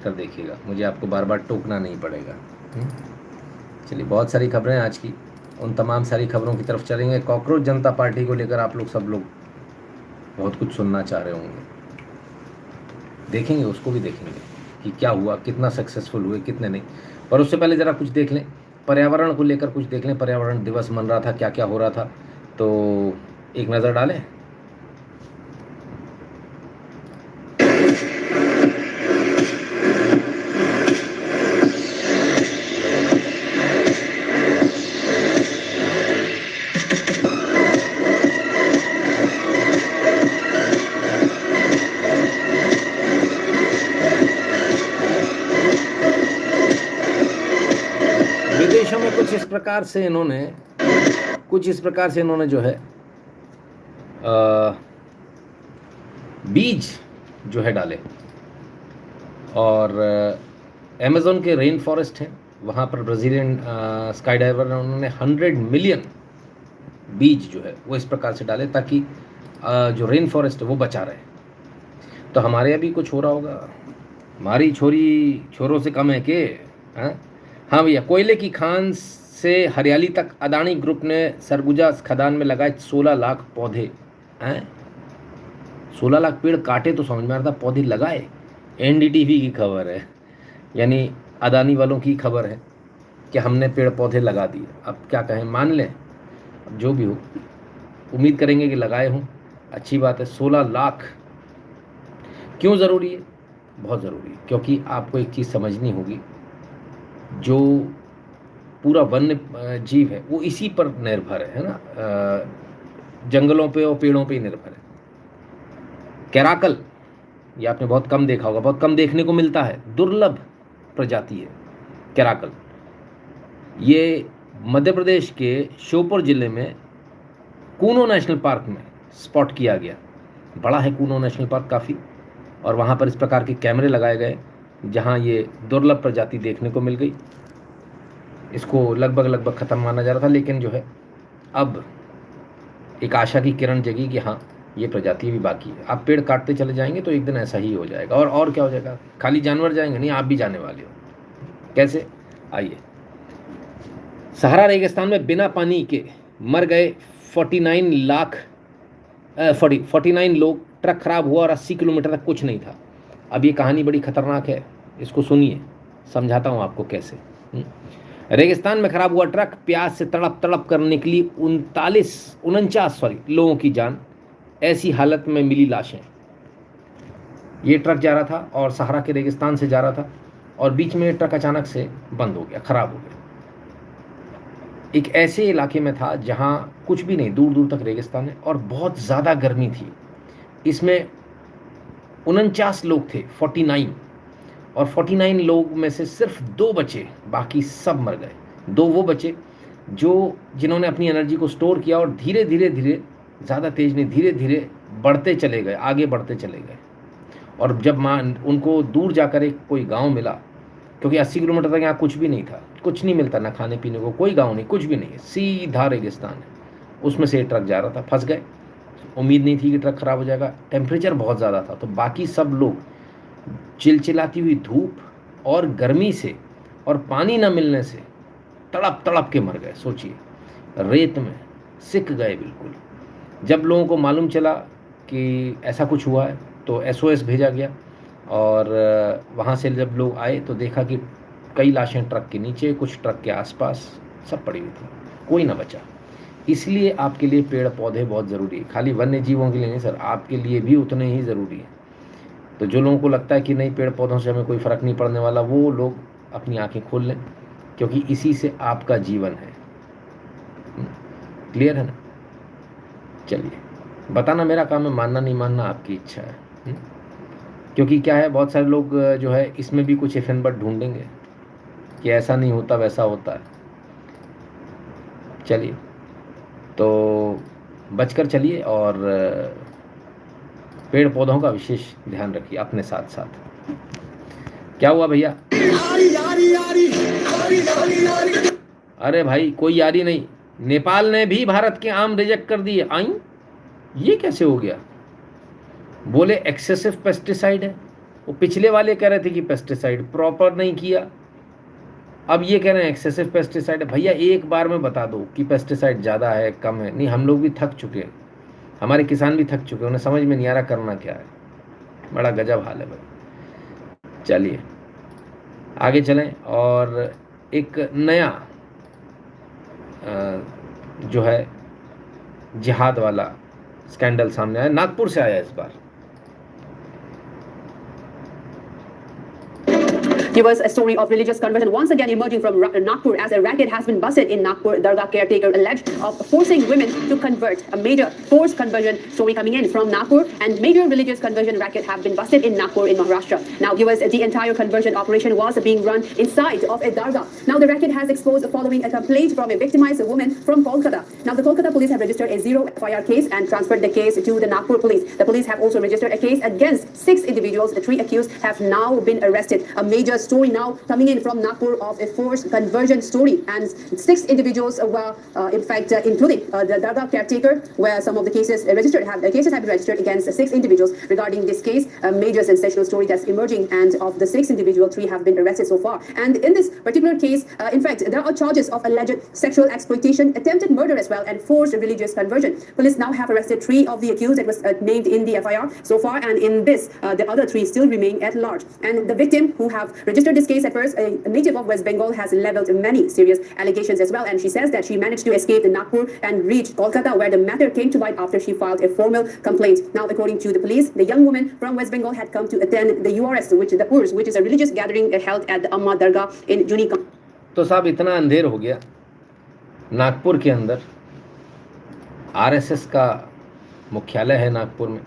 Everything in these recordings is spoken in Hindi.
कर देखिएगा, मुझे आपको बार बार टोकना नहीं पड़ेगा। चलिए, बहुत सारी खबरें आज की, उन तमाम सारी खबरों की तरफ चलेंगे। कॉकरोच जनता पार्टी को लेकर आप लोग सब लोग बहुत कुछ सुनना चाह रहे होंगे, देखेंगे, उसको भी देखेंगे कि क्या हुआ, कितना सक्सेसफुल हुए, कितने नहीं। पर उससे पहले ज़रा कुछ देख लें, पर्यावरण को लेकर कुछ देख लें। पर्यावरण दिवस मन रहा था, क्या क्या हो रहा था, तो एक नज़र डालें। विदेशों में कुछ इस प्रकार से इन्होंने जो है बीज जो है डाले, और अमेज़न के रेन फॉरेस्ट हैं, वहाँ पर ब्राज़ीलियन स्काई डाइवर ने उन्होंने 100 मिलियन बीज जो है वो इस प्रकार से डाले ताकि जो रेन फॉरेस्ट है वो बचा रहे। तो हमारे यहाँ भी कुछ हो रहा होगा। हमारी छोरी छोरों से कम है के? हाँ भैया, कोयले की खान से हरियाली तक अदानी ग्रुप ने सरगुजा खदान में लगाए 16 लाख पौधे। हैं 16 लाख पेड़ काटे तो समझ में आ रहा था, पौधे लगाए। एनडीटीवी की खबर है, यानी अदानी वालों की खबर है कि हमने पेड़ पौधे लगा दिए। अब क्या कहें, मान लें, अब जो भी हो, उम्मीद करेंगे कि लगाए हों, अच्छी बात है। 16 लाख क्यों ज़रूरी है? बहुत ज़रूरी है, क्योंकि आपको एक चीज़ समझनी होगी, जो पूरा वन्य जीव है वो इसी पर निर्भर है ना, जंगलों पे और पेड़ों पे ही निर्भर है। कैराकल, ये आपने बहुत कम देखा होगा, बहुत कम देखने को मिलता है, दुर्लभ प्रजाति है कैराकल। ये मध्य प्रदेश के श्योपुर जिले में कूनो नेशनल पार्क में स्पॉट किया गया। बड़ा है कूनो नेशनल पार्क काफ़ी, और वहाँ पर इस प्रकार के कैमरे लगाए गए जहाँ ये दुर्लभ प्रजाति देखने को मिल गई। इसको लगभग ख़त्म माना जा रहा था, लेकिन जो है अब एक आशा की किरण जगी कि हाँ, ये प्रजाति भी बाकी है। आप पेड़ काटते चले जाएंगे तो एक दिन ऐसा ही हो जाएगा। और क्या हो जाएगा, खाली जानवर जाएंगे नहीं, आप भी जाने वाले हो। कैसे? आइए। सहारा रेगिस्तान में बिना पानी के मर गए 49 लोग। ट्रक खराब हुआ और 80 किलोमीटर तक कुछ नहीं था। अब ये कहानी बड़ी खतरनाक है, इसको सुनिए, समझाता हूँ आपको कैसे। रेगिस्तान में खराब हुआ ट्रक, प्यास से तड़प तड़प कर निकली 49 लोगों की जान। ऐसी हालत में मिली लाशें। ये ट्रक जा रहा था और सहारा के रेगिस्तान से जा रहा था, और बीच में ट्रक अचानक से बंद हो गया, खराब हो गया। एक ऐसे इलाके में था जहाँ कुछ भी नहीं, दूर दूर तक रेगिस्तान है और बहुत ज़्यादा गर्मी थी। इसमें 49 लोग थे, 49, और 49 लोग में से सिर्फ 2 बचे, बाकी सब मर गए। 2 वो बचे जिन्होंने अपनी एनर्जी को स्टोर किया और धीरे धीरे, ज़्यादा तेज नहीं, धीरे धीरे बढ़ते चले गए, आगे बढ़ते चले गए। और जब उनको दूर जाकर एक कोई गांव मिला, क्योंकि 80 किलोमीटर तक यहाँ कुछ भी नहीं था, कुछ नहीं मिलता, ना खाने पीने को, कोई गांव नहीं, कुछ भी नहीं है, सीधा रेगिस्तान है। उसमें से ट्रक जा रहा था, फंस गए। उम्मीद नहीं थी कि ट्रक खराब हो जाएगा। टेम्परेचर बहुत ज़्यादा था, तो बाकी सब लोग चिलचिलाती हुई धूप और गर्मी से और पानी न मिलने से तड़प तड़प के मर गए। सोचिए, रेत में सिक गए बिल्कुल। जब लोगों को मालूम चला कि ऐसा कुछ हुआ है तो एसओएस भेजा गया, और वहाँ से जब लोग आए तो देखा कि कई लाशें ट्रक के नीचे, कुछ ट्रक के आसपास सब पड़ी हुई थी, कोई ना बचा। इसलिए आपके लिए पेड़ पौधे बहुत ज़रूरी है, खाली वन्य जीवों के लिए नहीं सर, आपके लिए भी उतने ही ज़रूरी है। तो जो लोगों को लगता है कि नहीं, पेड़ पौधों से हमें कोई फ़र्क नहीं पड़ने वाला, वो लोग अपनी आंखें खोल लें, क्योंकि इसी से आपका जीवन है। क्लियर है ना? चलिए, बताना मेरा काम है, मानना नहीं मानना आपकी इच्छा है। क्योंकि क्या है, बहुत सारे लोग जो है इसमें भी कुछ इफ एंड बट ढूंढेंगे कि ऐसा नहीं होता, वैसा होता है। चलिए, तो बचकर चलिए, और पेड़ पौधों का विशेष ध्यान रखिए अपने साथ साथ। क्या हुआ भैया? अरे भाई, कोई यारी नहीं, नेपाल ने भी भारत के आम रिजेक्ट कर दिए। आई, ये कैसे हो गया? बोले एक्सेसिव पेस्टिसाइड है। वो पिछले वाले कह रहे थे कि पेस्टिसाइड प्रॉपर नहीं किया, अब ये कह रहे हैं एक्सेसिव पेस्टिसाइड है। भैया एक बार में बता दो कि पेस्टिसाइड ज़्यादा है कम है। नहीं, हम लोग भी थक चुके हैं, हमारे किसान भी थक चुके हैं, उन्हें समझ में नहीं आ रहा करना क्या है। बड़ा गजब हाल है भाई। चलिए आगे चलें, और एक नया जो है जिहाद वाला स्कैंडल सामने आया, नागपुर से आया इस बार। There was a story of religious conversion once again emerging from Nagpur as a racket has been busted in Nagpur. Dargah caretaker alleged of forcing women to convert. A major forced conversion story coming in from Nagpur, and major religious conversion racket have been busted in Nagpur in Maharashtra. Now, viewers, the entire conversion operation was being run inside of a dargah. Now, the racket has exposed following a complaint from a victimized woman from Kolkata. Now, the Kolkata police have registered a zero FIR case and transferred the case to the Nagpur police. The police have also registered a case against 6 individuals. The 3 accused have now been arrested. A major story now coming in from Nagpur of a forced conversion story, and 6 individuals were in fact including the dargah caretaker, where some of the cases have been registered against 6 individuals regarding this case. A major sensational story that's emerging, and of the 6 individuals, 3 have been arrested so far. And in this particular case, in fact, there are charges of alleged sexual exploitation, attempted murder as well, and forced religious conversion. Police now have arrested 3 of the accused that was named in the FIR so far, and in this the other 3 still remain at large. And the victim who have registered this case at first, a native of West Bengal, has leveled many serious allegations as well, and she says that she managed to escape Nagpur and reach Kolkata, where the matter came to light after she filed a formal complaint. Now, according to the police, the young woman from West Bengal had come to attend the URS, which is a religious gathering held at the Amma Dargah in Junika. तो साहब इतना अंधेर हो गया नागपुर के अंदर, आरएसएस का मुख्यालय है नागपुर में,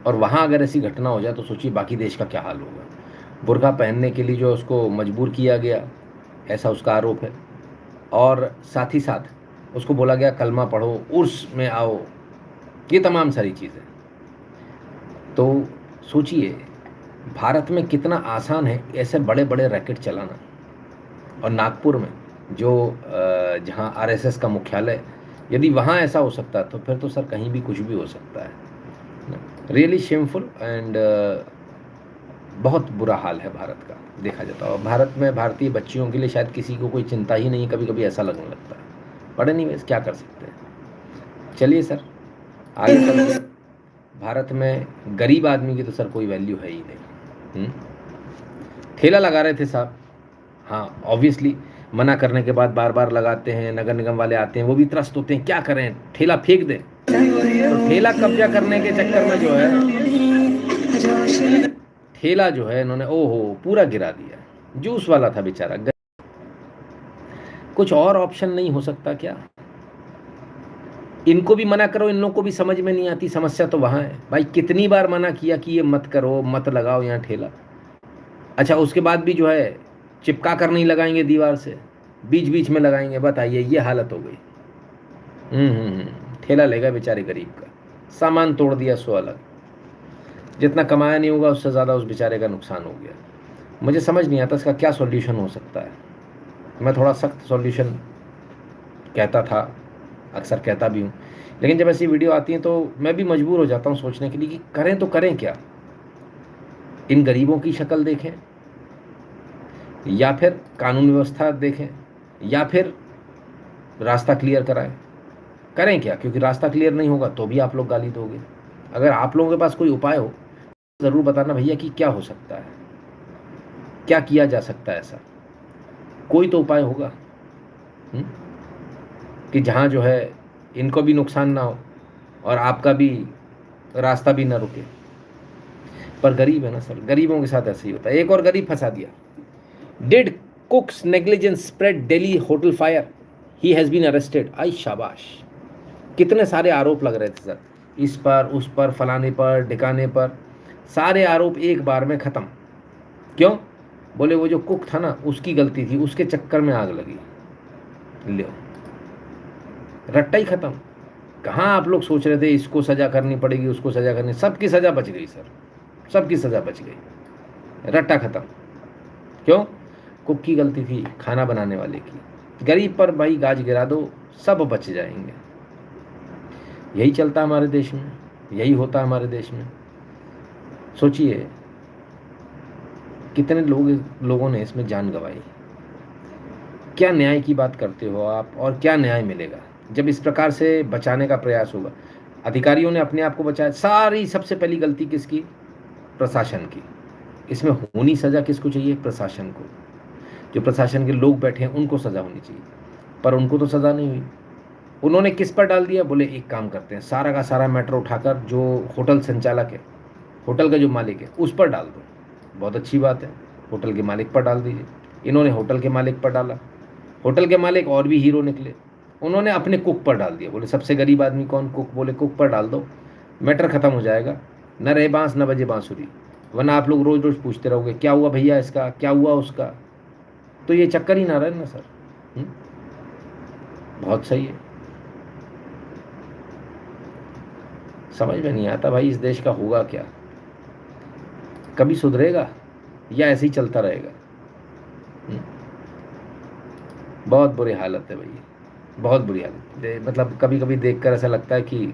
और वहाँ अगर ऐसी घटना हो जाए तो सोचिए बाकी देश का क्या हाल होगा। बुर्का पहनने के लिए जो उसको मजबूर किया गया, ऐसा उसका आरोप है, और साथ ही साथ उसको बोला गया कलमा पढ़ो, उर्स में आओ, ये तमाम सारी चीज़ें। तो सोचिए भारत में कितना आसान है ऐसे बड़े बड़े रैकेट चलाना, और नागपुर में जो जहाँ आरएसएस का मुख्यालय, यदि वहाँ ऐसा हो सकता है तो फिर तो सर कहीं भी कुछ भी हो सकता है। रियली शेमफुल एंड बहुत बुरा हाल है भारत का देखा जाता है। और भारत में भारतीय बच्चियों के लिए शायद किसी को कोई चिंता ही नहीं, कभी कभी ऐसा लगने लगता है। बट एनीवेज क्या कर सकते हैं। चलिए सर आगे चलते हैं। भारत में गरीब आदमी की तो सर कोई वैल्यू है ही नहीं। ठेला लगा रहे थे साहब, हाँ ऑब्वियसली मना करने के बाद बार बार लगाते हैं, नगर निगम वाले आते हैं, वो भी त्रस्त होते हैं, क्या करें ठेला फेंक दें। तो ठेला कब्जा करने के चक्कर में जो है ठेला जो है इन्होंने ओहो पूरा गिरा दिया। जूस वाला था बेचारा, कुछ और ऑप्शन नहीं हो सकता क्या? इनको भी मना करो, इन लोगों को भी समझ में नहीं आती, समस्या तो वहाँ है भाई। कितनी बार मना किया कि ये मत करो, मत लगाओ यहाँ ठेला। अच्छा उसके बाद भी जो है चिपका कर नहीं लगाएंगे दीवार से, बीच बीच में लगाएंगे। बताइए ये हालत हो गई। ठेला लेगा बेचारे गरीब का, सामान तोड़ दिया सो अलग, जितना कमाया नहीं होगा उससे ज़्यादा उस बेचारे का नुकसान हो गया। मुझे समझ नहीं आता इसका क्या सॉल्यूशन हो सकता है। मैं थोड़ा सख्त सॉल्यूशन कहता था, अक्सर कहता भी हूँ, लेकिन जब ऐसी वीडियो आती हैं तो मैं भी मजबूर हो जाता हूँ सोचने के लिए कि करें तो करें क्या। इन गरीबों की शक्ल देखें, या फिर कानून व्यवस्था देखें, या फिर रास्ता क्लियर कराएं। करें क्या, क्योंकि रास्ता क्लियर नहीं होगा तो भी आप लोग गाली दोगे। अगर आप लोगों के पास कोई उपाय हो ज़रूर बताना भैया कि क्या हो सकता है, क्या किया जा सकता है। ऐसा कोई तो उपाय होगा कि जहाँ जो है इनको भी नुकसान ना हो और आपका भी रास्ता भी ना रुके। पर गरीब है ना सर, गरीबों के साथ ऐसे ही होता है। एक और गरीब फंसा दिया। Did cook's negligence spread Delhi hotel fire, he has been arrested. आई शाबाश, कितने सारे आरोप लग रहे थे सर, इस पर उस पर फलाने पर ढिकाने पर, सारे आरोप एक बार में ख़त्म। क्यों? बोले वो जो कुक था ना उसकी गलती थी, उसके चक्कर में आग लगी। लो रट्टा ही ख़त्म। कहाँ आप लोग सोच रहे थे इसको सज़ा करनी पड़ेगी, उसको सज़ा करनी, सबकी सज़ा बच गई सर, सबकी सज़ा बच गई, रट्टा ख़त्म। क्यों? कुक की गलती थी, खाना बनाने वाले की। गरीब पर भाई गाज गिरा दो, सब बच जाएंगे। यही चलता हमारे देश में, यही होता हमारे देश में। सोचिए कितने लोगों ने इसमें जान गंवाई। क्या न्याय की बात करते हो आप, और क्या न्याय मिलेगा जब इस प्रकार से बचाने का प्रयास होगा। अधिकारियों ने अपने आप को बचाया। सारी सबसे पहली गलती किसकी? प्रशासन की। इसमें होनी सज़ा किसको चाहिए? प्रशासन को। जो प्रशासन के लोग बैठे हैं उनको सज़ा होनी चाहिए, पर उनको तो सज़ा नहीं हुई। उन्होंने किस पर डाल दिया? बोले एक काम करते हैं, सारा का सारा मैटर उठाकर जो होटल संचालक है, होटल का जो मालिक है, उस पर डाल दो। बहुत अच्छी बात है, होटल के मालिक पर डाल दीजिए। इन्होंने होटल के मालिक पर डाला। होटल के मालिक और भी हीरो निकले, उन्होंने अपने कुक पर डाल दिया। बोले सबसे गरीब आदमी कौन? कुक। बोले कुक पर डाल दो, मैटर ख़त्म हो जाएगा। न रहे बांस न बजे बांसुरी, वरना आप लोग रोज़ रोज़ पूछते रहोगे क्या हुआ भैया इसका, क्या हुआ उसका। तो ये चक्कर ही ना रहे ना सर। बहुत सही है। समझ में नहीं आता भाई, इस देश का होगा क्या? कभी सुधरेगा या ऐसे ही चलता रहेगा? बहुत बुरी हालत है भैया, बहुत बुरी हालत। मतलब कभी कभी देखकर ऐसा लगता है कि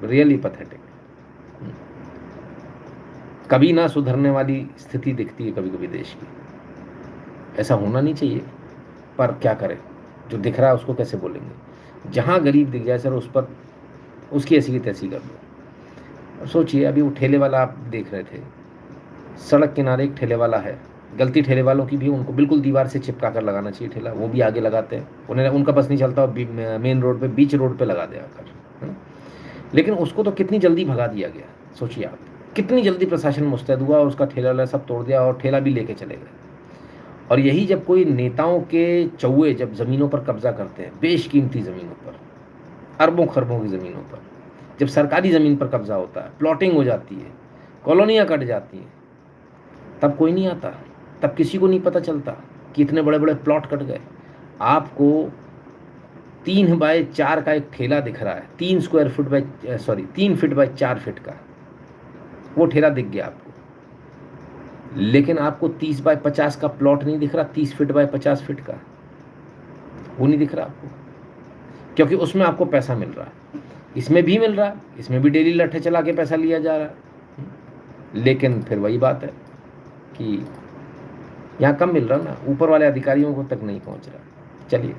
रियली पैथेटिक। कभी ना सुधरने वाली स्थिति दिखती है कभी कभी देश की। ऐसा होना नहीं चाहिए, पर क्या करें, जो दिख रहा है उसको कैसे बोलेंगे। जहाँ गरीब दिख जाए सर, उस पर उसकी ऐसी की तैसी कर दो। सोचिए, अभी वो ठेले वाला आप देख रहे थे, सड़क किनारे एक ठेले वाला है। गलती ठेले वालों की भी, उनको बिल्कुल दीवार से चिपका कर लगाना चाहिए ठेला, वो भी आगे लगाते हैं। उन्हें उनका बस नहीं चलता, मेन रोड पे, बीच रोड पे लगा दिया कर। लेकिन उसको तो कितनी जल्दी भगा दिया गया, सोचिए आप। कितनी जल्दी प्रशासन मुस्तैद हुआ और उसका ठेला वाला सब तोड़ दिया और ठेला भी लेके चले गए। और यही जब कोई नेताओं के चौवे जब ज़मीनों पर कब्जा करते हैं, बेशकीमती ज़मीनों पर, अरबों खरबों की ज़मीनों पर, जब सरकारी ज़मीन पर कब्जा होता है, प्लॉटिंग हो जाती है, कॉलोनियाँ कट जाती हैं, तब कोई नहीं आता, तब किसी को नहीं पता चलता कि इतने बड़े बड़े प्लॉट कट गए। आपको 3 बाय 4 का एक ठेला दिख रहा है, 3 फीट बाय 4 फीट का वो ठेला दिख गया आपको, लेकिन आपको 30 बाय 50 का प्लॉट नहीं दिख रहा, 30 फीट बाय 50 फीट का वो नहीं दिख रहा आपको, क्योंकि उसमें आपको पैसा मिल रहा है। इसमें भी मिल रहा है, इसमें भी डेली लट्ठे चला के पैसा लिया जा रहा है। लेकिन फिर वही बात है कि यहाँ कम मिल रहा ना, ऊपर वाले अधिकारियों को तक नहीं पहुँच रहा। चलिए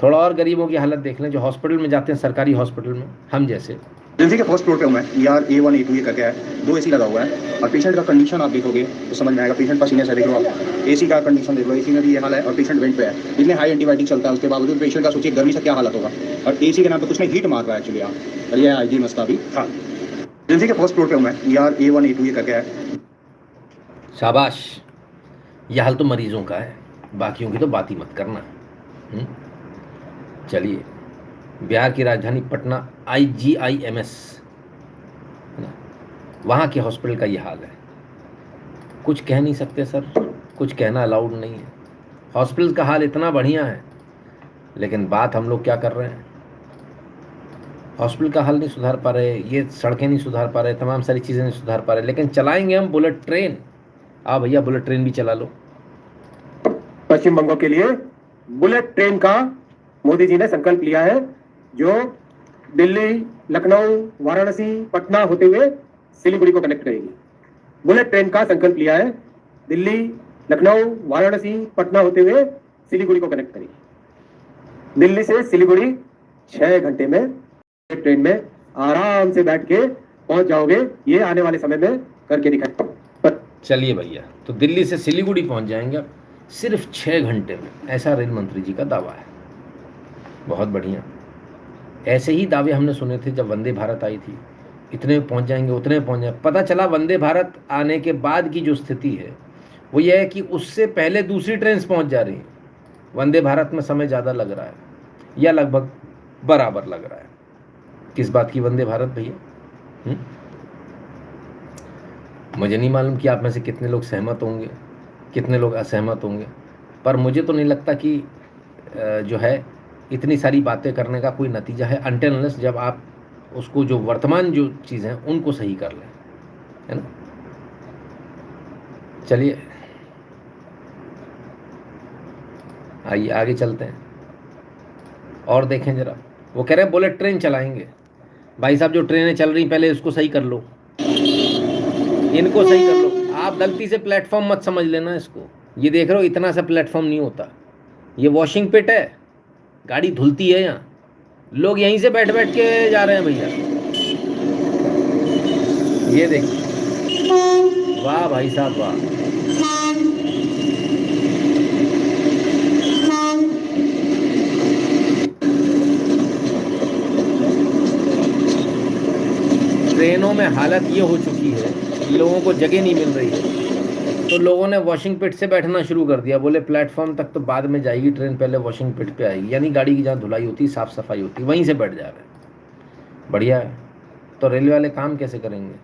थोड़ा और गरीबों की हालत देख लें, जो हॉस्पिटल में जाते हैं, सरकारी हॉस्पिटल में, हम जैसे। एजेंसी के फर्स्ट फ्लोर पे हूँ मैं, यार A1 A2 ये करके है, 2 AC लगा हुआ है। और पेशेंट का कंडीशन आप देखोगे तो समझ में आएगा। पेशेंट पसीने से देख लो आप, AC का कंडीशन देख लो, AC में भी ये हाल है और पेशेंट वेंट पे है। इतने हाई एंटीबायोटिक चलता है उसके बावजूद पेशेंट का सोचिए गर्मी से क्या हालत होगा। और AC के नाम पे कुछ नहीं, हीट मार रहा है एक्चुअली आप। और ये IG मस्ता भी था। एजेंसी के फर्स्ट फ्लोर पे हूँ मैं, यार A1 A2 ये करके है। शाबाश, यह हाल तो मरीजों का है, बाकियों की तो बात ही मत करना। चलिए, बिहार की राजधानी पटना IGIMS है ना, वहाँ के हॉस्पिटल का ये हाल है। कुछ कह नहीं सकते सर, कुछ कहना अलाउड नहीं है। हॉस्पिटल का हाल इतना बढ़िया है, लेकिन बात हम लोग क्या कर रहे हैं, हॉस्पिटल का हाल नहीं सुधार पा रहे, ये सड़कें नहीं सुधार पा रहे, तमाम सारी चीज़ें नहीं सुधार पा रहे, लेकिन चलाएंगे हम बुलेट ट्रेन। आ भैया, बुलेट ट्रेन भी चला लो। पश्चिम बंगाल के लिए बुलेट ट्रेन का मोदी जी ने संकल्प लिया है, जो दिल्ली, लखनऊ, वाराणसी, पटना होते हुए सिलीगुड़ी को कनेक्ट करेगी। बुलेट ट्रेन का संकल्प लिया है, दिल्ली, लखनऊ, वाराणसी, पटना होते हुए सिलीगुड़ी को कनेक्ट करेगी। दिल्ली से सिलीगुड़ी 6 घंटे में बुलेट ट्रेन में आराम से बैठ के पहुंच जाओगे। ये आने वाले समय में करके दिखाएंगे। चलिए भैया, तो दिल्ली से सिलीगुड़ी पहुंच जाएंगे आप सिर्फ 6 घंटे में, ऐसा रेल मंत्री जी का दावा है। बहुत बढ़िया। ऐसे ही दावे हमने सुने थे जब वंदे भारत आई थी, इतने में पहुंच जाएंगे, उतने में पहुंच जाएंगे। पता चला वंदे भारत आने के बाद की जो स्थिति है वो ये है कि उससे पहले दूसरी ट्रेन पहुंच जा रही हैं। वंदे भारत में समय ज़्यादा लग रहा है या लगभग बराबर लग रहा है। किस बात की वंदे भारत भैया? मुझे नहीं मालूम कि आप में से कितने लोग सहमत होंगे, कितने लोग असहमत होंगे, पर मुझे तो नहीं लगता कि जो है इतनी सारी बातें करने का कोई नतीजा है, अनटिल अनलेस जब आप उसको, जो वर्तमान जो चीज़ें हैं उनको सही कर लें, है ना। चलिए आइए आगे चलते हैं और देखें जरा। वो कह रहे हैं बुलेट ट्रेन चलाएंगे। भाई साहब, जो ट्रेनें चल रही पहले उसको सही कर लो, इनको सही कर लो। आप आप गलती से प्लेटफॉर्म मत समझ लेना इसको। ये देख रहे हो इतना सा प्लेटफॉर्म नहीं होता, ये वॉशिंग पिट है, गाड़ी धुलती है यहाँ, लोग यहीं से बैठ बैठ के जा रहे हैं भैया। ये देखिए, वाह भाई साहब वाह। ट्रेनों में हालत ये हो चुकी है, लोगों को जगह नहीं मिल रही है, तो लोगों ने वॉशिंग पिट से बैठना शुरू कर दिया। बोले प्लेटफॉर्म तक तो बाद में जाएगी ट्रेन, पहले वॉशिंग पिट पे आएगी, यानी गाड़ी की जहाँ धुलाई होती, साफ सफाई होती, वहीं से बैठ जा रहे हैं। बढ़िया है। तो रेलवे वाले काम कैसे करेंगे?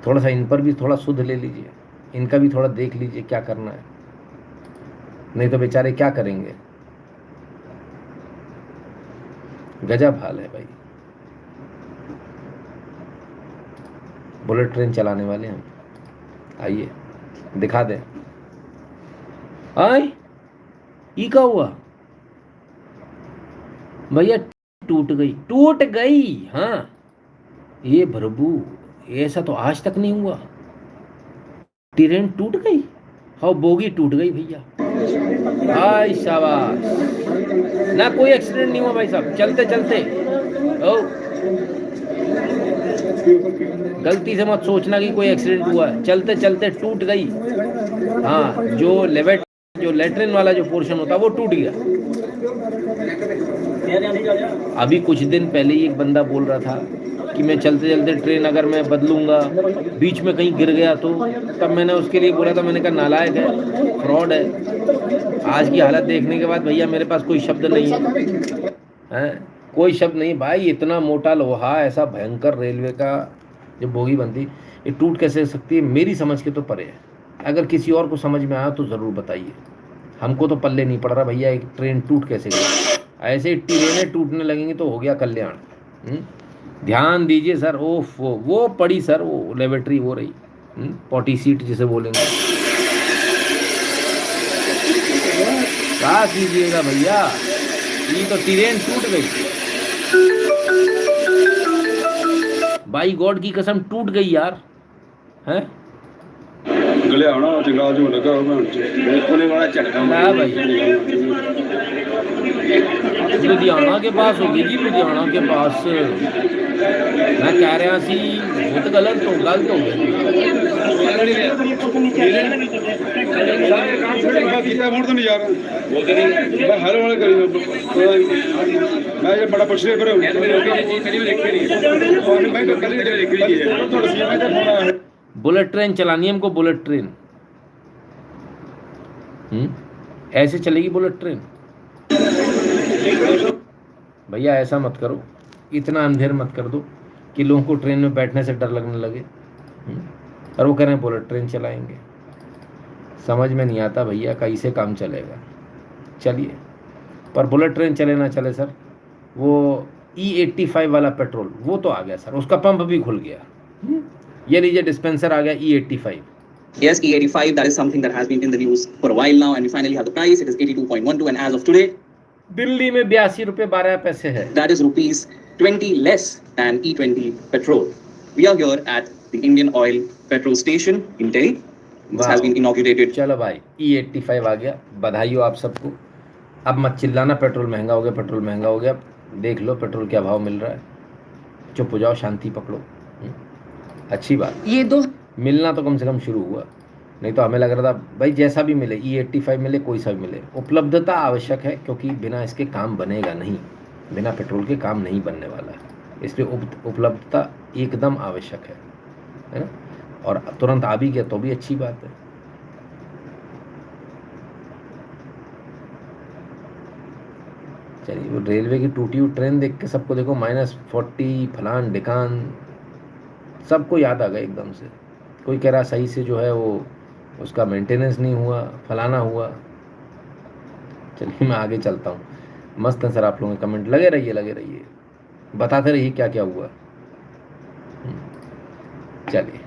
थोड़ा सा इन पर भी थोड़ा सुध ले लीजिए, इनका भी थोड़ा देख लीजिए क्या करना है, नहीं तो बेचारे क्या करेंगे। गजब हाल है भाई। बुलेट ट्रेन चलाने वाले हम, आइए दिखा दें। आए ये क्या हुआ भैया? टूट गई। हाँ ये प्रभु, ऐसा तो आज तक नहीं हुआ। ट्रेन टूट गई, हाँ बोगी टूट गई भैया। हाय शाबाश, ना कोई एक्सीडेंट नहीं हुआ भाई साहब, चलते चलते। ओ गलती से मत सोचना कि कोई एक्सीडेंट हुआ है, चलते चलते टूट गई। हाँ जो लेटरिन वाला जो पोर्शन होता है वो टूट गया। अभी कुछ दिन पहले ही एक बंदा बोल रहा था कि मैं चलते चलते ट्रेन अगर मैं बदलूंगा, बीच में कहीं गिर गया तो, तब मैंने उसके लिए बोला था, मैंने कहा नालायक है, फ्रॉड है। आज की हालत देखने के बाद भैया मेरे पास कोई शब्द नहीं है, कोई शब्द नहीं भाई। इतना मोटा लोहा, ऐसा भयंकर रेलवे का जो बोगी बनती, ये टूट कैसे सकती है? मेरी समझ के तो परे है। अगर किसी और को समझ में आया तो ज़रूर बताइए, हमको तो पल्ले नहीं पड़ रहा भैया एक ट्रेन टूट कैसे गई। ऐसे ही ट्रेनें टूटने लगेंगी तो हो गया कल्याण। ध्यान दीजिए सर। ओफ वो पड़ी सर, वो लेबोरेटरी हो रही, पॉटी सीट जिसे बोलेंगे। क्या कीजिएगा भैया, ये तो ट्रेन टूट गई, बाई गॉड की कसम टूट गई यार। हैं गले आना चंगा जो लगा मैं कोने वाला झटका ना भाई, लुधियाना के पास होगी जी, लुधियाना के पास। मैं कह रहा सी बहुत गलत हो गई। मोड़ तो नहीं जा रहा मैं हर वाले करी मैं ये बड़ा पछले पर बुलेट ट्रेन चलानी है हमको, बुलेट ट्रेन। ऐसे चलेगी बुलेट ट्रेन भैया? ऐसा मत करो, इतना अंधेर मत कर दो कि लोगों को ट्रेन में बैठने से डर लगने लगे। और वो कह रहे हैं बुलेट ट्रेन चलाएंगे। समझ में नहीं आता भैया कैसे काम चलेगा। चलिए, पर बुलेट ट्रेन चले ना चले सर, वो E85 वाला पेट्रोल वो तो आ गया सर, उसका पंप भी खुल गया। ये लीजिए डिस्पेंसर आ गया E85। Yes, E85, that is something that has been in the news for a while now, and we finally have the price. It is 82.12, and as of today, Delhi में 82 रुपये 12 पैसे है। that is rupees 20 less than E20 petrol. We are here at the Indian Oil petrol station in Delhi. This has been inaugurated. चलो भाई, E85 आ गया, बधाई हो आप सबको। अब मत चिल्लाना पेट्रोल महंगा हो गया, पेट्रोल महंगा हो गया। देख लो पेट्रोल क्या भाव मिल रहा है, चुप हो जाओ, शांति पकड़ो। अच्छी बात, ये दो मिलना तो कम से कम शुरू हुआ, नहीं तो हमें लग रहा था भाई जैसा भी मिले, E85 मिले, कोई सा भी मिले। उपलब्धता आवश्यक है, क्योंकि बिना इसके काम बनेगा नहीं, बिना पेट्रोल के काम नहीं बनने वाला है, इसलिए उपलब्धता एकदम आवश्यक है ना। और तुरंत आ भी गया तो भी अच्छी बात है। चलिए, वो रेलवे की टूटी हुई ट्रेन देख के सबको देखो -40 फलान ढिकान, सबको याद आ गया एकदम से। कोई कह रहा सही से जो है वो उसका मेंटेनेंस नहीं हुआ, फलाना हुआ। चलिए मैं आगे चलता हूँ। मस्त है सर आप लोगों के कमेंट, लगे रहिए, बताते रहिए क्या क्या हुआ। चलिए,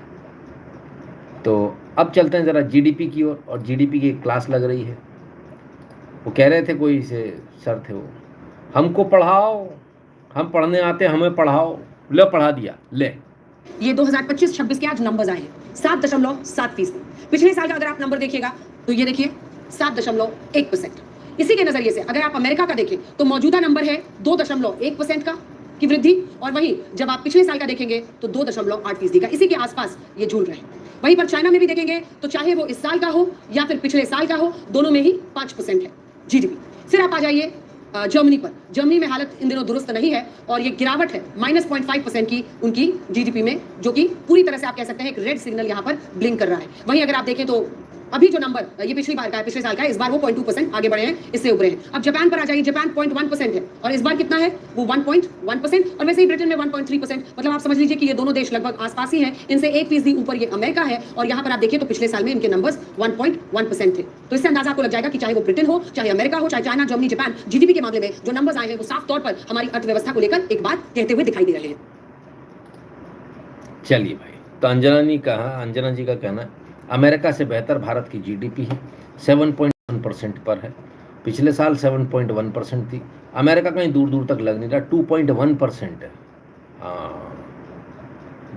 तो अब चलते हैं ज़रा जीडीपी की ओर, और जीडीपी की क्लास लग रही है। वो कह रहे थे, कोई से सर थे, वो हमको पढ़ाओ, हम पढ़ने आते हमें पढ़ाओ। ले पढ़ा दिया, ले ये 2025-26 के आज नंबर्स आए हैं, 7.7%। पिछले साल का अगर आप नंबर देखिएगा तो ये देखिए 7.1%। इसी के नजरिए से अगर आप अमेरिका का देखें तो मौजूदा नंबर है 2.1% का की वृद्धि, और वहीं जब आप पिछले साल का देखेंगे तो 2.8% का, इसी के आसपास ये झूल रहे हैं। वहीं पर चाइना में भी देखेंगे तो चाहे वो इस साल का हो या फिर पिछले साल का हो, दोनों में ही 5% है जीडीपी। फिर आप आ जाइए जर्मनी पर। जर्मनी में हालत इन दिनों दुरुस्त नहीं है और ये गिरावट है -0.5% की उनकी जीडीपी में, जो कि पूरी तरह से आप कह सकते हैं एक रेड सिग्नल यहाँ पर ब्लिंक कर रहा है। वहीं अगर आप देखें तो अभी जो नंबर ये पिछली बार का है, पिछले साल का है, इस बार वो 0.2% आगे बढ़े हैं, इससे उभरे हैं। अब जापान पर आ जाइए, जापान 0.1% है और इस बार कितना है वो 1.1%, और वैसे ही ब्रिटेन में 1.3%। मतलब आप समझ लीजिए कि ये दोनों देश लगभग आसपास ही हैं, इनसे 1% ऊपर ये अमेरिका है, और यहाँ पर आप देखिए तो पिछले साल में इनके नंबर्स 1.1% थे। तो इससे अंदाजा आपको लग जाएगा कि चाहे वो ब्रिटेन हो, चाहे अमेरिका हो, चाहे चाइना, जर्मनी, जापान, जीडीपी के मामले में जो नंबर्स आए हैं वो साफ तौर पर हमारी अर्थव्यवस्था को लेकर एक बात कहते हुए दिखाई दे रहे हैं। चलिए भाई, तो अंजना जी का कहना है अमेरिका से बेहतर भारत की जीडीपी है, 7.1% पर है। पिछले साल 7.1% थी। अमेरिका कहीं दूर दूर तक लग नहीं रहा, 2.1% है। हाँ,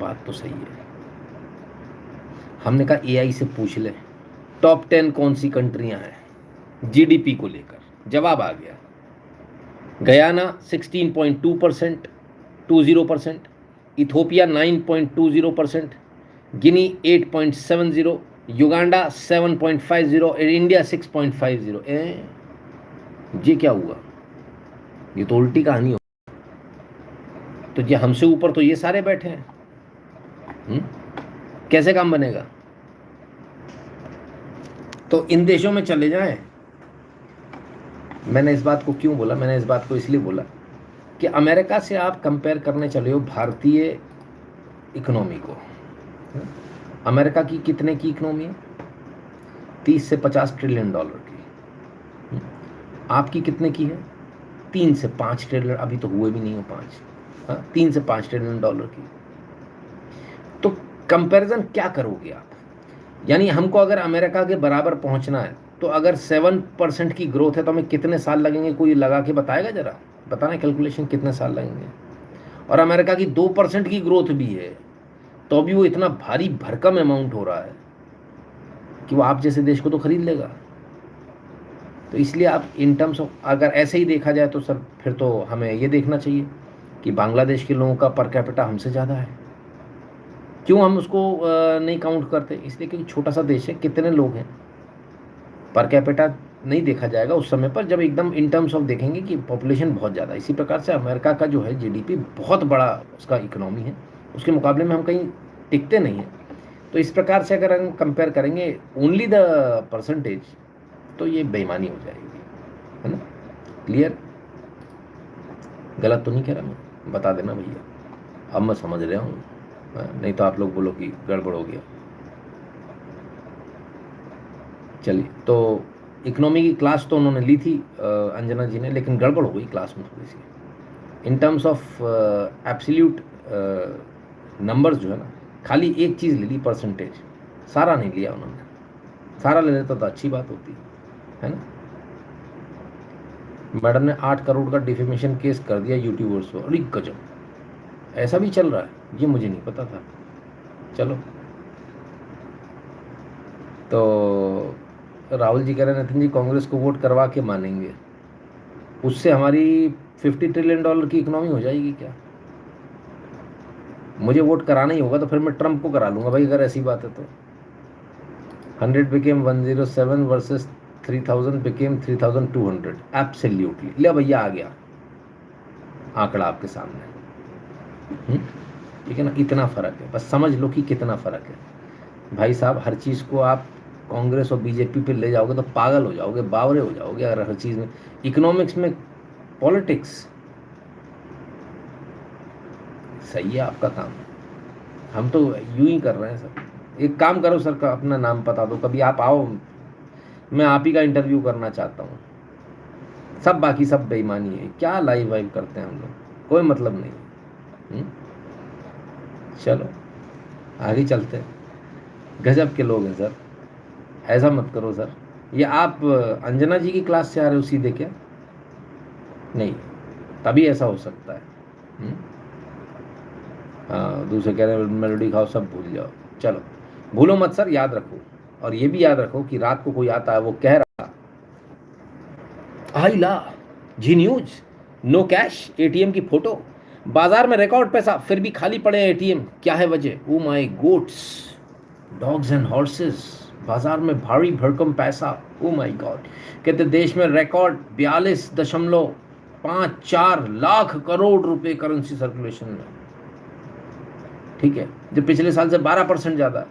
बात तो सही है। हमने कहा एआई से पूछ ले टॉप 10 कौन सी कंट्रियां हैं जीडीपी को लेकर। जवाब आ गया, गयाना 16.2%, 20%, इथोपिया 9.20%, गिनी 8.70, युगांडा 7.50 और इंडिया 6.50। ये क्या हुआ? ये तो उल्टी कहानी हो। तो ये हमसे ऊपर तो ये सारे बैठे हैं। कैसे काम बनेगा? तो इन देशों में चले जाएं। मैंने इस बात को क्यों बोला? मैंने इस बात को इसलिए बोला कि अमेरिका से आप कंपेयर करने चले हो भारतीय इकोनॉमी को। अमेरिका की कितने की इकोनॉमी है? 30 से 50 ट्रिलियन डॉलर की। आपकी कितने की है? 3 से 5 ट्रिलियन, अभी तो हुए भी नहीं हो 5, 3 से 5 ट्रिलियन डॉलर की। तो कंपैरिजन क्या करोगे आप? यानी हमको अगर अमेरिका के बराबर पहुंचना है तो अगर 7% की ग्रोथ है तो हमें कितने साल लगेंगे? कोई लगा के बताएगा जरा? बताना कैलकुलेशन कितने साल लगेंगे? और अमेरिका की 2% की ग्रोथ भी है तो भी वो इतना भारी भरकम अमाउंट हो रहा है कि वो आप जैसे देश को तो खरीद लेगा। तो इसलिए आप इन टर्म्स ऑफ अगर ऐसे ही देखा जाए तो सर फिर तो हमें ये देखना चाहिए कि बांग्लादेश के लोगों का पर कैपिटा हमसे ज़्यादा है। क्यों हम उसको नहीं काउंट करते? इसलिए क्योंकि छोटा सा देश है, कितने लोग हैं, पर कैपिटा नहीं देखा जाएगा उस समय पर, जब एकदम इन टर्म्स ऑफ देखेंगे कि पॉपुलेशन बहुत ज़्यादा। इसी प्रकार से अमेरिका का जो है जीडीपी बहुत बड़ा उसका इकोनॉमी है, उसके मुकाबले में हम कहीं टिकते नहीं हैं। तो इस प्रकार से अगर हम कंपेयर करेंगे ओनली द परसेंटेज तो ये बेईमानी हो जाएगी, है ना? क्लियर? गलत तो नहीं कह रहा मैं, बता देना भैया, अब मैं समझ रहा हूँ, नहीं तो आप लोग बोलो कि गड़बड़ हो गया। चलिए, तो इकोनॉमी की क्लास तो उन्होंने ली थी अंजना जी ने, लेकिन गड़बड़ हो गई क्लास में थोड़ी सी। In terms of absolute numbers जो है ना, खाली एक चीज़ ले ली, परसेंटेज, सारा नहीं लिया उन्होंने। सारा ले लेता तो अच्छी बात होती है ना। मैडम ने 8 करोड़ का डिफेमेशन केस कर दिया यूट्यूबर्स को। अरे गजब, ऐसा भी चल रहा है, ये मुझे नहीं पता था। चलो, तो राहुल जी कह रहे हैं नितिन जी कांग्रेस को वोट करवा के मानेंगे, उससे हमारी 50 ट्रिलियन डॉलर की इकोनॉमी हो जाएगी क्या? मुझे वोट कराना ही होगा तो फिर मैं ट्रंप को करा लूँगा भाई, अगर ऐसी बात है तो। 100 बिकेम 107 वर्सेस 3000 बिकेम 3200। एब्सोल्युटली। ले भैया, आ गया आंकड़ा आपके सामने। ठीक है ना? इतना फ़र्क है, बस समझ लो कि कितना फ़र्क है भाई साहब। हर चीज़ को आप कांग्रेस और बीजेपी पे ले जाओगे तो पागल हो जाओगे, बावरे हो जाओगे। अगर हर चीज़ में, इकोनॉमिक्स में पॉलिटिक्स, सही है आपका काम, हम तो यूं ही कर रहे हैं सर। एक काम करो सर, का अपना नाम पता दो, कभी आप आओ, मैं आप ही का इंटरव्यू करना चाहता हूँ। सब बाकी सब बेईमानी है, क्या लाइव वाइव करते हैं हम लोग, कोई मतलब नहीं। चलो आगे चलते हैं। गजब के लोग हैं सर, ऐसा मत करो सर। ये आप अंजना जी की क्लास से आ रहे हो सीधे क्या? नहीं, तभी ऐसा हो सकता है। हाँ दूसरे कह रहे हैं मेलोडी खाओ सब भूल जाओ। चलो भूलो मत सर, याद रखो। और ये भी याद रखो कि रात को कोई आता है वो कह रहा आई ला जी न्यूज नो कैश, एटीएम की फोटो, बाजार में रिकॉर्ड पैसा फिर भी खाली पड़े हैं एटीएम, क्या है वजह? Oh my goats dogs and horses, बाजार में भारी भरकम पैसा। ओ माय गॉड, कहते देश में रिकॉर्ड 42.54 लाख करोड़ रुपए करेंसी सर्कुलेशन में, ठीक है, जो पिछले साल से 12% ज़्यादा है।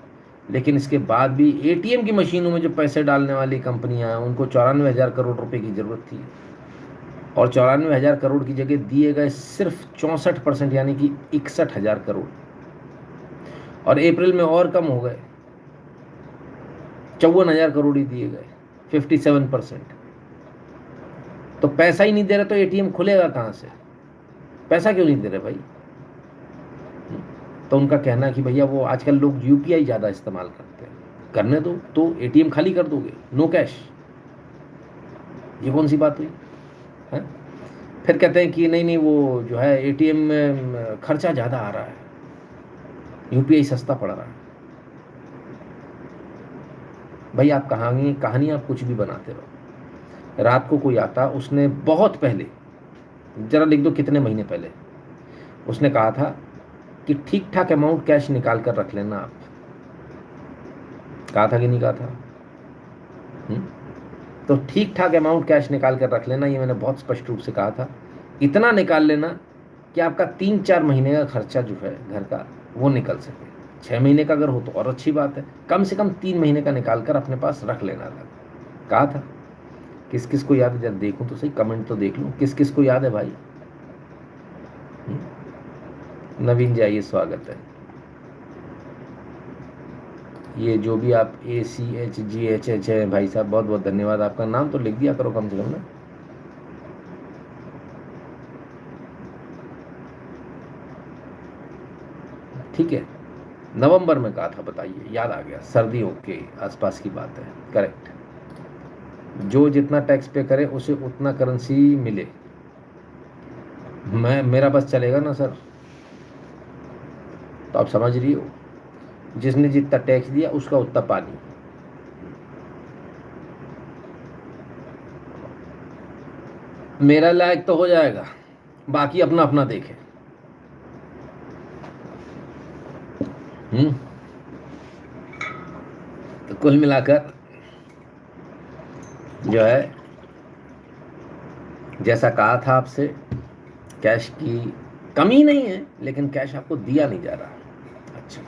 लेकिन इसके बाद भी एटीएम की मशीनों में जो पैसे डालने वाली कंपनियां हैं उनको 94,000 करोड़ रुपए की ज़रूरत थी, और 94,000 करोड़ की जगह दिए गए सिर्फ 64%, यानी कि 61,000 करोड़। और अप्रैल में और कम हो गए, 54,000 करोड़ ही दिए गए, 57%। तो पैसा ही नहीं दे रहे तो एटीएम खुलेगा कहाँ से? पैसा क्यों नहीं दे रहे भाई? तो उनका कहना है कि भैया वो आजकल लोग यूपीआई ज़्यादा इस्तेमाल करते हैं, करने दो तो एटीएम खाली कर दोगे, नो कैश। ये कौन सी बात हुई है? फिर कहते हैं कि नहीं वो जो है एटीएम में खर्चा ज़्यादा आ रहा है, यूपीआई सस्ता पड़ रहा है। भाई आप कहानी आप कुछ भी बनाते रहो। रात को कोई आता, उसने बहुत पहले, जरा लिख दो कितने महीने पहले, उसने कहा था कि ठीक ठाक अमाउंट कैश निकाल कर रख लेना आप। कहा था कि नहीं कहा था? तो ठीक ठाक अमाउंट कैश निकाल कर रख लेना, ये मैंने बहुत स्पष्ट रूप से कहा था। इतना निकाल लेना कि आपका 3-4 महीने का खर्चा जो है घर का वो निकल सके। 6 महीने का अगर हो तो और अच्छी बात है, कम से कम 3 महीने का निकाल कर अपने पास रख लेना अलग। कहा था। किस किस को याद है? जब देखूं तो सही, कमेंट तो देख लूं किस किस को याद है भाई। नवीन जी आइए, स्वागत है। ये जो भी आप ACHGHH है भाई साहब, बहुत बहुत धन्यवाद। आपका नाम तो लिख दिया करो कम से कम ना। ठीक है, नवंबर में कहा था, बताइए, याद आ गया, सर्दियों के आसपास की बात है, करेक्ट। जो जितना टैक्स पे करे उसे उतना करेंसी मिले। मेरा बस चलेगा ना सर, तो आप समझ रही हो, जिसने जितना टैक्स दिया उसका उतना पानी। मेरा लायक तो हो जाएगा, बाकी अपना अपना देखे। तो कुल मिलाकर जो है, जैसा कहा था आपसे, कैश की कमी नहीं है, लेकिन कैश आपको दिया नहीं जा रहा। अच्छा,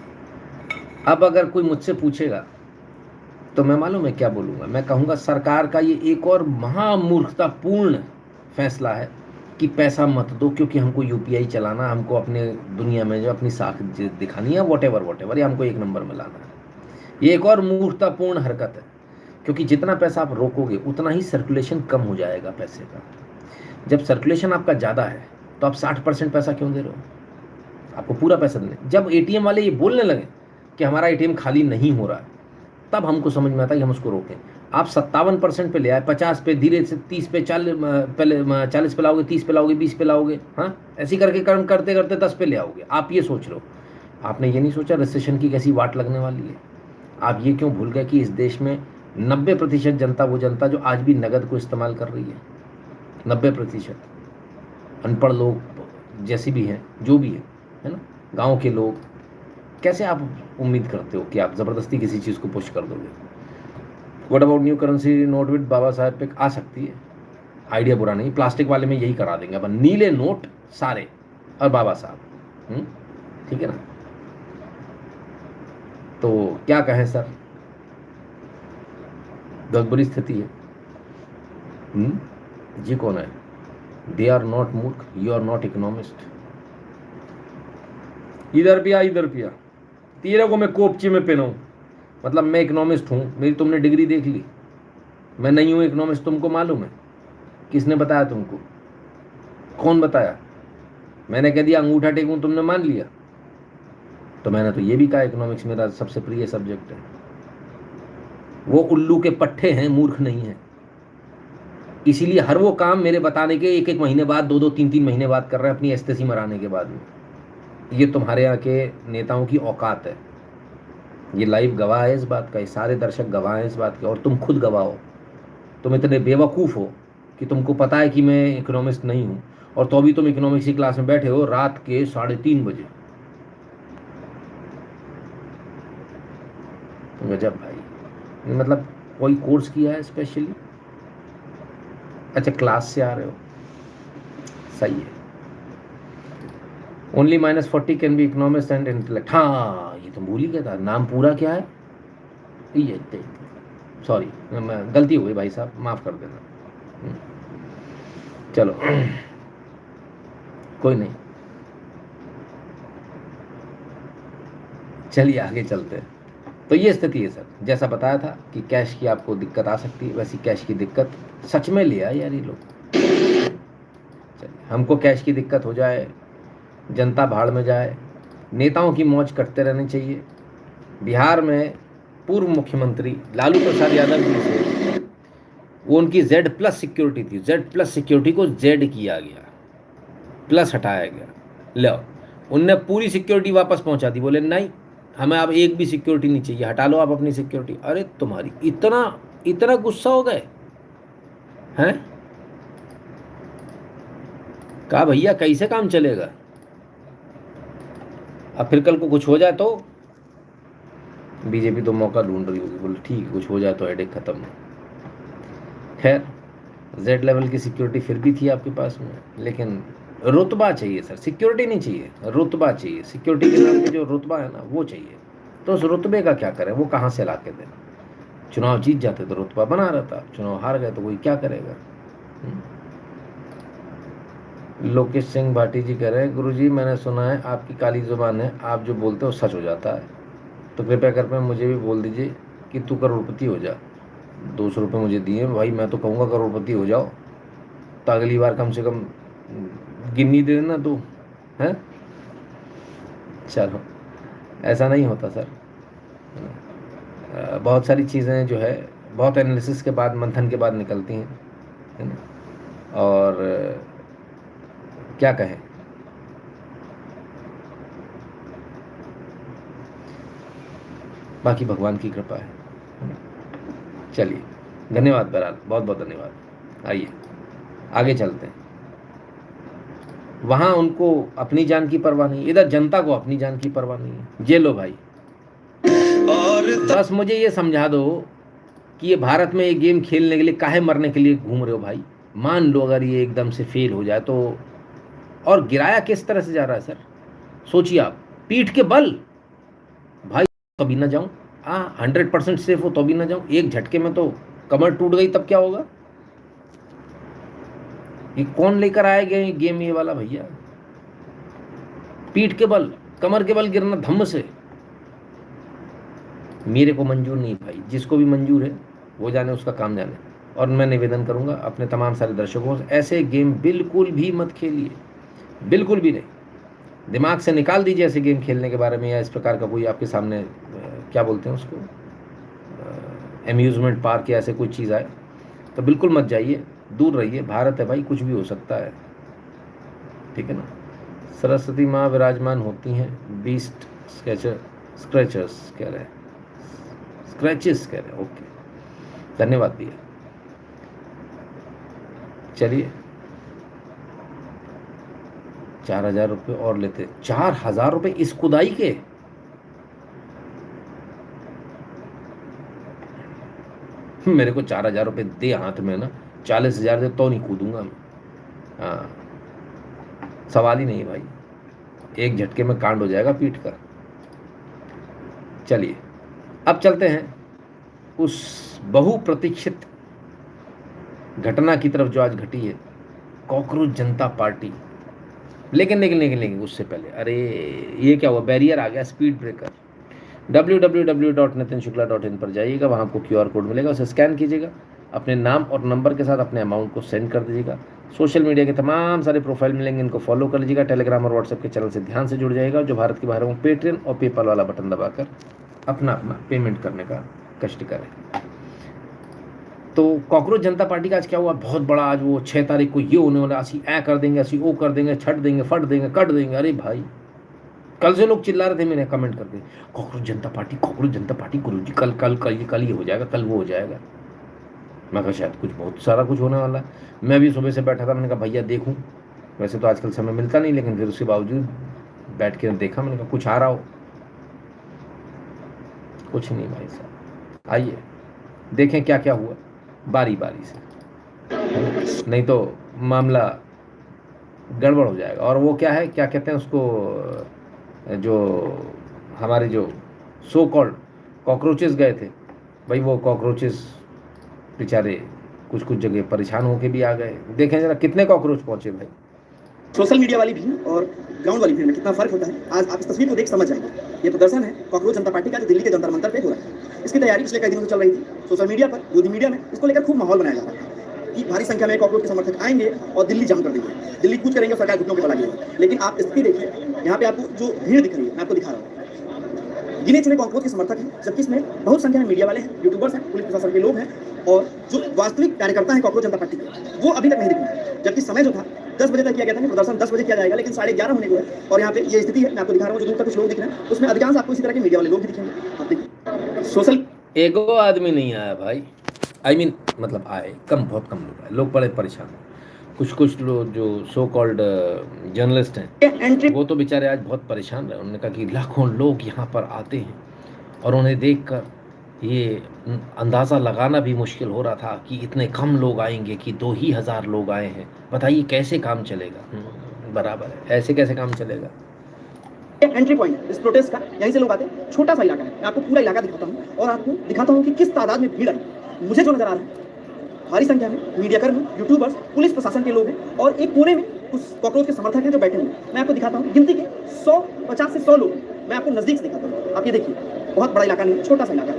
अब अगर कोई मुझसे पूछेगा तो मैं मालूम है क्या बोलूँगा? मैं कहूँगा सरकार का ये एक और महामूर्खतापूर्ण फैसला है कि पैसा मत दो, क्योंकि हमको यूपीआई चलाना, हमको अपने दुनिया में जो अपनी साख दिखानी है, वॉटेवर ये हमको 1 नंबर में लाना है। ये एक और मूर्खतापूर्ण हरकत है, क्योंकि जितना पैसा आप रोकोगे उतना ही सर्कुलेशन कम हो जाएगा पैसे का। जब सर्कुलेशन आपका ज़्यादा है तो आप 60% पैसा क्यों दे रहे हो? आपको पूरा पैसा देने। जब एटीएम वाले ये बोलने लगे कि हमारा एटीएम खाली नहीं हो रहा है, तब हमको समझ में आता है कि हम उसको रोकें। आप 57% पे ले आए, 50 पे, धीरे से 30 पे, 40 पे लाओगे, 30 पे लाओगे, 20 पे लाओगे, हाँ ऐसी करके कर्म करते करते 10 पे ले आओगे। आप ये सोच रहे हो, आपने ये नहीं सोचा रिसेशन की कैसी वाट लगने वाली है। आप ये क्यों भूल गए कि इस देश में 90% जनता, वो जनता जो आज भी नगद को इस्तेमाल कर रही है, 90%, अनपढ़ लोग जैसे भी हैं, जो भी है ना, गांव के लोग, कैसे आप उम्मीद करते हो कि आप ज़बरदस्ती किसी चीज़ को पुश कर दोगे? What about new currency note with Baba Saheb पे? आ सकती है, आइडिया बुरा नहीं। प्लास्टिक वाले में यही करा देंगे अपन, नीले नोट सारे और बाबा साहब, ठीक है ना। तो क्या कहें सर, बहुत बुरी स्थिति है। जी कौन है? दे आर नॉट मूर्ख, यू आर नॉट इकोनॉमिस्ट। इधर पिया तेरे को मैं कोपचे में पहनाऊं, मतलब मैं इकोनॉमिस्ट हूँ, मेरी तुमने डिग्री देख ली, मैं नहीं हूँ इकोनॉमिस्ट, तुमको मालूम है? किसने बताया तुमको? कौन बताया? मैंने कह दिया अंगूठा टेकूं, तुमने मान लिया। तो मैंने तो ये भी कहा इकोनॉमिक्स मेरा सबसे प्रिय सब्जेक्ट है। वो उल्लू के पट्टे हैं, मूर्ख नहीं है। इसीलिए हर वो काम मेरे बताने के 1-1 महीने बाद, 2-2, 3-3 महीने बाद कर रहे हैं, अपनी एस्तेसी मराने के बाद में। ये तुम्हारे यहाँ के नेताओं की औकात है। ये लाइव गवाह है इस बात का, ये सारे दर्शक गवाह हैं इस बात के, और तुम खुद गवाह हो। तुम इतने बेवकूफ़ हो कि तुमको पता है कि मैं इकोनॉमिस्ट नहीं हूँ, और तो अभी तुम इकोनॉमिक्स की क्लास में बैठे हो रात के 3:30 बजे। गजब भाई, मतलब कोई कोर्स किया है स्पेशली? अच्छा, क्लास से आ रहे हो, सही है। Only -40 can be economist and intellect. हाँ, ये तो भूल ही गया था, नाम पूरा क्या है? ये सॉरी, गलती हो गई भाई साहब, माफ़ कर देना। चलो कोई नहीं, चलिए आगे चलते हैं। तो ये स्थिति है सर, जैसा बताया था कि कैश की आपको दिक्कत आ सकती है, वैसी कैश की दिक्कत सच में लिया यार ये लोग। चलिए, हमको कैश की दिक्कत हो जाए, जनता भाड़ में जाए, नेताओं की मौज करते रहनी चाहिए। बिहार में पूर्व मुख्यमंत्री लालू प्रसाद यादव जी से वो उनकी Z+ सिक्योरिटी थी, Z+ सिक्योरिटी को Z किया गया, प्लस हटाया गया। लो, उनने पूरी सिक्योरिटी वापस पहुंचा दी, बोले नहीं हमें अब एक भी सिक्योरिटी नहीं चाहिए, हटा लो आप अपनी सिक्योरिटी। अरे तुम्हारी इतना गुस्सा हो गए हैं? कहा भैया कैसे काम चलेगा? अब फिर कल को कुछ हो जाए तो बीजेपी तो मौका ढूंढ रही होगी, बोले ठीक है कुछ हो जाए तो हेडेक खत्म। खैर, Z लेवल की सिक्योरिटी फिर भी थी आपके पास में, लेकिन रुतबा चाहिए सर, सिक्योरिटी नहीं चाहिए, रुतबा चाहिए। सिक्योरिटी के नाम पे जो रुतबा है ना वो चाहिए। तो उस रुतबे का क्या करें, वो कहाँ से ला के दें? चुनाव जीत जाते तो रुतबा बना रहता, चुनाव हार गए तो कोई क्या करेगा? लोकेश सिंह भाटी जी कह रहे हैं, गुरुजी मैंने सुना है आपकी काली जुबान है, आप जो बोलते हो सच हो जाता है, तो कृपया करके मुझे भी बोल दीजिए कि तू करोड़पति हो जा। 200 रुपये मुझे दिए भाई, मैं तो कहूँगा करोड़पति हो जाओ, तो अगली बार कम से कम गिन्नी दे देना तू, हैं? चलो, ऐसा नहीं होता सर। बहुत सारी चीज़ें जो है बहुत एनालिसिस के बाद, मंथन के बाद निकलती हैं, है ना? और क्या कहें, बाकी भगवान की कृपा है। चलिए, धन्यवाद बहरहाल, बहुत बहुत धन्यवाद। आइए आगे चलते हैं। वहाँ उनको अपनी जान की परवाह नहीं, इधर जनता को अपनी जान की परवाह नहीं है। ये लो भाई, बस मुझे ये समझा दो कि ये भारत में ये गेम खेलने के लिए काहे मरने के लिए घूम रहे हो भाई? मान लो अगर ये एकदम से फेल हो जाए तो, और गिराया किस तरह से जा रहा है सर, सोचिए आप, पीठ के बल भाई, कभी ना जाऊं, 100% सेफ हो तो भी ना जाऊं, एक झटके में तो कमर टूट गई तब क्या होगा? ये कौन लेकर आया गया ये गेम ये वाला भैया? पीठ के बल, कमर के बल गिरना धम्म से, मेरे को मंजूर नहीं भाई। जिसको भी मंजूर है वो जाने, उसका काम जाने। और मैं निवेदन करूंगा अपने तमाम सारे दर्शकों से, ऐसे गेम बिल्कुल भी मत खेलिए, बिल्कुल भी नहीं। दिमाग से निकाल दीजिए ऐसे गेम खेलने के बारे में, या इस प्रकार का कोई आपके सामने क्या बोलते हैं उसको, एम्यूजमेंट पार्क या ऐसे कोई चीज़ आए तो बिल्कुल मत जाइए, दूर रहिए। भारत है भाई, कुछ भी हो सकता है, ठीक है ना? सरस्वती माँ विराजमान होती हैं, बीस्ट स्क्रैचर्स कह रहे हैं, स्क्रैचेस कह रहे हैं, ओके, धन्यवाद भैया। चलिए, 4,000 रुपये और लेते, 4,000 रुपये इस खुदाई के? मेरे को 4,000 रुपये दे हाथ में ना, 40,000 दे तो नहीं कूदूंगा मैं। हाँ, सवाल ही नहीं भाई, एक झटके में कांड हो जाएगा पीठ का। चलिए अब चलते हैं उस बहुप्रतीक्षित घटना की तरफ जो आज घटी है, कॉकरोच जनता पार्टी। लेकिन उससे पहले, अरे ये क्या हुआ, बैरियर आ गया, स्पीड ब्रेकर। www.nitinshukla.in पर जाइएगा, वहाँ आपको QR कोड मिलेगा, उसे स्कैन कीजिएगा, अपने नाम और नंबर के साथ अपने अमाउंट को सेंड कर दीजिएगा। सोशल मीडिया के तमाम सारे प्रोफाइल मिलेंगे, इनको फॉलो कर लीजिएगा। टेलीग्राम और व्हाट्सएप के चैनल से ध्यान से जुड़ जाएगा। जो भारत के बाहर हो, पेटीएम और पेपाल वाला बटन दबाकर अपना पेमेंट करने का कष्ट करें। तो कॉकरोच जनता पार्टी का आज क्या हुआ, बहुत बड़ा, आज वो 6 तारीख को ये होने वाला, असी ऐ कर देंगे, असी ओ कर देंगे, छट देंगे, फट देंगे, कट देंगे। अरे भाई कल से लोग चिल्ला रहे थे, मैंने कमेंट करके, कॉकरोच जनता पार्टी गुरुजी कल ये हो जाएगा, कल वो हो जाएगा। मैं कहा शायद कुछ बहुत सारा कुछ होने वाला है। मैं भी सुबह से बैठा था, मैंने कहा भैया देखूं, वैसे तो आजकल समय मिलता नहीं, लेकिन फिर उसके बावजूद बैठ के देखा, मैंने कहा कुछ आ रहा हो। कुछ नहीं भाई साहब, आइए देखें क्या क्या हुआ बारी बारी से, नहीं तो मामला गड़बड़ हो जाएगा। और वो क्या है, क्या कहते हैं उसको, जो हमारे जो सो कॉल्ड कॉकरोचेस गए थे भाई, वो कॉकरोचेस बेचारे कुछ कुछ जगह परेशान होके भी आ गए। देखें जरा कितने कॉकरोच पहुंचे भाई। सोशल मीडिया वाली भीड़ और ग्राउंड वाली भीड़ में कितना फर्क होता है, आज आप इस तस्वीर को देख समझ जाएंगे। ये प्रदर्शन है कॉकरोच जनता पार्टी का, जो दिल्ली के जंतर मंतर पे हो रहा है। इसकी तैयारी पिछले कई दिनों से चल रही थी। सोशल मीडिया पर, मोदी मीडिया में इसको लेकर खूब माहौल बनाया जा रहा है कि भारी संख्या में कॉकरोच के समर्थक आएंगे और दिल्ली जाम कर देंगे, दिल्ली कूच करेंगे और सरकार घुटनों के बल लगेगी। लेकिन आप स्थिति देखिए, यहाँ पे आपको जो भीड़ दिख रही है, मैं आपको दिखा रहा हूँ, गिने चुने कॉकरोच के समर्थक हैं, जबकि इसमें बहुत संख्या में मीडिया वाले हैं, यूट्यूबर्स हैं, पुलिस प्रशासन के लोग हैं, और जो वास्तविक कार्यकर्ता हैं कॉकरोच जनता पार्टी के, वो अभी तक नहीं दिख रहे हैं। जबकि समय जो था 10 बजे तक किया गया था, प्रदर्शन 10 बजे किया जाएगा, लेकिन 11:30 होने को है। और यहाँ पे ये स्थिति है, मैं आपको दिखा रहा हूँ, जो दूर तक कुछ लोग दिख रहे हैं, उसमें अधिकांश आपको इसी तरह के मीडिया वाले लोग भी दिखेंगे। आप देखिए सोशल एगो आदमी नहीं आया भाई, आई मीन मतलब आए कम, बहुत कम लोग आए, लोग बड़े परेशान हैं। कुछ लोग जो सो कॉल्ड जर्नलिस्ट हैं, एंट्री वो तो बेचारे आज बहुत परेशान रहे। उन्होंने कहा कि लाखों लोग यहाँ पर आते हैं और उन्हें देखकर ये अंदाज़ा लगाना भी मुश्किल हो रहा था कि इतने कम लोग आएंगे, कि 2,000 लोग आए हैं। बताइए कैसे काम चलेगा। बराबर है, ऐसे कैसे काम चलेगा। एंट्री पॉइंट इस प्रोटेस्ट का, यहीं से लोग आते हैं। छोटा सा इलाका है, मैं आपको पूरा इलाका दिखाता हूँ और आपको दिखाता हूँ कि किस तादाद में भीड़ आई। मुझे जो नजर आ रहा है, भारी संख्या में मीडियाकर्मी, यूट्यूबर्स, पुलिस प्रशासन के लोग हैं, और एक कोने में कुछ कॉकरोच के समर्थक हैं जो बैठे हुए हैं। मैं आपको दिखाता हूँ, गिनती के 50 से 100 लोग, मैं आपको नजदीक से दिखाता हूँ। आप ये देखिए, बहुत बड़ा इलाका नहीं, छोटा सा इलाका है,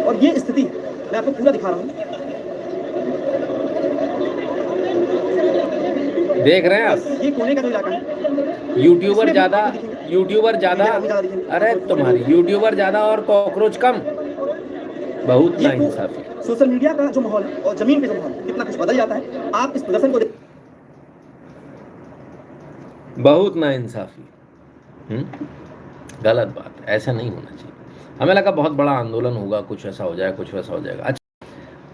और ये स्थिति मैं आपको पूरा दिखा रहा हूँ। देख रहे हैं आप, ये कोने का जो इलाका है, यूट्यूबर ज्यादा, अरे तुम्हारी यूट्यूबर ज्यादा और कॉकरोच कम, बहुत नाइंसाफी। सोशल मीडिया का जो माहौल है और जमीन पे जो माहौल है, कितना कुछ बदल जाता है। आप इस प्रदर्शन को बहुत नाइंसाफी, गलत बात, ऐसा नहीं होना चाहिए। हमें लगा बहुत बड़ा आंदोलन होगा, कुछ ऐसा हो जाए, कुछ वैसा हो जाएगा।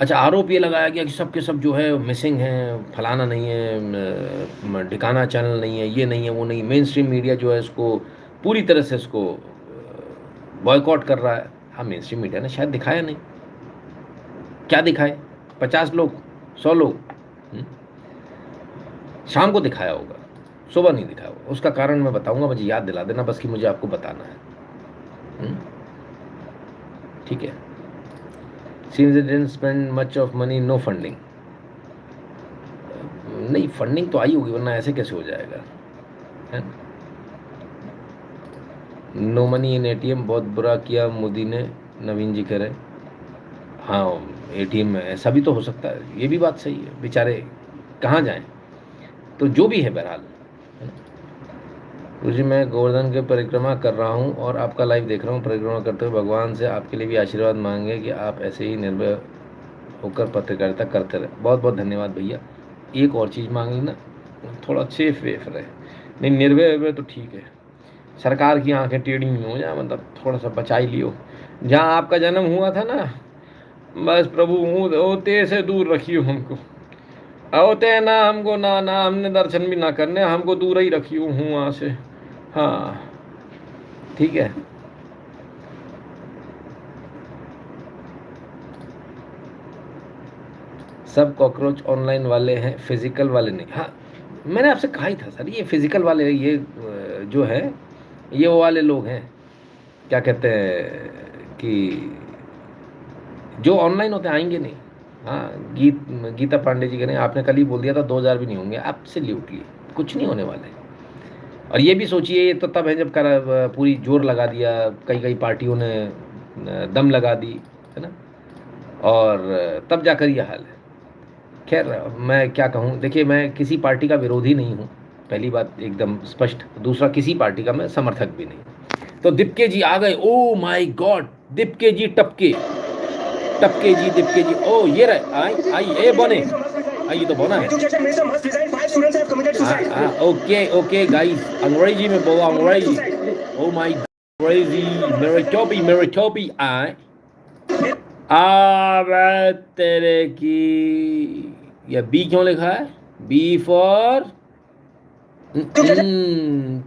अच्छा, आरोप ये लगाया गया कि सब के सब जो है मिसिंग हैं, फलाना नहीं है, ठिकाना चैनल नहीं है, ये नहीं है, वो नहीं। मेन स्ट्रीम मीडिया जो है इसको पूरी तरह से इसको बॉयकॉट कर रहा है। हाँ, मेन स्ट्रीम मीडिया ने शायद दिखाया नहीं, क्या दिखाए, 50 लोग, 100 लोग, शाम को दिखाया होगा, सुबह नहीं दिखाया होगा। उसका कारण मैं बताऊंगा, मुझे याद दिला देना बस कि मुझे आपको बताना है। ठीक है। Since they didn't spend much of money, no funding. नहीं, फंडिंग तो आई होगी, वरना ऐसे कैसे हो जाएगा, है? नो मनी इन ATM, बहुत बुरा किया मोदी ने, नवीन जी कह रहे। हाँ, ATM में ऐसा भी तो हो सकता है, ये भी बात सही है, बेचारे कहाँ जाएं। तो जो भी है बहरहाल, गुरु जी मैं गोवर्धन की परिक्रमा कर रहा हूँ और आपका लाइव देख रहा हूँ। परिक्रमा करते हुए भगवान से आपके लिए भी आशीर्वाद मांगे कि आप ऐसे ही निर्भय होकर पत्रकारिता करते रहे। बहुत बहुत धन्यवाद भैया। एक और चीज़ मांग लेना, थोड़ा सेफ वेफ रहे। नहीं, निर्भय तो ठीक है, सरकार की आंखें टेढ़ी हो जाए, मतलब थोड़ा सा बचा ही लियो। जहाँ आपका जन्म हुआ था ना, बस प्रभु होते से दूर रखियो हमको, होते ना हमको, ना हमने दर्शन भी ना करने, हमको दूर ही रखियो हूँ वहाँ से। हाँ ठीक है। सब कॉकरोच ऑनलाइन वाले हैं, फिजिकल वाले नहीं। हाँ, मैंने आपसे कहा ही था सर, ये फिजिकल वाले, ये जो है ये वो वाले लोग हैं, क्या कहते हैं कि जो ऑनलाइन होते आएंगे नहीं। हाँ, गीता पांडे जी कह रहे हैं, आपने कल ही बोल दिया था 2000 भी नहीं होंगे। एब्सोल्युटली कुछ नहीं होने वाला है। और ये भी सोचिए, ये तो तब है जब पूरी जोर लगा दिया, कई पार्टियों ने दम लगा दी, है ना, और तब जाकर ये हाल है। खैर, मैं क्या कहूँ, देखिए मैं किसी पार्टी का विरोधी नहीं हूँ, पहली बात एकदम स्पष्ट। दूसरा, किसी पार्टी का मैं समर्थक भी नहीं। तो दीपके जी आ गए, oh my god, Deepke ji टपके जी, दीपके जी, ओ ये रहे, आई ए बने, ये तो बोला है Education Minister must resign. 5 students have committed suicide. Okay guys, अंग्रेजी में बोलो, अंग्रेजी। ओ माय अंग्रेजी, मेरे टोपी आए आ तेरे की। ये बी क्यों लिखा है? बी फॉर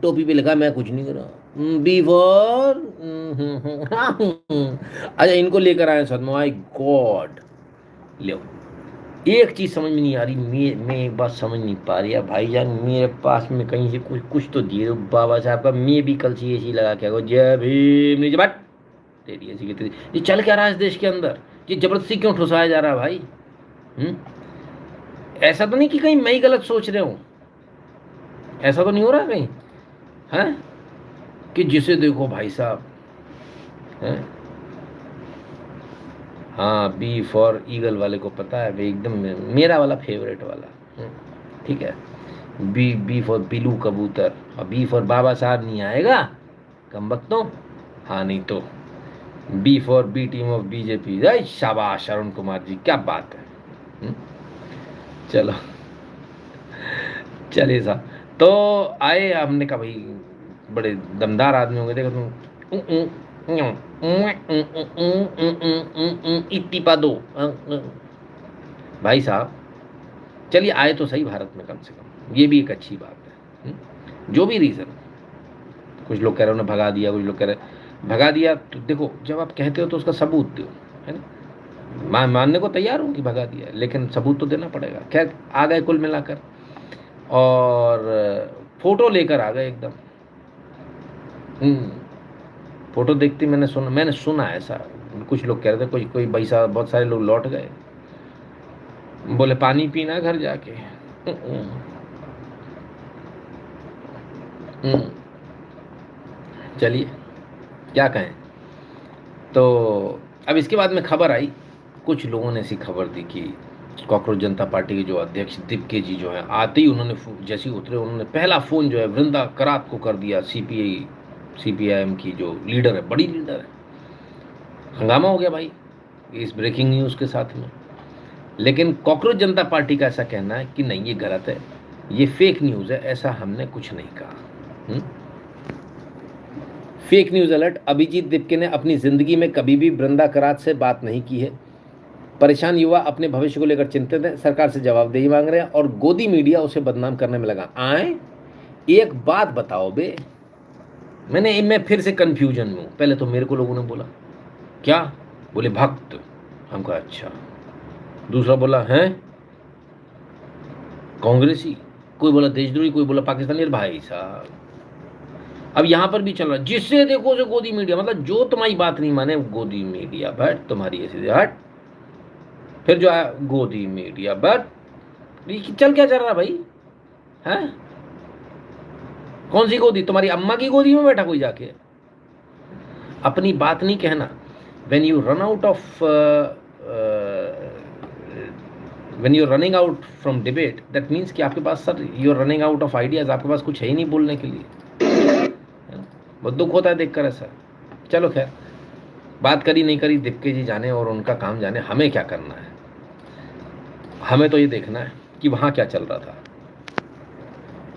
टोपी पे लिखा, मैं कुछ नहीं कर रहा। बी फॉर अच्छा, इनको लेकर आए साथ। माय गॉड, लो एक चीज समझ में नहीं आ रही, मैं एक बात समझ नहीं पा रही है भाईजान, मेरे पास में कहीं से कुछ तो दिए दो बाबा साहब का। मैं भी कल से ऐसी लगा के जय भीम नीचे बट तेरी ऐसी की तेरी। ये चल क्या रहा है इस देश के अंदर? ये जबरदस्ती क्यों ठुसाया जा रहा है भाई? ऐसा तो नहीं कि कहीं मैं ही गलत सोच रहे हूँ? ऐसा तो नहीं हो रहा कहीं है कि जिसे देखो भाई साहब हैं? हाँ, बी फॉर ईगल वाले को पता है भाई, एकदम मेरा वाला फेवरेट वाला। ठीक है, बी फॉर बिलू कबूतर, और बी फॉर बाबा साहब नहीं आएगा कम वक्तों। हाँ नहीं तो B for B team of BJP. शाबाश अरुण कुमार जी, क्या बात है। चलो चलिए साहब, तो आए, हमने कहा भाई बड़े दमदार आदमी होंगे, देखो तुम इत्तीपा दो भाई साहब। चलिए आए तो सही भारत में, कम से कम ये भी एक अच्छी बात है। जो भी रीज़न, कुछ लोग कह रहे उन्हें भगा दिया, कुछ लोग कह रहे भगा दिया, तो देखो जब आप कहते हो तो उसका सबूत दो, है ना। मानने को तैयार हूँ कि भगा दिया, लेकिन सबूत तो देना पड़ेगा। खैर आ गए कुल मिलाकर, और फोटो लेकर आ गए एकदम। फोटो देखते मैंने सुना ऐसा, कुछ लोग कह रहे थे, कोई भाई साहब, बहुत सारे लोग लौट गए, बोले पानी पीना घर जाके। चलिए क्या कहें। तो अब इसके बाद में खबर आई, कुछ लोगों ने ऐसी खबर दी कि कॉकरोच जनता पार्टी के जो अध्यक्ष दीपके जी जो है, आते ही उन्होंने जैसे ही उतरे, उन्होंने पहला फ़ोन जो है वृंदा करात को कर दिया। CPIM की जो लीडर है, बड़ी लीडर है। हंगामा हो गया भाई इस ब्रेकिंग न्यूज़ के साथ में। लेकिन कॉकरोच जनता पार्टी का ऐसा कहना है कि नहीं, ये गलत है, ये फेक न्यूज़ है, ऐसा हमने कुछ नहीं कहा। Fake news alert. Abhijit Dipke ने अपनी ज़िंदगी में कभी भी वृंदा करात से बात नहीं की है। परेशान युवा अपने भविष्य को लेकर चिंतित है, सरकार से जवाबदेही मांग रहे हैं, और गोदी मीडिया उसे बदनाम करने में लगा। आए एक बात बताओ बे, मैं फिर से कंफ्यूजन में हूँ। पहले तो मेरे को लोगों ने बोला क्या, बोले भक्त, हमको अच्छा। दूसरा बोला हैं कांग्रेसी, कोई बोला देशद्रोही, कोई बोला पाकिस्तानी। भाई साहब अब यहाँ पर भी चल रहा, जिससे देखो उसे गोदी मीडिया, मतलब जो तुम्हारी बात नहीं माने गोदी मीडिया बट तुम्हारी ऐसी हट। फिर जो है गोदी मीडिया बट, चल क्या चल रहा भाई है? कौन सी गोदी? तुम्हारी अम्मा की गोदी में बैठा कोई जाके? अपनी बात नहीं कहना। when you run out of when you're running out from debate, that means कि आपके पास sir you're running out of ideas, आपके पास कुछ है ही नहीं बोलने के लिए। बहुत दुख होता है देखकर ऐसा। चलो खैर, बात करी नहीं करी दीपके जी जाने और उनका काम जाने, हमें क्या करना है। हमें तो ये देखना है कि वहाँ क्या चल रहा था।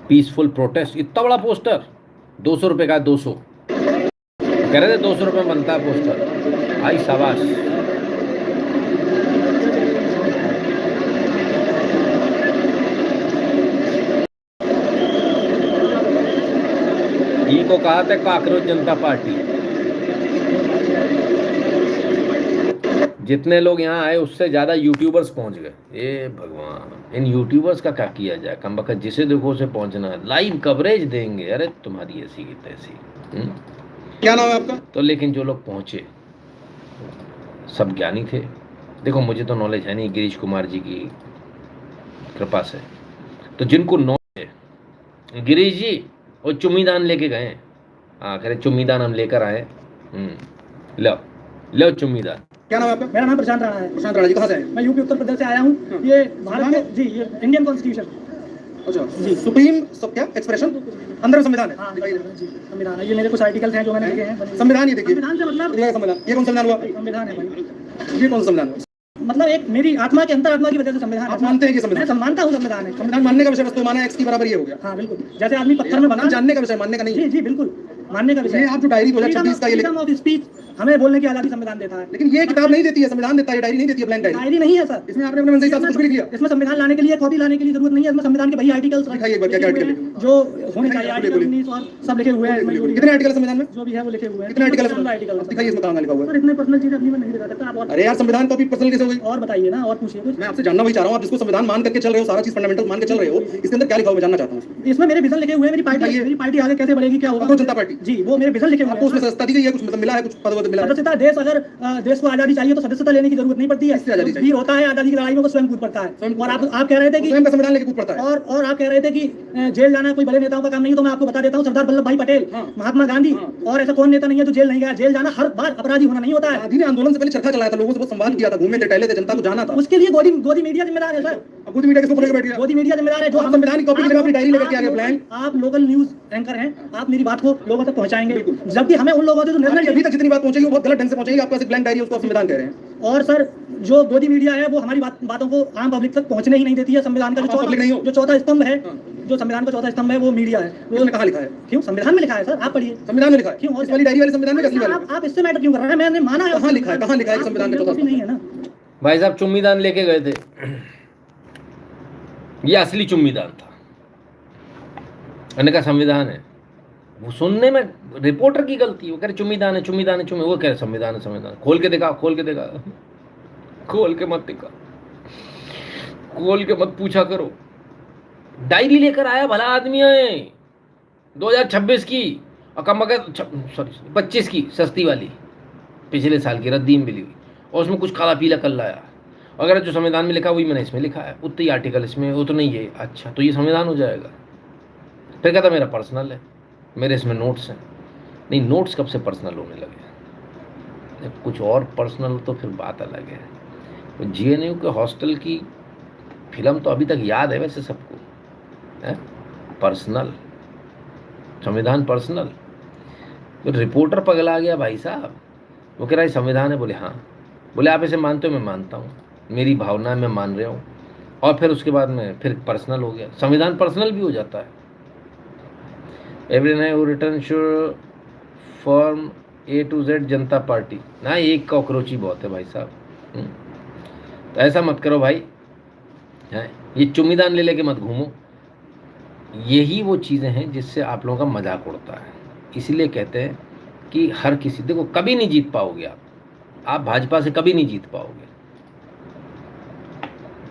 पीसफुल प्रोटेस्ट, इतना बड़ा पोस्टर 200 रुपये का, 200 कह रहे थे 200 रुपये में बनता है पोस्टर। आई शाबाश। इनको कहा था कॉकरोच जनता पार्टी। जितने लोग यहाँ आए उससे ज़्यादा यूट्यूबर्स पहुँच गए। ए भगवान, इन यूट्यूबर्स का क्या किया जाए। कम वक्त जिसे देखो उसे पहुँचना है, लाइव कवरेज देंगे। अरे तुम्हारी ऐसी की तैसी। क्या नाम है आपका? तो लेकिन जो लोग पहुँचे सब ज्ञानी थे। देखो मुझे तो नॉलेज है नहीं, गिरीश कुमार जी की कृपा से। तो जिनको नॉलेज है, गिरीश जी वो चुम्मीदान लेके गए। हाँ कह रहे चुम्मीदान हम लेकर आए। लो चुम्मीदान। क्या नाम है आपका? मेरा नाम प्रशांत राणा है। प्रशांत राणा जी, कहाँ से आए? मैं यूपी उत्तर प्रदेश से आया हूँ। ये भारत के, जी ये इंडियन कॉन्स्टिट्यूशन। अच्छा जी, सुप्रीम सब क्या एक्सप्रेशन, अंदर संविधान है। हाँ जी संविधान है। ये मेरे कुछ आर्टिकल्स हैं जो मैंने लिखे हैं। संविधान, ये देखिए संविधान से मतलब संविधान। ये कौन संविधान हुआ? संविधान है भाई। ये कौन सा संविधान हुआ? मतलब एक मेरी आत्मा के अंतर आत्मा की वजह से संविधान आप मानते हैं कि संविधान? मैं मानता हूँ संविधान है। संविधान मानने का विषय बस तो माना एक्स की बराबर ये हो गया। हाँ बिल्कुल, जैसे आदमी पत्थर में बना, जानने का विषय, मानने का नहीं। जी जी बिल्कुल मानने का विषय। ये आप जो डायरी 2026 का ये फ्रीडम ऑफ स्पीच हमें बोलने की आजादी संविधान देता है। लेकिन ये किताब नहीं देती है, संविधाधान देता है, ये डायरी नहीं देती है, ब्लैंक डायरी। डायरी नहीं है सर, इसमें आपने अपने मन से हिसाब से कुछ भी लिख लिया। इसमें संविधान लाने के लिए कॉपी लाने के लिए जरूरत नहीं है। इसमें संविधान के वही आर्टिकल्स दिखाइए एक बार क्या क्या आर्टिकल लिखे हुए जो होने चाहिए, आर्टिकल 19 और सब लिखे हुए हैं इसमें। हैं। कितने आर्टिकल है संविधान में? जो भी है वो लिखे हुए हैं। कितने आर्टिकल है? आर्टिकल दिखाइए इसमें कहाँ लिखा हुआ है। सर इतने पर्सनल चीजें अपनी में नहीं दिखा सकता आप। और अरे यार संविधान कॉपी पर्सनल कैसे हो गई? और बताइए ना, और पूछिए कुछ। मैं आपसे जानना वही चाह रहा हूँ, आप जिसको संविधान मान करके चल रहे हो, सारा चीज फंडामेंटल मान के चल रहे हो, इसके अंदर क्या लिखा हुआ मैं जानना चाहता हूँ। इसमें मेरे विजन लिखे हुए हैं, मेरी पार्टी आगे कैसे बढ़ेगी, क्या होगा। भारतीय जनता पार्टी जी वो मेरे विजन लिखे हुए आपको उसमें हैं। सस्ता दी गई है, कुछ मतलब मिला है, कुछ पद वद मिला है? सदस्यता, देश अगर देश को आजादी चाहिए तो सदस्यता लेने की जरूरत नहीं पड़ती है। किससे आजादी चाहिए? वीर होता है आजादी की लड़ाई में वो स्वयं कूद पड़ता है। और आप कह रहे थे कि स्वयं का संविधान लेके कूद पड़ता है। और आप कह रहे थे कि जेल जाना कोई बड़े नेताओं का काम नहीं है, तो मैं आपको बता देता हूँ सरदार वल्लभ भाई पटेल, महात्मा गांधी और ऐसा कौन नेता नहीं है जो जेल नहीं गया। जेल जाना हर बार अपराधी होना नहीं होता है। गांधी ने आंदोलन से पहले चरखा चलाया था, लोगों से बहुत संवाद किया था, घूमे थे, टहले थे, जनता को जाना था। उसके लिए गोदी मीडिया जिम्मेदार है सर। अब गोदी मीडिया किसको लेकर बैठ गया? गोदी मीडिया जिम्मेदार है। जो आप संविधान की कॉपी की जगह अपनी डायरी लेकर के आ गए, ब्लैंक। आप लोकल न्यूज एंकर हैं, आप मेरी बात को लोगों तक पहुंचाएंगे, जबकि हमें उन लोगों से जो आपकी नेशनल अभी तक जितनी बात पहुंचेगी वो बहुत गलत ढंग से पहुंचेगी। आपको ऐसे ब्लैंक डायरी उसको आप संविधान कह रहे हैं। और सर जो गोदी मीडिया है वो हमारी बातों को आम पब्लिक तक पहुंचने ही नहीं देती है। संविधान का आप public नहीं हो। जो चौथा स्तंभ है, जो संविधान का चौथा स्तंभ है वो मीडिया है। उसमें कहाँ लिखा है? क्यों? संविधान में लिखा है सर, आप पढ़िए। संविधान में लिखा है? क्यों? इस वाली डायरी वाले संविधान में कैसे लिखा है? आप इससे मैटर क्यों कर रहे हैं? मैंने माना है। कहाँ लिखा है? कहाँ लिखा है कि संविधान का चौथा कॉपी नहीं है ना। भाई साहब चुम्मीदान लेके गए थे, ये असली चुम्मीदान था। मैंने कहा संविधान है, वो सुनने में रिपोर्टर की गलती। वो कह रहे चुम्मीदान है, चुम्मीदान है, वो कह रहे संविधान है, संविधान। खोल के दिखा, खोल के दिखा, खोल के मत दिखा, खोल के मत पूछा करो। डायरी लेकर आया भला आदमी है 2026 की, और कम सॉरी 25 की सस्ती वाली, पिछले साल की रद्दी में मिली हुई, और उसमें कुछ काला पीला कर लाया। अगर जो संविधान में लिखा वही मैंने इसमें लिखा है, उतने ही आर्टिकल इसमें, वो तो नहीं है। अच्छा तो ये संविधान हो जाएगा? फिर कहता मेरा पर्सनल है, मेरे इसमें नोट्स हैं। नहीं, नोट्स कब से पर्सनल होने लगे? जब कुछ और पर्सनल तो फिर बात अलग है। तो GNU के हॉस्टल की फिल्म तो अभी तक याद है वैसे सबको, है पर्सनल, संविधान पर्सनल। तो रिपोर्टर पगला गया भाई साहब, वो कह रहा है संविधान है। बोले हाँ। बोले आप इसे मानते हो? मैं मानता हूँ, मेरी भावना है, मैं मान रहा हूँ। और फिर उसके बाद में फिर पर्सनल हो गया, संविधान पर्सनल भी हो जाता है। एवरीवन है return sure form A to Z Janata party ना, एक कॉकरोची बहुत है भाई साहब। तो ऐसा मत करो भाई, है ये चुम्मीदान ले लेके मत घूमो। यही वो चीज़ें हैं जिससे आप लोगों का मजाक उड़ता है। इसीलिए कहते हैं कि हर किसी, देखो कभी नहीं जीत पाओगे आप भाजपा से कभी नहीं जीत पाओगे।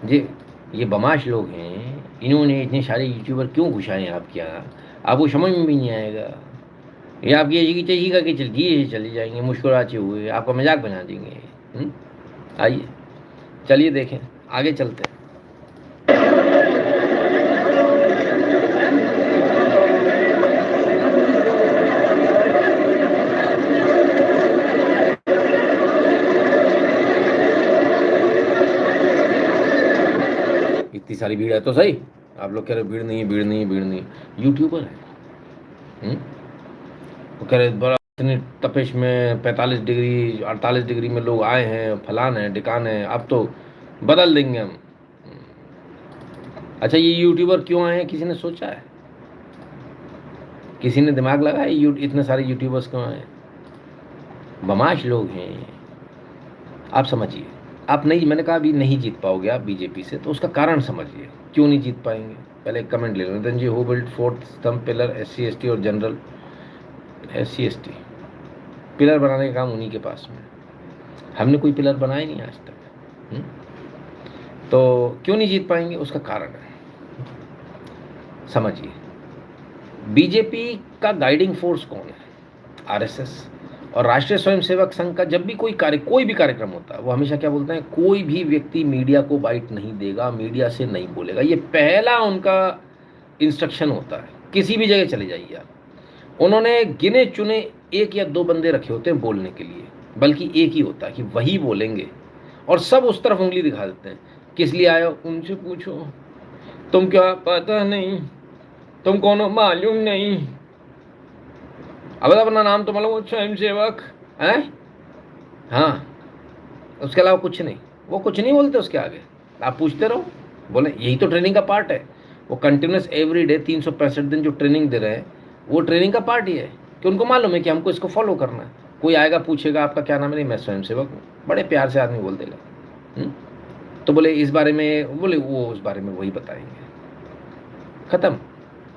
ये बदमाश लोग हैं, इन्होंने इतने सारे यूट्यूबर क्यों घुसाए हैं आपके यहाँ, आपको समझ में भी नहीं आएगा। ये आपकी ऐसी की तैसी करके चले जाएंगे, मुस्कुराते हुए आपका मजाक बना देंगे। आइए चलिए देखें, आगे चलते हैं। इतनी सारी भीड़ है तो सही, आप लोग कह रहे भीड़ नहीं है, भीड़ नहीं है, भीड़ नहीं है। यूट्यूबर है, वो कह रहे बड़ा इतनी तपिश में 45 डिग्री 48 डिग्री में लोग आए हैं, फलान है ढिकान है, अब तो बदल देंगे हम। अच्छा ये यूट्यूबर क्यों आए हैं, किसी ने सोचा है? किसी ने दिमाग लगाया इतने सारे यूट्यूबर्स क्यों आए? बदमाश लोग हैं, आप समझिए। आप नहीं, मैंने कहा अभी नहीं जीत पाओगे आप बीजेपी से, तो उसका कारण समझिए क्यों नहीं जीत पाएंगे। पहले एक कमेंट ले लो। Nitin ji, who build fourth स्तंभ पिलर SC ST और जनरल SC ST पिलर बनाने का काम उन्हीं के पास में, हमने कोई पिलर बनाया नहीं आज तक। तो क्यों नहीं जीत पाएंगे, उसका कारण है, समझिए। बीजेपी का गाइडिंग फोर्स कौन है? RSS और राष्ट्रीय स्वयंसेवक संघ का जब भी कोई भी कार्यक्रम होता है, वो हमेशा क्या बोलते हैं, कोई भी व्यक्ति मीडिया को बाइट नहीं देगा, मीडिया से नहीं बोलेगा। ये पहला उनका इंस्ट्रक्शन होता है, किसी भी जगह चले जाइए आप। उन्होंने गिने चुने 1 या 2 बंदे रखे होते हैं बोलने के लिए, बल्कि एक ही होता है कि वही बोलेंगे, और सब उस तरफ उंगली दिखा देते हैं। किस लिए आए हो? उनसे पूछो, तुम क्या पता नहीं, तुम कौन हो मालूम नहीं, अब अपना नाम तो मालूम, स्वयं सेवक है, हाँ, उसके अलावा कुछ नहीं। वो कुछ नहीं बोलते उसके आगे, आप पूछते रहो, बोले यही तो ट्रेनिंग का पार्ट है। वो कंटिन्यूस एवरी डे 365 दिन जो ट्रेनिंग दे रहे हैं वो ट्रेनिंग का पार्ट ही है कि उनको मालूम है कि हमको इसको फॉलो करना है। कोई आएगा पूछेगा आपका क्या नाम है, नहीं मैं स्वयं सेवक हूँ, बड़े प्यार से आदमी बोल देगा। तो बोले इस बारे में, बोले वो उस बारे में वही बताएंगे, ख़त्म,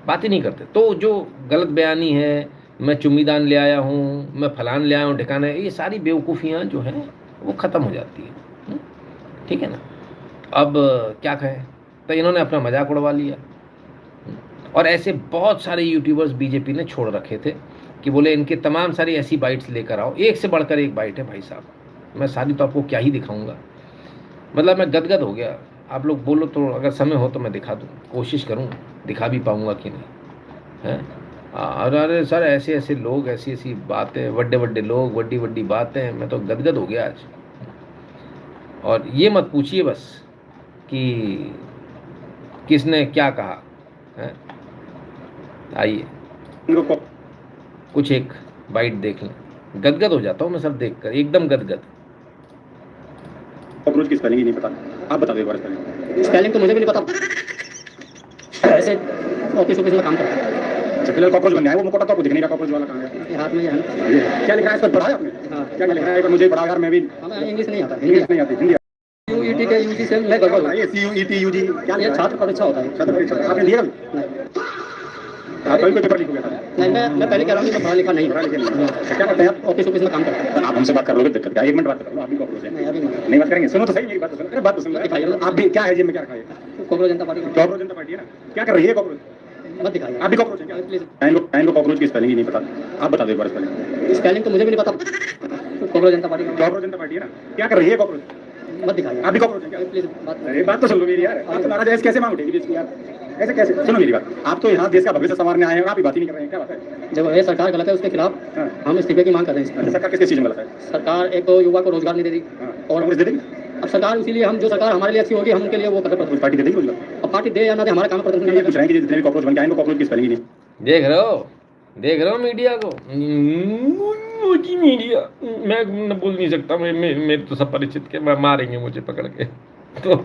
बात ही नहीं करते। तो जो गलत बयानी है, मैं चुम्मीदान ले आया हूँ, मैं फलान ले आया हूँ ठिकाने, ये सारी बेवकूफ़ियाँ जो हैं वो ख़त्म हो जाती है। ठीक है ना। अब क्या कहें, तो इन्होंने अपना मजाक उड़वा लिया। और ऐसे बहुत सारे यूट्यूबर्स बीजेपी ने छोड़ रखे थे कि बोले इनके तमाम सारी ऐसी बाइट्स लेकर आओ, एक से बढ़कर एक बाइट है भाई साहब, मैं सारी तो आपको क्या ही दिखाऊंगा, मतलब मैं गदगद हो गया। आप लोग बोलो तो अगर समय हो तो मैं दिखा दूँ, कोशिश करूँ, दिखा भी पाऊँगा कि नहीं है। अरे सर ऐसे ऐसे लोग, ऐसी ऐसी बातें, बड़े बड़े लोग, बड़ी बड़ी बातें, मैं तो गदगद हो गया आज। और ये मत पूछिए बस कि किसने क्या कहा है। आइए कुछ एक बाइट देख लें, गदगद हो जाता हूँ मैं सब देखकर, एकदम गदगद। कॉकरोच की स्पेलिंग ही नहीं पता, आप बता दो एक बार स्पेलिंग। स्पेलिंग तो मुझे भी नहीं पता, ऐसे ऑफिस में काम करता है। अच्छा फिलहाल कॉकरोच बन गया है, वो मुकोटा तो आपको दिखने का कॉकरोच वाला कहाँ है? ये हाथ में ये है। ये क्या लिखा है इस पर, पढ़ा है आपने? हाँ। क्या लिखा है एक बार मुझे पढ़ाओ यार, मैं भी हमें इंग्लिश नहीं आता, इंग्लिश नहीं आती, हिंदी यूईटी के यूजी से मैं गड़बड़ हूँ। ये CUET UG क्या ये लिखा है? छात्र परीक्षा होता है। छात्र परीक्षा आपने दिया कभी? आप कभी कोई पेपर लिखोगे? नहीं, मैं पहले कह रहा हूँ कि मैं पढ़ा लिखा नहीं पढ़ा हूँ। लिखे नहीं। अच्छा, क्या करते हैं आप? ऑफिस में काम करता है। आप हमसे बात कर लोगे दिक्कत क्या? एक मिनट बात कर लो, आप भी कॉकरोच है। नहीं, अभी नहीं। नहीं बात करेंगे, सुनो तो सही मेरी बात तो सुनो। अरे बात तो सुनो, दिखाइए। आप भी क्या है, ये में क्या रखा है? कांग्रेस जनता पार्टी का कॉकरोच जनता पार्टी है ना, क्या कर रही है कॉकरोच? मत दिखाइए। आप भी कॉकरोच है क्या? प्लीज। इनको कॉकरोच की स्पेलिंग ही नहीं पता, आप बता दो एक बार स्पेलिंग। स्पेलिंग तो मुझे भी नहीं पता, कांग्रेस जनता पार्टी का कॉकरोच जनता पार्टी है ना, क्या कर रही है कॉकरोच? मत दिखाइए। आप भी कॉकरोच है क्या? प्लीज बात। अरे बात तो सुन लो मेरी यार, आप तो नाराज है, कैसे मांग उठेगी इसकी यार, ऐसे कैसे? सुनो मेरी बात, आप तो यहाँ देश का भविष्य संवारने आए हैं, आप ही बात ही नहीं कर रहे हैं, क्या बात है? जब ये सरकार गलत है उसके खिलाफ हाँ। हम इस्तीफे की मांग कर रहे हैं। अच्छा, सरकार किस चीज में गलत है? सरकार एक तो युवा को रोजगार नहीं दे रही, हाँ, और कांग्रेस दे देगी? अब सरकार इसीलिए हम जो सरकार हमारे लिए अच्छी होगी हम उनके लिए वो कर कुछ पार्टी दे देगी मुझे? अब पार्टी दे या ना दे हमारा काम प्रदर्शन ये करना पूछ रहे हैं कि जितने भी कॉकरोच बन के आए, इनको कॉकरोच की स्पेलिंग ही नहीं। देख रहे हो मीडिया को, मोदी मीडिया, मैं बोल नहीं सकता, मेरे तो सब परिचित के मारेंगे मुझे पकड़ के। तो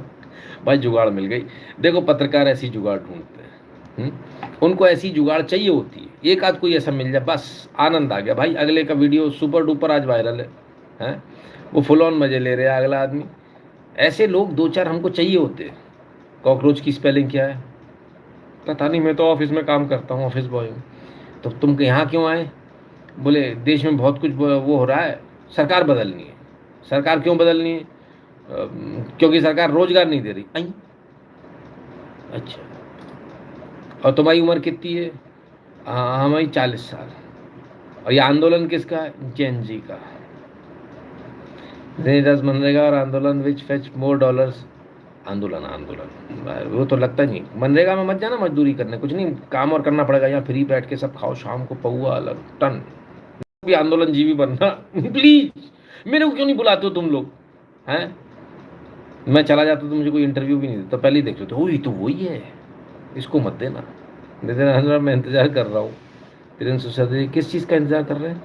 भाई जुगाड़ मिल गई। देखो पत्रकार ऐसी जुगाड़ ढूंढते हैं, उनको ऐसी जुगाड़ चाहिए होती है, एक आध कोई ऐसा मिल जाए बस आनंद आ गया भाई। अगले का वीडियो सुपर डुपर आज वायरल है, हैं वो फुल ऑन मजे ले रहे हैं अगला आदमी। ऐसे लोग दो चार हमको चाहिए होते। कॉकरोच की स्पेलिंग क्या है? पता नहीं, मैं तो ऑफिस में काम करता हूँ, ऑफिस बॉय हूँ। तो तुम यहाँ क्यों आए? बोले देश में बहुत कुछ वो हो रहा है, सरकार बदलनी है। सरकार क्यों बदलनी है? क्योंकि सरकार रोजगार नहीं दे रही। आई अच्छा, और तुम्हारी उम्र कितनी है? हमारी 40 साल। और ये आंदोलन किसका है? जैन जी का। मनरेगा और आंदोलन विच फेच मोर डॉलर्स। आंदोलन वो तो लगता नहीं। मनरेगा में मत जाना मजदूरी करने, कुछ नहीं काम और करना पड़ेगा, यहाँ फ्री बैठ के सब खाओ, शाम को पौआ अलग टन भी आंदोलन जीवी बनना। प्लीज मेरे को क्यों नहीं बुलाते हो तुम लोग हैं? मैं चला जाता तो मुझे कोई इंटरव्यू भी नहीं देता, पहले ही देख लो तो तो वही है, इसको मत देना, दे देना। मैं इंतजार कर रहा हूँ। 300 किस चीज़ का इंतजार कर रहे हैं?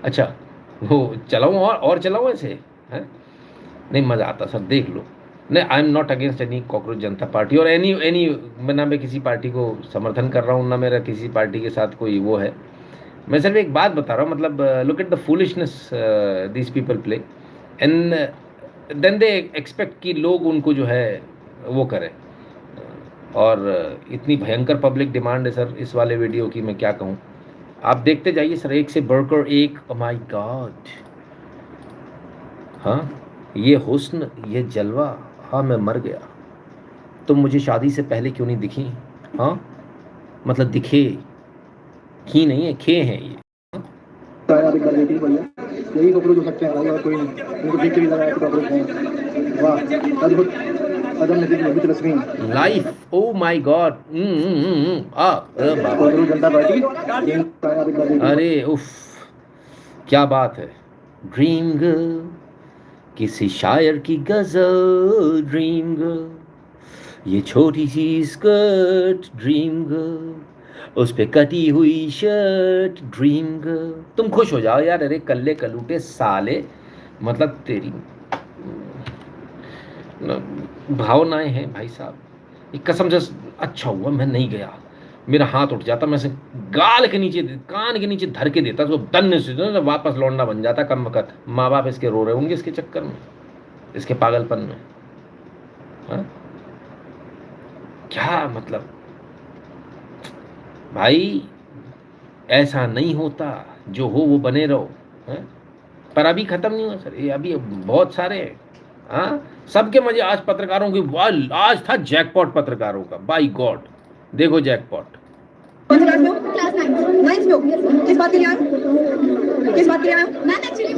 अच्छा वो चलाऊँ और चलाऊँ ऐसे हैं? नहीं मज़ा आता सर, देख लो। नहीं, I am not against any cockroach Janata party और एनी ना मैं किसी पार्टी को समर्थन कर रहा हूँ, ना मेरा किसी पार्टी के साथ कोई वो है। मैं सिर्फ एक बात बता रहा हूँ, मतलब look at the foolishness these people play and then they expect कि लोग उनको जो है वो करें। और इतनी भयंकर पब्लिक डिमांड है सर इस वाले वीडियो की, मैं क्या कहूँ। आप देखते जाइए सर, एक से बढ़कर एक। ओ माय गॉड, हाँ ये हुस्न, ये जलवा, हाँ मैं मर गया। तुम मुझे शादी से पहले क्यों नहीं दिखी? हाँ मतलब दिखे ही नहीं है, खे हैं ये। यही कॉकरोच हो सकते हैं भाई, और कोई नहीं। उनको देख के भी लगा है कि कॉकरोच हैं। वाह अद्भुत, अदम नजीक में मित्र screen life. Oh my god. Cockroach Janata Party. अरे उफ, क्या बात है। ड्रीम गर्ल, किसी शायर की गजल। ड्रीम गर्ल, ये छोटी सी स्कर्ट। ड्रीम गर्ल, उस पे कटी हुई शर्ट। ड्रीम गर्ल, तुम खुश हो जाओ यार। अरे कल्ले कलूटे साले, मतलब तेरी भावनाएं हैं भाई साहब। ये कसम से अच्छा हुआ मैं नहीं गया, मेरा हाथ उठ जाता, मैं से गाल के नीचे कान के नीचे धर के देता, उसको दन्ने से वापस लौंडा बन जाता। कम वक्त माँ बाप इसके रो रहे होंगे इसके चक्कर में, इसके पागलपन में। हाँ? क्या मतलब भाई, ऐसा नहीं होता, जो हो वो बने रहो। हाँ? पर अभी खत्म नहीं हुआ सर, ये अभी बहुत सारे हैं। हाँ, सबके मजे आज पत्रकारों की, आज था जैकपॉट पत्रकारों का, बाय गॉड देखो जैकपॉट। कौन सी क्लास में हो? क्लास 9th में हो। किस बात के लिए आए हो? किस बात के लिए आए हो? मैम एक्चुअली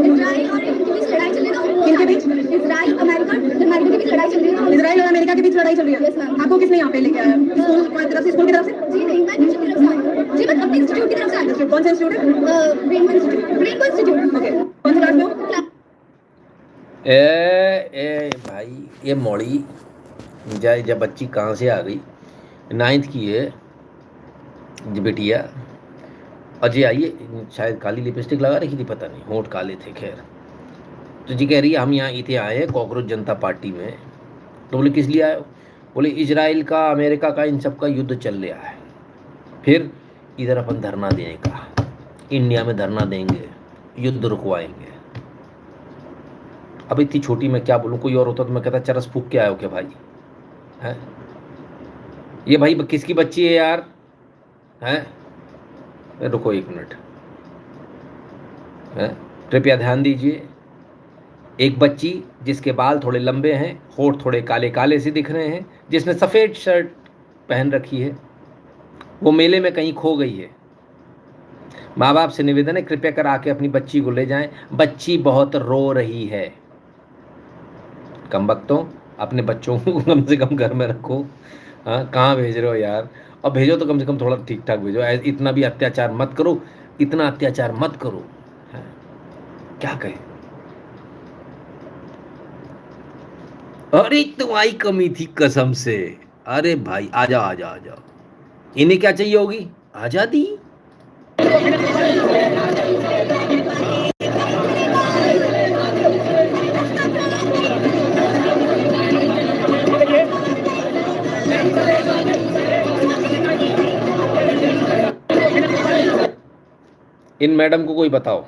इजराइल और इनके बीच लड़ाई चल रही है। किनके बीच? इजराइल अमेरिका के बीच लड़ाई चल रही है। इजराइल और अमेरिका के बीच लड़ाई चल रही है। Yes, ma'am. आपको किसने यहाँ पे लेके आया? स्कूल की तरफ से? स्कूल की तरफ से? जी नहीं, मैं ट्यूशन की तरफ से आई हूँ। जी मैं अपने इंस्टीट्यूट की तरफ से आई हूँ। कौन सा इंस्टीट्यूट है? Rainbow institute. ओके, कौन सी क्लास में हो? ए भाई, ये मौड़ी जाए जब बच्ची कहाँ से आ गई, 9th की है जी बेटिया। अजय आइए, शायद काली लिपस्टिक लगा रखी थी, पता नहीं, होंठ काले थे। खैर, तो जी कह रही है हम यहाँ इतने आए हैं कॉकरोच जनता पार्टी में। तो बोले किस लिए आए हो? बोले इजराइल का, अमेरिका का, इन सब का युद्ध चल रहा है, फिर इधर अपन धरना देने का, इंडिया में धरना देंगे, युद्ध रुकवाएंगे। अब इतनी छोटी मैं क्या बोलूँ, कोई और होता तो मैं कहता चरस फूक के आए हो क्या भाई? हैं ये भाई किसकी बच्ची है यार? हैं रुको एक मिनट, हैं कृपया ध्यान दीजिए। एक बच्ची जिसके बाल थोड़े लंबे हैं, होंठ थोड़े काले काले से दिख रहे हैं, जिसने सफ़ेद शर्ट पहन रखी है, वो मेले में कहीं खो गई है। माँ बाप से निवेदन है कृपया कर आके अपनी बच्ची को ले जाएं, बच्ची बहुत रो रही है। कमबख्तों, अपने बच्चों को कम से कम घर में रखो। हाँ, कहाँ भेज रहे हो यार? और भेजो तो कम से कम थोड़ा ठीक ठाक भेजो, इतना भी अत्याचार मत करो, इतना अत्याचार मत करो। हाँ, क्या कहें? अरे तुम्हारी कमी थी कसम से। अरे भाई आजा आजा आजा, इन्हें क्या चाहिए होगी? आजादी। इन मैडम को कोई बताओ,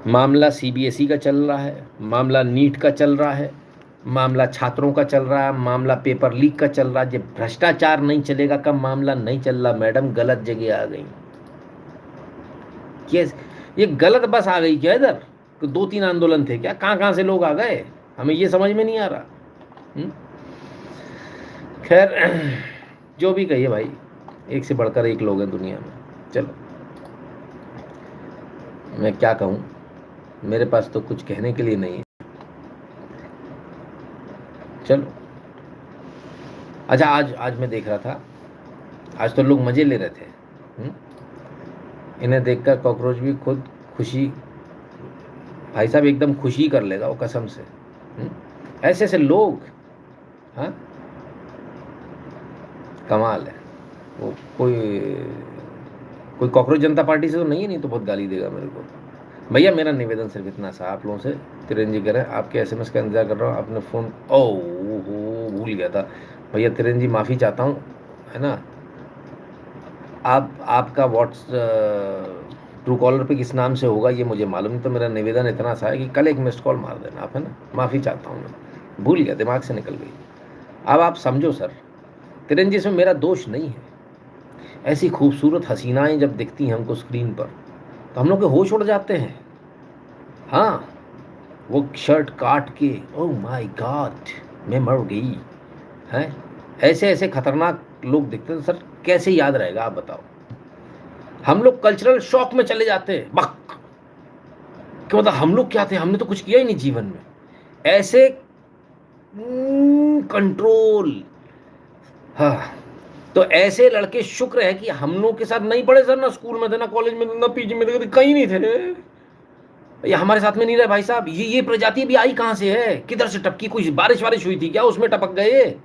मामला सीबीएसई का चल रहा है, मामला नीट का चल रहा है, मामला छात्रों का चल रहा है, मामला पेपर लीक का चल रहा है। जब भ्रष्टाचार नहीं चलेगा कब मामला नहीं चल रहा? मैडम गलत जगह आ गई। ये गलत बस आ गई क्या इधर? 2-3 आंदोलन थे क्या? कहाँ से लोग आ गए? हमें ये समझ में नहीं आ रहा। खैर, जो भी कहिए भाई, एक से बढ़कर एक लोग हैं दुनिया में। चलो, मैं क्या कहूँ, मेरे पास तो कुछ कहने के लिए नहीं है। चलो, अच्छा आज मैं देख रहा था, आज तो लोग मज़े ले रहे थे। इन्हें देखकर कॉकरोच भी खुद खुशी, भाई साहब एकदम खुशी कर लेगा वो कसम से। ऐसे ऐसे लोग, हाँ कमाल है। वो कोई कॉकरोच जनता पार्टी से तो नहीं है, नहीं तो बहुत गाली देगा मेरे को। भैया मेरा निवेदन सिर्फ इतना सा आप लोगों से, तिरंजी करें, आपके एसएमएस का इंतजार कर रहा हूँ। आपने फ़ोन भूल गया था भैया, तिरंजी माफ़ी चाहता हूँ, है ना। आपका ट्रू कॉलर पे किस नाम से होगा ये मुझे मालूम नहीं, तो मेरा निवेदन इतना सा है कि कल एक मिस्ड कॉल मार देना आप, है ना। माफ़ी चाहता हूँ, मैं भूल गया, दिमाग से निकल गई। अब आप समझो सर, तिरंजी इसमें मेरा दोष नहीं है। ऐसी खूबसूरत हसीनाएं जब दिखती हैं हमको स्क्रीन पर तो हम लोग के होश उड़ जाते हैं। हाँ, वो शर्ट काट के, ओह माय गॉड मैं मर गई, हैं ऐसे ऐसे खतरनाक लोग दिखते हैं। सर कैसे याद रहेगा आप बताओ? हम लोग कल्चरल शॉक में चले जाते हैं। बक क्या मतलब, हम लोग क्या थे? हमने तो कुछ किया ही नहीं जीवन में। ऐसे कंट्रोल। हाँ, तो ऐसे लड़के शुक्र है कि हम लोग के साथ नहीं पढ़े सर, ना स्कूल में थे, ना कॉलेज में, ना पीजी में थे, कहीं नहीं थे। ये हमारे साथ में नहीं रहे भाई साहब। ये प्रजाति भी आई कहाँ से है? किधर से टपकी? कुछ बारिश हुई थी क्या उसमें टपक गए?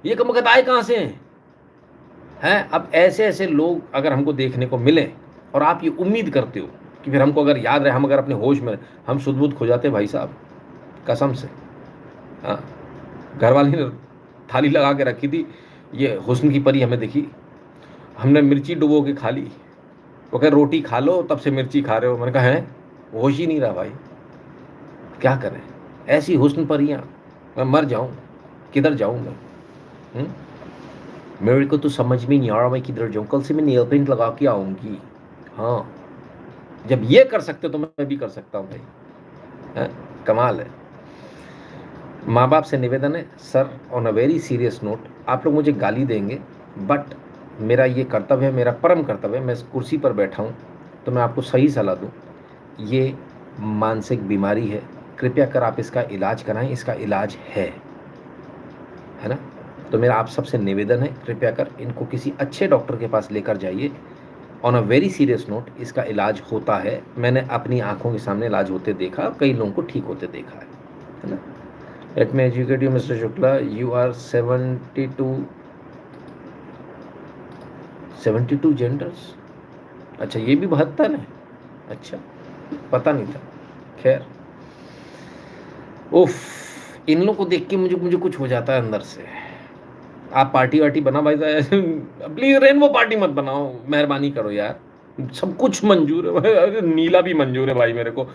ये कमकत आए कहाँ से हैं? अब ऐसे ऐसे लोग अगर हमको देखने को मिले और आप ये उम्मीद करते हो कि फिर हमको अगर याद रहे, हम अगर अपने होश में, हम सुध बुध खो जाते भाई साहब कसम से। हाँ, घर वाली ने थाली लगा के रखी थी, ये हुस्न की परी हमें दिखी, हमने मिर्ची डुबो के खा ली। वो कह रोटी खा लो, तब से मिर्ची खा रहे हो। मैंने कहा है, होश ही नहीं रहा भाई, क्या करें, ऐसी हुस्न परियां, मैं मर जाऊं, किधर जाऊं मैं? मेरे को तो समझ में नहीं आ रहा मैं किधर जाऊं। कल से मैं नेल पेंट लगा के आऊंगी। हाँ, जब ये कर सकते तो मैं भी कर सकता हूं भाई। है? कमाल है। माँ बाप से निवेदन है sir, on a very serious note, आप लोग मुझे गाली देंगे, बट मेरा ये कर्तव्य है, मेरा परम कर्तव्य है, मैं इस कुर्सी पर बैठा हूँ तो मैं आपको सही सलाह दूँ। ये मानसिक बीमारी है, कृपया कर आप इसका इलाज कराएं, इसका इलाज है ना। तो मेरा आप सबसे निवेदन है, कृपया कर इनको किसी अच्छे डॉक्टर के पास लेकर जाइए। On a very serious note, इसका इलाज होता है, मैंने अपनी आंखों के सामने इलाज होते देखा, कई लोगों को ठीक होते देखा है ना। Let me educate you mister Shukla, you are 72 genders. अच्छा, ये भी 72 है? अच्छा, पता नहीं था। खैर, उफ, इन लोगों को देख के मुझे कुछ हो जाता है अंदर से। आप पार्टी वार्टी बना भाई, प्लीज रेनबो पार्टी मत बनाओ, मेहरबानी करो यार, सब कुछ मंजूर है भाई। अरे नीला भी मंजूर है भाई मेरे को,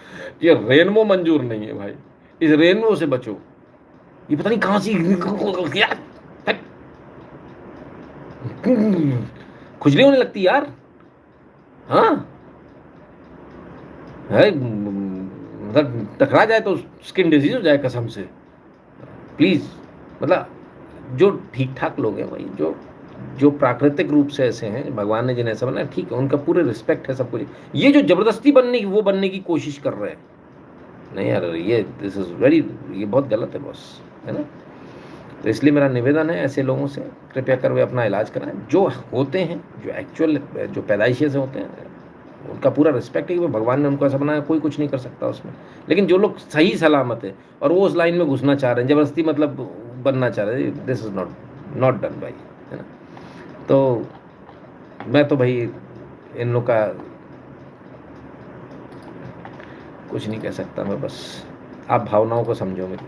ये रेनबो मंजूर नहीं है भाई। इस रेनबो से बचो, ये पता नहीं कहां से क्या खुजली होने लगती यार। हाँ है, मतलब टकरा जाए तो स्किन डिजीज हो जाए कसम से। प्लीज, मतलब जो ठीक ठाक लोग हैं भाई, जो प्राकृतिक रूप से ऐसे हैं, भगवान ने जिन्हें ऐसा बनाया, ठीक है, उनका पूरे रिस्पेक्ट है, सब कुछ। ये जो जबरदस्ती बनने की कोशिश कर रहे हैं, नहीं यार, ये दिस इज वेरी, ये बहुत गलत है बॉस, है ना। तो इसलिए मेरा निवेदन है ऐसे लोगों से, कृपया कर वे अपना इलाज कराएं। जो होते हैं, जो एक्चुअल, जो पैदाइशी से होते हैं, उनका पूरा रिस्पेक्ट है कि भगवान ने उनको ऐसा बनाया, कोई कुछ नहीं कर सकता उसमें। लेकिन जो लोग सही सलामत है और वो उस लाइन में घुसना चाह रहे हैं, जबरदस्ती मतलब बनना चाह रहे हैं, दिस इज नॉट डन भाई, है ना। तो मैं तो भाई इन लोग का कुछ नहीं कह सकता मैं, बस आप भावनाओं को समझो मेरी।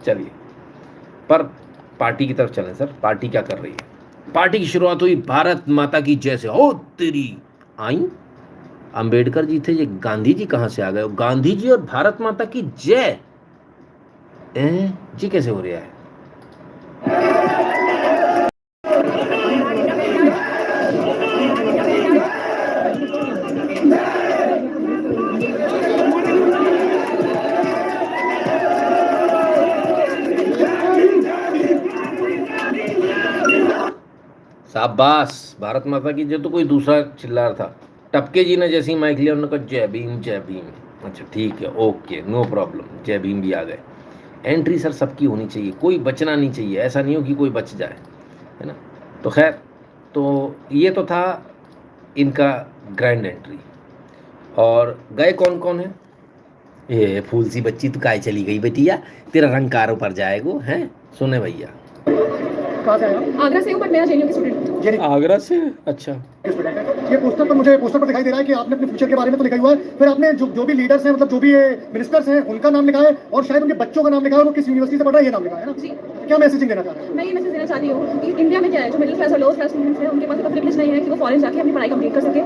चलिए, पर पार्टी की तरफ चलें सर। पार्टी क्या कर रही है? पार्टी की शुरुआत हुई भारत माता की जय से। हो तेरी आई, अंबेडकर जी थे, ये गांधी जी कहाँ से आ गए? गांधी जी और भारत माता की जय जी कैसे हो रहा है? शाबाश, भारत माता की जय। तो कोई दूसरा चिल्ला रहा था, टपके जी ने जैसे ही माइक लिया, उन्होंने कहा जय भीम जय भीम। अच्छा ठीक है, ओके, नो प्रॉब्लम, जय भीम भी आ गए। एंट्री सर सबकी होनी चाहिए, कोई बचना नहीं चाहिए, ऐसा नहीं हो कि कोई बच जाए, है ना। तो खैर, तो ये तो था इनका ग्रैंड एंट्री। और गए कौन कौन है? ये फूल सी बच्ची तो काय चली गई बेटिया, तेरा रंग कारों पर जाएगो, हैं? सुने भैया, कहाँ से आए आप? आगरा से हूँ, बट मेरा जेएनयू की स्टूडेंट। ये आगरा से? अच्छा, स्टूडेंट है। ये पोस्टर पर मुझे पोस्टर पर दिखाई दे रहा है कि आपने अपने फ्यूचर के बारे में तो लिखा हुआ है, फिर आपने जो भी लीडर्स हैं, मतलब जो भी मिनिस्टर्स हैं, उनका नाम लिखा है और शायद उनके बच्चों का नाम लिखा है, वो किस यूनिवर्सिटी से पढ़ रहा है ये नाम लिखा है ना जी। क्या मैसेजिंग देना चाह रहे हैं? मैं ये मैसेज देना चाहती हूँ कि इंडिया में क्या है, जो मिडिल क्लास और लोअर क्लास स्टूडेंट्स हैं, उनके पास इतना प्रिविलेज नहीं है कि वो फॉरेन जाके अपनी पढ़ाई कंप्लीट कर सके।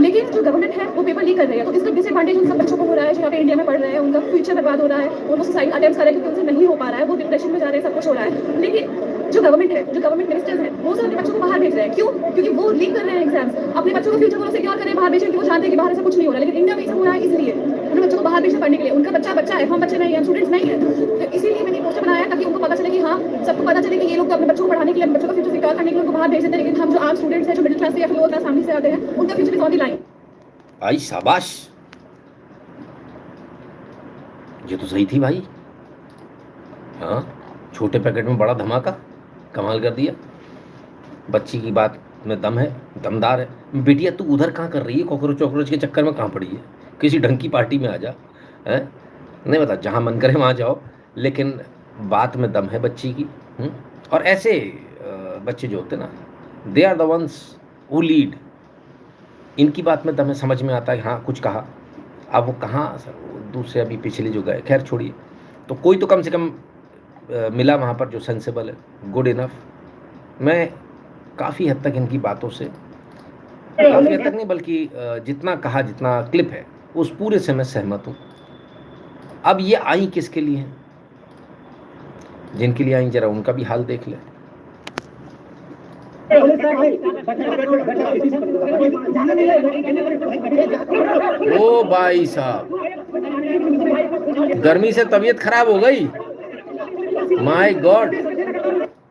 लेकिन जो गवर्नमेंट है वो पेपर लीक कर रही है, तो इसका डिसएडवांटेज उन सब बच्चों को हो रहा है जो यहाँ पे इंडिया में पढ़ रहे हैं, उनका फ्यूचर बर्बाद हो रहा है, और वो सुसाइड अटेम्प्ट कर रहे हैं क्योंकि उनसे नहीं हो पा रहा है, वो डिप्रेशन में जा रहे हैं, सब कुछ हो रहा है। लेकिन जो गवर्नमेंट है, जो गवर्नमेंट मिनिस्टर्स हैं, वो सब अपने बच्चों को बाहर भेज रहे हैं। क्यों? क्योंकि वो लीक कर रहे हैं एग्जाम्स, अपने बच्चों का फ्यूचर वो सिक्योर कर रहे हैं, बाहर भेज रहे हैं, वो जानते हैं कि बाहर से कुछ नहीं हो रहा है। लेकिन इंडिया में ऐसा हो रहा है, इसलिए उन्हें बच्चों को बाहर भेजना पढ़ने के लिए। उनका बच्चा है, हम बच्चे नहीं हैं, स्टूडेंट्स नहीं है। तो इसीलिए मैंने पोस्टर बनाया ताकि उनको पता चले कि हाँ, सबको पता चले कि ये लोग तो अपने बच्चों को पढ़ाने के लिए, अपने बच्चों का फ्यूचर सिक्योर करने के लिए उनको बाहर भेज देते हैं। लेकिन हम जो आम स्टूडेंट्स हैं, जो मिडिल क्लास से या फिर लोअर क्लास फैमिली से आते हैं, उनका future is on the line. आई शाबाश, ये तो सही थी भाई। हाँ, छोटे पैकेट में बड़ा धमाका, कमाल कर दिया। बच्ची की बात में दम है, दमदार है। बेटिया तू उधर कहाँ कर रही है? कॉकरोच के चक्कर में कहाँ पड़ी है? किसी ढंग की पार्टी में आ जा, है? नहीं बता, जहाँ मन करे वहाँ जाओ, लेकिन बात में दम है बच्ची की। और ऐसे बच्चे जो होते ना, they are the ones who lead. इनकी बात में दम है, समझ में आता है, हाँ कुछ कहा। अब वो कहाँ सर, दूसरे अभी पिछले जो गए, खैर छोड़िए। तो कोई तो कम से कम मिला वहाँ पर जो सेंसिबल है, गुड इनफ। मैं काफ़ी हद तक इनकी बातों से, काफ़ी हद तक नहीं बल्कि जितना कहा, जितना क्लिप है उस पूरे से मैं सहमत हूँ। अब ये आई किसके लिए हैं? जिनके लिए आई जरा उनका भी हाल देख ले। ओ भाई साहब, गर्मी से तबीयत खराब हो गई। माय गॉड,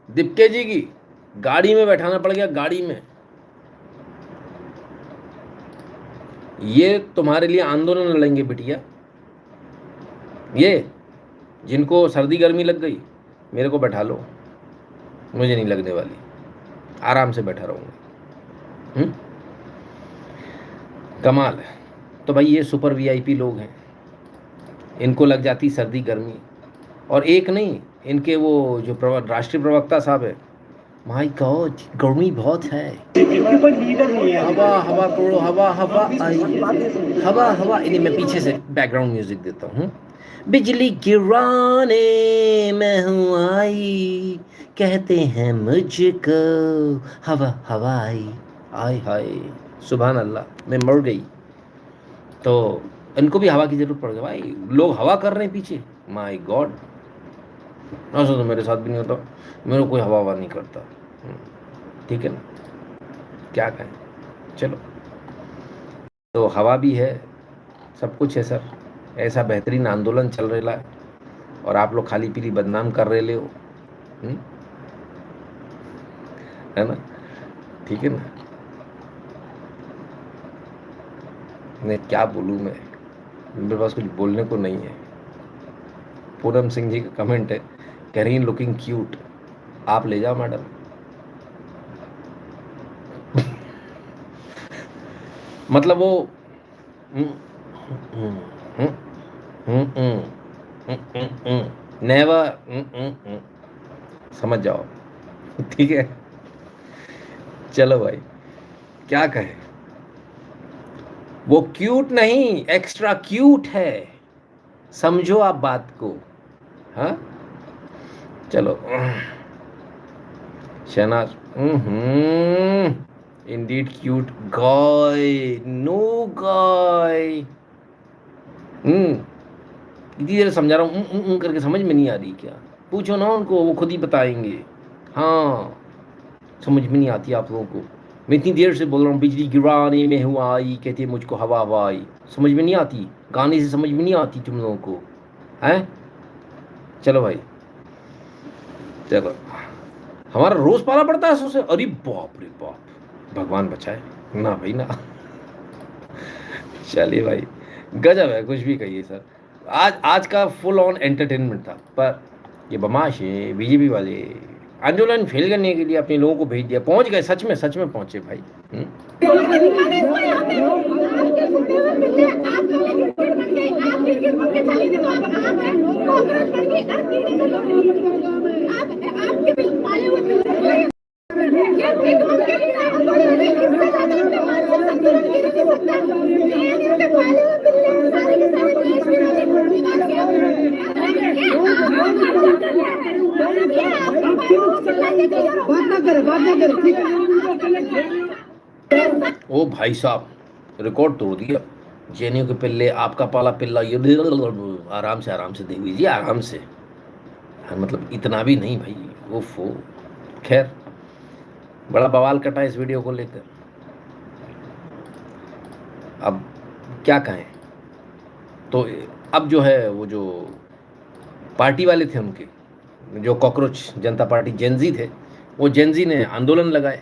दीपके जी की गाड़ी में बैठाना पड़ गया, गाड़ी में। ये तुम्हारे लिए आंदोलन लड़ेंगे बिटिया। ये जिनको सर्दी गर्मी लग गई, मेरे को बैठा लो, मुझे नहीं लगने वाली, आराम से बैठा रहूँगा। कमाल है। तो भाई ये सुपर वीआईपी लोग हैं, इनको लग जाती सर्दी गर्मी, और एक नहीं, इनके वो जो राष्ट्रीय प्रवक्ता साहब है, माय गॉड गर्मी बहुत है, हवा हवा करो, हवा हवा आई, हवा हवा। इन्हें मैं पीछे से बैकग्राउंड म्यूजिक देता हूँ। बिजली गिराने मैं हूँ आई, कहते हैं मुझको हवा हवाई। आय हाय सुभान अल्लाह, मैं मर गई। तो इनको भी हवा की जरूरत पड़ गई भाई, लोग हवा कर रहे हैं पीछे। माय गॉड, ऐसा तो मेरे साथ भी नहीं होता, मेरे को कोई हवा हवा नहीं करता। ठीक है ना, क्या कहें। चलो, तो हवा भी है, सब कुछ है सर। ऐसा बेहतरीन आंदोलन चल रहा है और आप लोग खाली पीली बदनाम कर रहे हो, है ना? ठीक है ना? मैं क्या बोलूँ, मैं मेरे पास कुछ बोलने को नहीं है। पूनम सिंह जी का कमेंट है, कैरीन लुकिंग क्यूट, आप ले जाओ मैडम। मतलब वो नेवर, समझ जाओ। ठीक है, चलो भाई, क्या कहे। वो क्यूट नहीं, एक्स्ट्रा क्यूट है, समझो आप बात को। हाँ चलो, शहनाज, इंडीड क्यूट गाय, नो गाय। इतनी देर समझा रहा हूँ, करके समझ में नहीं आ रही क्या? पूछो ना उनको, वो खुद ही बताएंगे। हाँ, समझ में नहीं आती आप लोगों को। मैं इतनी देर से बोल रहा हूँ, बिजली गिराने में हुआ आई, कहती है मुझको हवा हवा आई। समझ में नहीं आती, गाने से समझ में नहीं आती तुम लोगों को, हैं? चलो भाई, चलो, हमारा रोज पाला पड़ता है उससे। अरे बाप रे बाप, भगवान बचाए ना भाई ना। चलिए भाई, गजब है, कुछ भी कहिए सर। आज का फुल ऑन एंटरटेनमेंट था, पर ये बदमाश है बीजेपी वाले, आंदोलन फेल करने के लिए अपने लोगों को भेज दिया। पहुंच गए, सच में पहुंचे भाई। ओ भाई साहब, रिकॉर्ड तोड़ दिया। जेएनयू के पिल्ले, आपका पाला पिल्ला, ये आराम से दे दीजिए, आराम से। मतलब इतना भी नहीं भाई, ओफो। खैर, बड़ा बवाल कटा इस वीडियो को लेकर। अब क्या कहें। तो अब जो है, वो जो पार्टी वाले थे, उनके जो कॉकरोच जनता पार्टी जेनजी थे, वो जेनजी ने आंदोलन लगाए।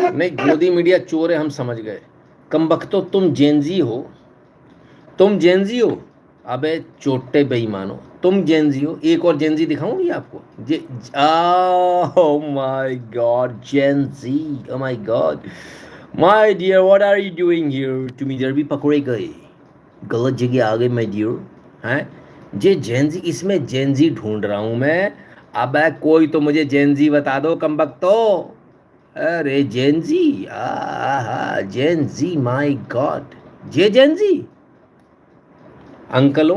नहीं, गोदी मीडिया चोर है, हम समझ गए। कमबख्तो, तुम जेनजी हो। अबे चोटे बेईमानो, तुम जेनजी हो। एक और जेनजी दिखाऊंगी आपको। Oh my God, Gen Z, oh my God, my dear, what are you doing here? तुम इधर भी पकड़े गए, गलत जगह आ गए मैं डियर हैं। ये जेनजी, इसमें जेनजी ढूंढ रहा हूँ मैं। अब कोई तो मुझे जेनजी बता दो कमबख्तो। अरे जेनजी, आहा जेनजी, माय गॉड, ये जेनजी अंकलों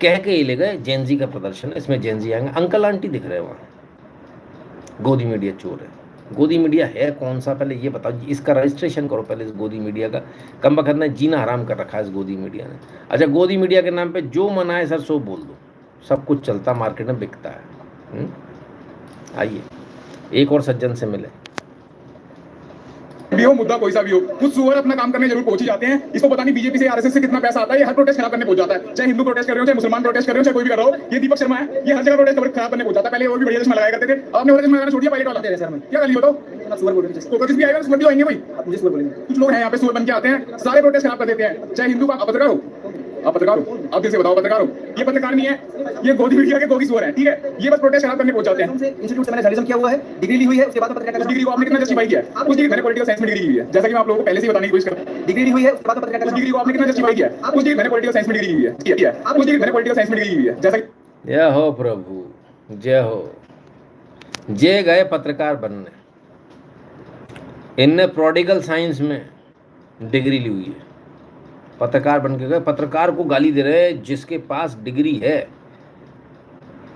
कह के ही ले गए जेनजी का प्रदर्शन है, इसमें जेनजी आएंगे। अंकल आंटी दिख रहे हैं वहाँ। गोदी मीडिया चोर है। गोदी मीडिया है कौन सा, पहले ये बताओ। इसका रजिस्ट्रेशन करो पहले, इस गोदी मीडिया का। कमबख्त ने जीना हराम कर रखा है इस गोदी मीडिया ने। अच्छा, गोदी मीडिया के नाम पे जो मना है सर सो बोल दो, सब कुछ चलता, मार्केट में बिकता है। आइए एक और सज्जन से मिले। भी हो मुद्दा कोई सा भी हो, कुछ सुअर अपना काम करने जरूर पहुंच ही जाते हैं। इसको पता नहीं बीजेपी से आरएसएस से कितना पैसा आता है, ये हर प्रोटेस्ट खराब करने पहुंच जाता है। चाहे हिंदू प्रोटेस्ट कर रहे हो, चाहे मुसलमान प्रोटेस्ट कर रहे हो, चाहे कोई भी कर रहा हो, ये दीपक शर्मा है, ये हर जगह प्रोटेस्ट खराब करने पहुंच जाता है। पहले और भी बढ़िया चश्मा लगाया करते थे, अब आपने और चश्मा लगाना छोड़ दिया, पायलट वाला। सर मैं क्या गाली बताओ, सुअर बोल रहे हैं, भी आएगा, सुअर भी आएंगे भाई, मुझे सुअर बोलेंगे। कुछ लोग हैं यहाँ पे सुअर बन के आते हैं, सारे प्रोटेस्ट खराब कर देते हैं। चाहे हिंदू का पत्रकार हो, आप पत्रकार हो, आप दिल से बताओ पत्रकार हो, ये पत्रकार नहीं है, ये गोदी मीडिया के गोगी सुअर है, ठीक है। ये बस प्रोटेस्ट खराब करने पहुंच जाते हैं। इंस्टीट्यूट से मैंने जर्नलिज्म किया हुआ है, डिग्री ली हुई है, उसके बाद पत्रकारिता। डिग्री को आपने कितना जस्टिफाई किया? उस डिग्री मैंने पॉलिटिकल साइंस में डिग्री ली है, जैसा कि मैं आप लोगों को पहले से ही बताने की कोशिश कर रहा हूं। डिग्री ली हुई है, उसके बाद पत्रकारिता। डिग्री को आपने कितना जस्टिफाई किया? उस डिग्री मैंने पॉलिटिकल साइंस में डिग्री ली है, किया उस डिग्री मैंने पॉलिटिकल साइंस में डिग्री ली है, जैसा कि। जय हो प्रभु, जय हो। जे गए पत्रकार बनने, इनने प्रोडिगल साइंस में डिग्री ली हुई है, पत्रकार बन के गए। पत्रकार को गाली दे रहे हैं जिसके पास डिग्री है,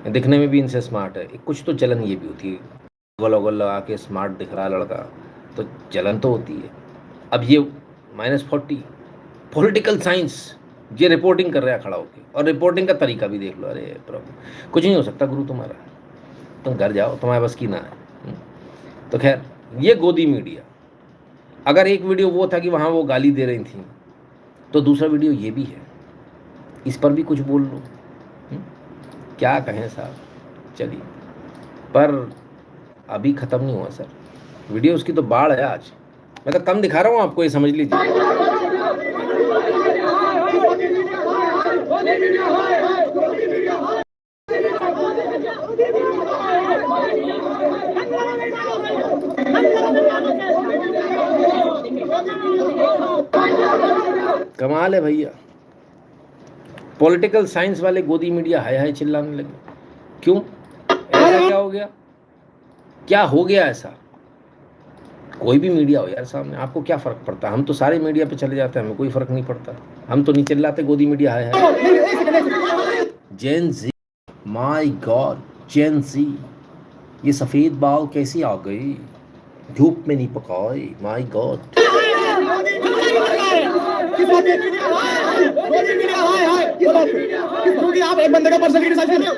दिखने में भी इनसे स्मार्ट है। कुछ तो जलन ये भी होती है, गल वगल लगा के स्मार्ट दिख रहा लड़का, तो जलन तो होती है। अब ये -40 पॉलिटिकल साइंस, ये रिपोर्टिंग कर रहा है खड़ा होके, और रिपोर्टिंग का तरीका भी देख लो। अरे प्रभु, कुछ नहीं हो सकता गुरु तुम्हारा, तुम घर जाओ, तुम्हारे बस की ना है। तो खैर, ये गोदी मीडिया। अगर एक वीडियो वो था कि वहाँ वो गाली दे रही थी, तो दूसरा वीडियो ये भी है, इस पर भी कुछ बोल लो। क्या कहें साहब, चलिए। पर अभी ख़त्म नहीं हुआ सर, वीडियो उसकी तो बाढ़ है आज। मैं तो कम दिखा रहा हूँ आपको, ये समझ लीजिए। कमाल है भैया। पॉलिटिकल साइंस वाले गोदी मीडिया हाय हाय चिल्लाने लगे। क्यों? ऐसा क्या हो गया? क्या हो गया ऐसा? कोई भी मीडिया हो यार सामने, आपको क्या फर्क पड़ता है? हम तो सारे मीडिया पे चले जाते हैं, हमें कोई फर्क नहीं पड़ता। हम तो नहीं चिल्लाते गोदी मीडिया हाय हाय। Gen Z, my god, Gen Z, ये सफेद बाल कैसी आ गई? धूप में नहीं पकाए, माय गॉड। क्योंकि आप एक बंदे का पर्सनल क्रिटिसाइज कर रहे हो।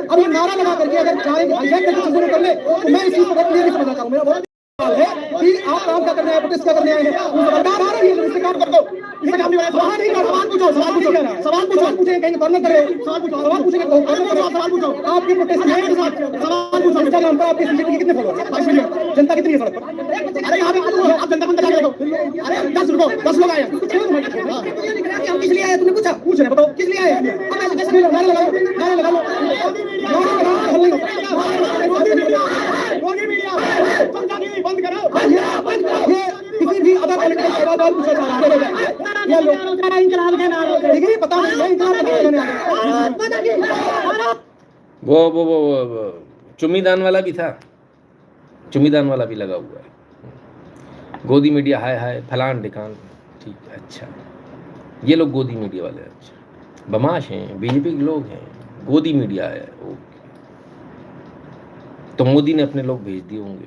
अब ये नारा लगा करके अगर चाहे हाईजैक करके चीजों को कर ले, तो मैं इस चीज को क्लियर समझना चाहूँ। मेरा बहुत सवाल है कि आप काम क्या करने आए, प्रोटेस्ट क्या करने आए हैं? इससे काम कर दो, इससे काम नहीं होगा। सवाल नहीं कर, सवाल पूछो, सवाल पूछो, सवाल पूछो, पूछेंगे कहीं कॉर्नर करे, सवाल पूछो, सवाल पूछेंगे कॉर्नर करे, सवाल पूछो। आपके प्रोटेस्ट में सवाल पूछो, इंस्टाग्राम पर आपके संगठन के कितने फॉलोअर्स? 5 मिलियन। जनता कितनी है सड़क पर? अरे यहाँ पे आप जनता बंदा जाके देखो। अरे 10 लोग आए। हम किस लिए आए? तुमने पूछा? पूछ रहे, बताओ किस लिए आए? नारे लगाओ, नारे लगाओ, बंद कराओ। ये किसी भी अदर पॉलिटिकल सवाल पूछा जा रहा है। ये लोग इंकलाब के नारे, डिग्री पता नहीं, इंकलाब करने आ गए। वो चुम्मीदान वाला भी था, चुम्मीदान वाला भी लगा हुआ है। गोदी मीडिया हाय हाय, फलान ढिकान, ठीक है। अच्छा, ये लोग गोदी मीडिया वाले, अच्छा बदमाश हैं, बीजेपी के लोग हैं, गोदी मीडिया है, ओके। तो मोदी ने अपने लोग भेज दिए होंगे,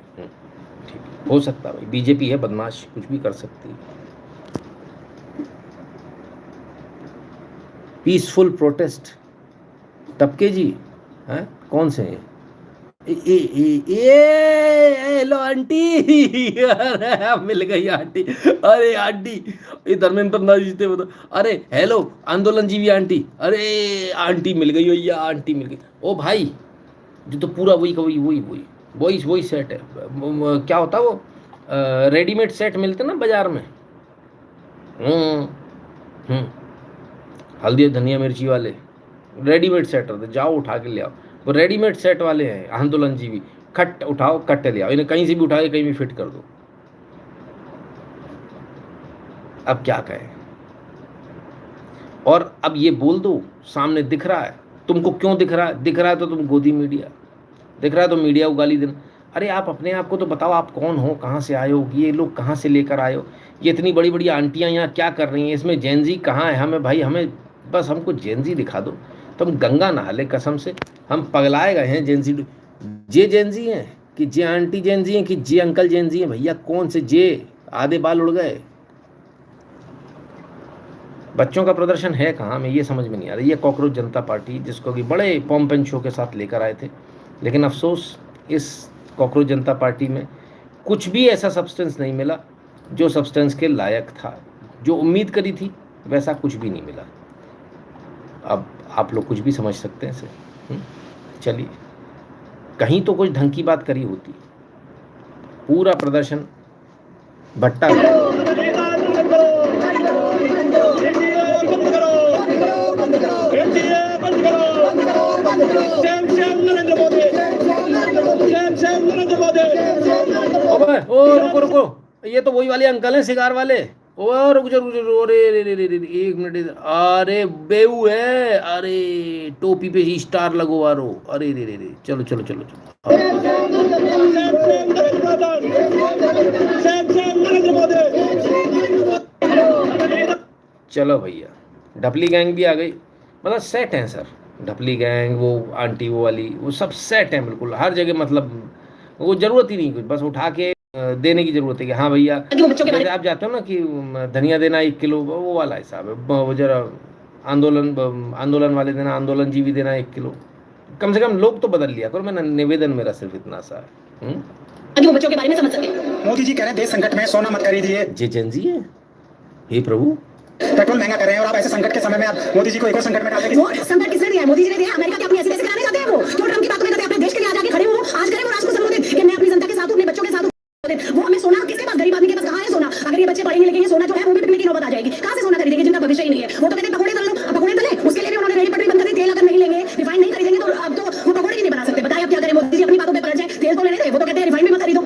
ठीक है, हो सकता है भाई, बीजेपी है, बदमाश कुछ भी कर सकती है। पीसफुल प्रोटेस्ट, तबके जी हैं कौन से हैं? हेलो आंटी, अरे मिल गई आंटी। अरे आंटी, ये धर्मेंद्र नाथ जी थे, बता। अरे हेलो आंदोलन जीवी आंटी, अरे आंटी मिल गई भैया, आंटी मिल गई। ओ भाई, जो तो पूरा वही सेट है। क्या होता वो, रेडीमेड सेट मिलते ना बाजार में, हल्दी धनिया मिर्ची वाले रेडीमेड सेट रहते, जाओ उठा के ले आओ। वो रेडीमेड सेट वाले हैं आंदोलन जीवी, खट उठाओ, कट ले आओ, इन्हें कहीं से भी उठा के कहीं भी फिट कर दो। अब क्या कहें। और अब ये बोल दो, सामने दिख रहा है, तुमको क्यों दिख रहा है? दिख रहा है तो तुम गोदी मीडिया, दिख रहा है तो मीडिया को गाली देना। अरे आप अपने आप को तो बताओ, आप कौन हो, कहाँ से आए हो, ये लोग कहाँ से लेकर आए हो, ये इतनी बड़ी बड़ी आंटियाँ यहाँ क्या कर रही हैं, इसमें जेनजी कहाँ है? हमें भाई, हमें बस हमको जेनजी दिखा दो तो हम गंगा नहा ले कसम से। हम पगलाए गए हैं जेनजी। जे जेनजी हैं कि जे आंटी जेनजी हैं कि जे अंकल जेनजी हैं? भैया कौन से जे? आधे बाल उड़ गए। बच्चों का प्रदर्शन है कहाँ, में ये समझ में नहीं आ रहा। ये कॉकरोच जनता पार्टी जिसको कि बड़े पॉम्प एंड शो के साथ लेकर आए थे, लेकिन अफसोस इस कॉकरोच जनता पार्टी में कुछ भी ऐसा सब्सटेंस नहीं मिला जो सब्सटेंस के लायक था। जो उम्मीद करी थी वैसा कुछ भी नहीं मिला। अब आप लोग कुछ भी समझ सकते हैं इसे। चलिए, कहीं तो कुछ ढंग की बात करी होती। पूरा प्रदर्शन भट्टा ओ रुको रुको, ये तो वही वाले अंकल हैं सिगार वाले। ओ रुक जा रुक जा, अरे एक मिनट, अरे बेऊ है, अरे टोपी पे ही स्टार लगवा रो, अरे रे रे, चलो चलो चलो चलो भैया, ढपली गैंग भी आ गई। मतलब सेट हैं सर, ढपली गैंग, वो आंटी वो वाली, वो सब सेट हैं बिल्कुल हर जगह। मतलब वो जरूरत ही नहीं कुछ, बस उठा के देने की जरूरत है कि हाँ भैया, जैसे आप जाते हो ना कि धनिया देना 1 किलो, वो वाला हिसाब है। वो जरा आंदोलन वाले देना, आंदोलन जीवी देना 1 किलो। कम से कम लोग तो बदल लिया करो। मैं निवेदन मेरा सिर्फ इतना सा है वो बच्चों के बारे में समझ सके। मोदी जी कह रहे हैं देश संकट में, सोना मत खरीदिए। जे जेनजी है, हे प्रभु, पेट्रोल महंगा कर रहे हैं और आप ऐसे संकट के समय में आप मोदी जी को एक और संकट में डालेंगे। वो संकट किसने दिया है? मोदी जी ने दिया। अमेरिका की अपनी ऐसी कैसे कराने जाते हैं वो, जो ट्रम्प की बातों में करते हैं। अपने देश के लिए आज आके खड़े हो, आज करें वो राष्ट्र को संबोधित कि मैं अपनी जनता के साथ हूं, अपने बच्चों के साथ हूं। वो हमें सोना किसके पास, गरीब आदमी के पास कहाँ है सोना? अगर ये बच्चे पढ़ेंगे लिखेंगे, सोना जो है वो भी बिकने की नौबत आ जाएगी। कहाँ से सोना खरीदेंगे जिनका भविष्य ही नहीं है? वो तो कहते पकौड़े तल लो, पकौड़े तले, उसके लिए भी उन्होंने रेडी पटरी बंद कर दी। तेल अगर नहीं लेंगे, रिफाइन नहीं खरीदेंगे, तो अब तो वो पकौड़े ही नहीं बना सकते। बताइए अब क्या करें? मोदी जी अपनी बातों पे पलट जाए, तेल तो लेने दे, वो तो कहते हैं रिफाइन भी मत खरीदो।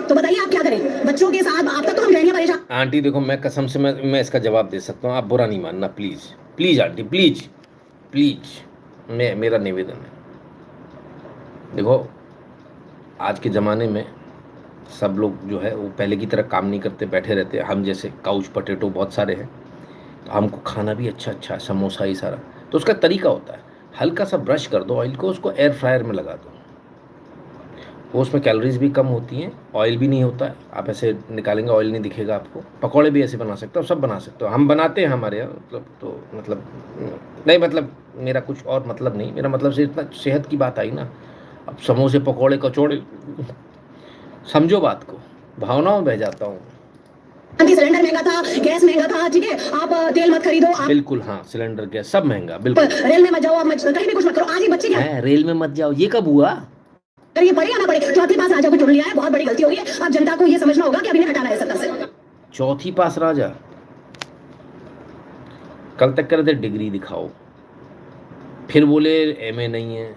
तो बताइए आप क्या करें बच्चों के साथ? आप तक तो हम गहरियां परेशान। आंटी देखो, मैं कसम से मैं इसका जवाब दे सकता हूँ, आप बुरा नहीं मानना please please aunty, please please, मेरा निवेदन है। देखो, आज के ज़माने में सब लोग जो है वो पहले की तरह काम नहीं करते, बैठे रहते हैं। हम जैसे काउच पोटैटो बहुत सारे हैं, तो हमको खाना भी अच्छा है, समोसा ही सारा। तो उसका तरीका होता है, हल्का सा ब्रश कर दो ऑयल को, उसको एयर फ्रायर में लगा दो। वो उसमें कैलोरीज भी कम होती हैं, ऑयल भी नहीं होता है। आप ऐसे निकालेंगे ऑयल नहीं दिखेगा आपको। पकौड़े भी ऐसे बना सकते हो, सब बना सकते हो। हम बनाते हैं हमारे यहाँ, मतलब नहीं, मतलब मेरा कुछ और मतलब नहीं, मेरा मतलब सिर्फ इतना सेहत की बात आई ना। अब समोसे पकौड़े कचौड़े, समझो बात को, भावनाओं में बह जाता हूँ। सिलेंडर महंगा था, गैस महंगा था, ठीक है, आप तेल मत खरीदो। आप बिल्कुल, हाँ, सिलेंडर गैस सब महंगा, बिल्कुल। रेल में मत जाओ, आप कहीं भी कुछ मत करो। आज ही बच्चे क्या है, रेल में मत जाओ, ये कब हुआ? ये पड़े या ना पड़े, चौथी पास राजा को चुन लिया है, बहुत बड़ी गलती होगी। अब जनता को ये समझना होगा कि अभी नहीं हटाना है सत्ता से। चौथी पास राजा, कल तक कर दे डिग्री दिखाओ, फिर बोले एमए नहीं है,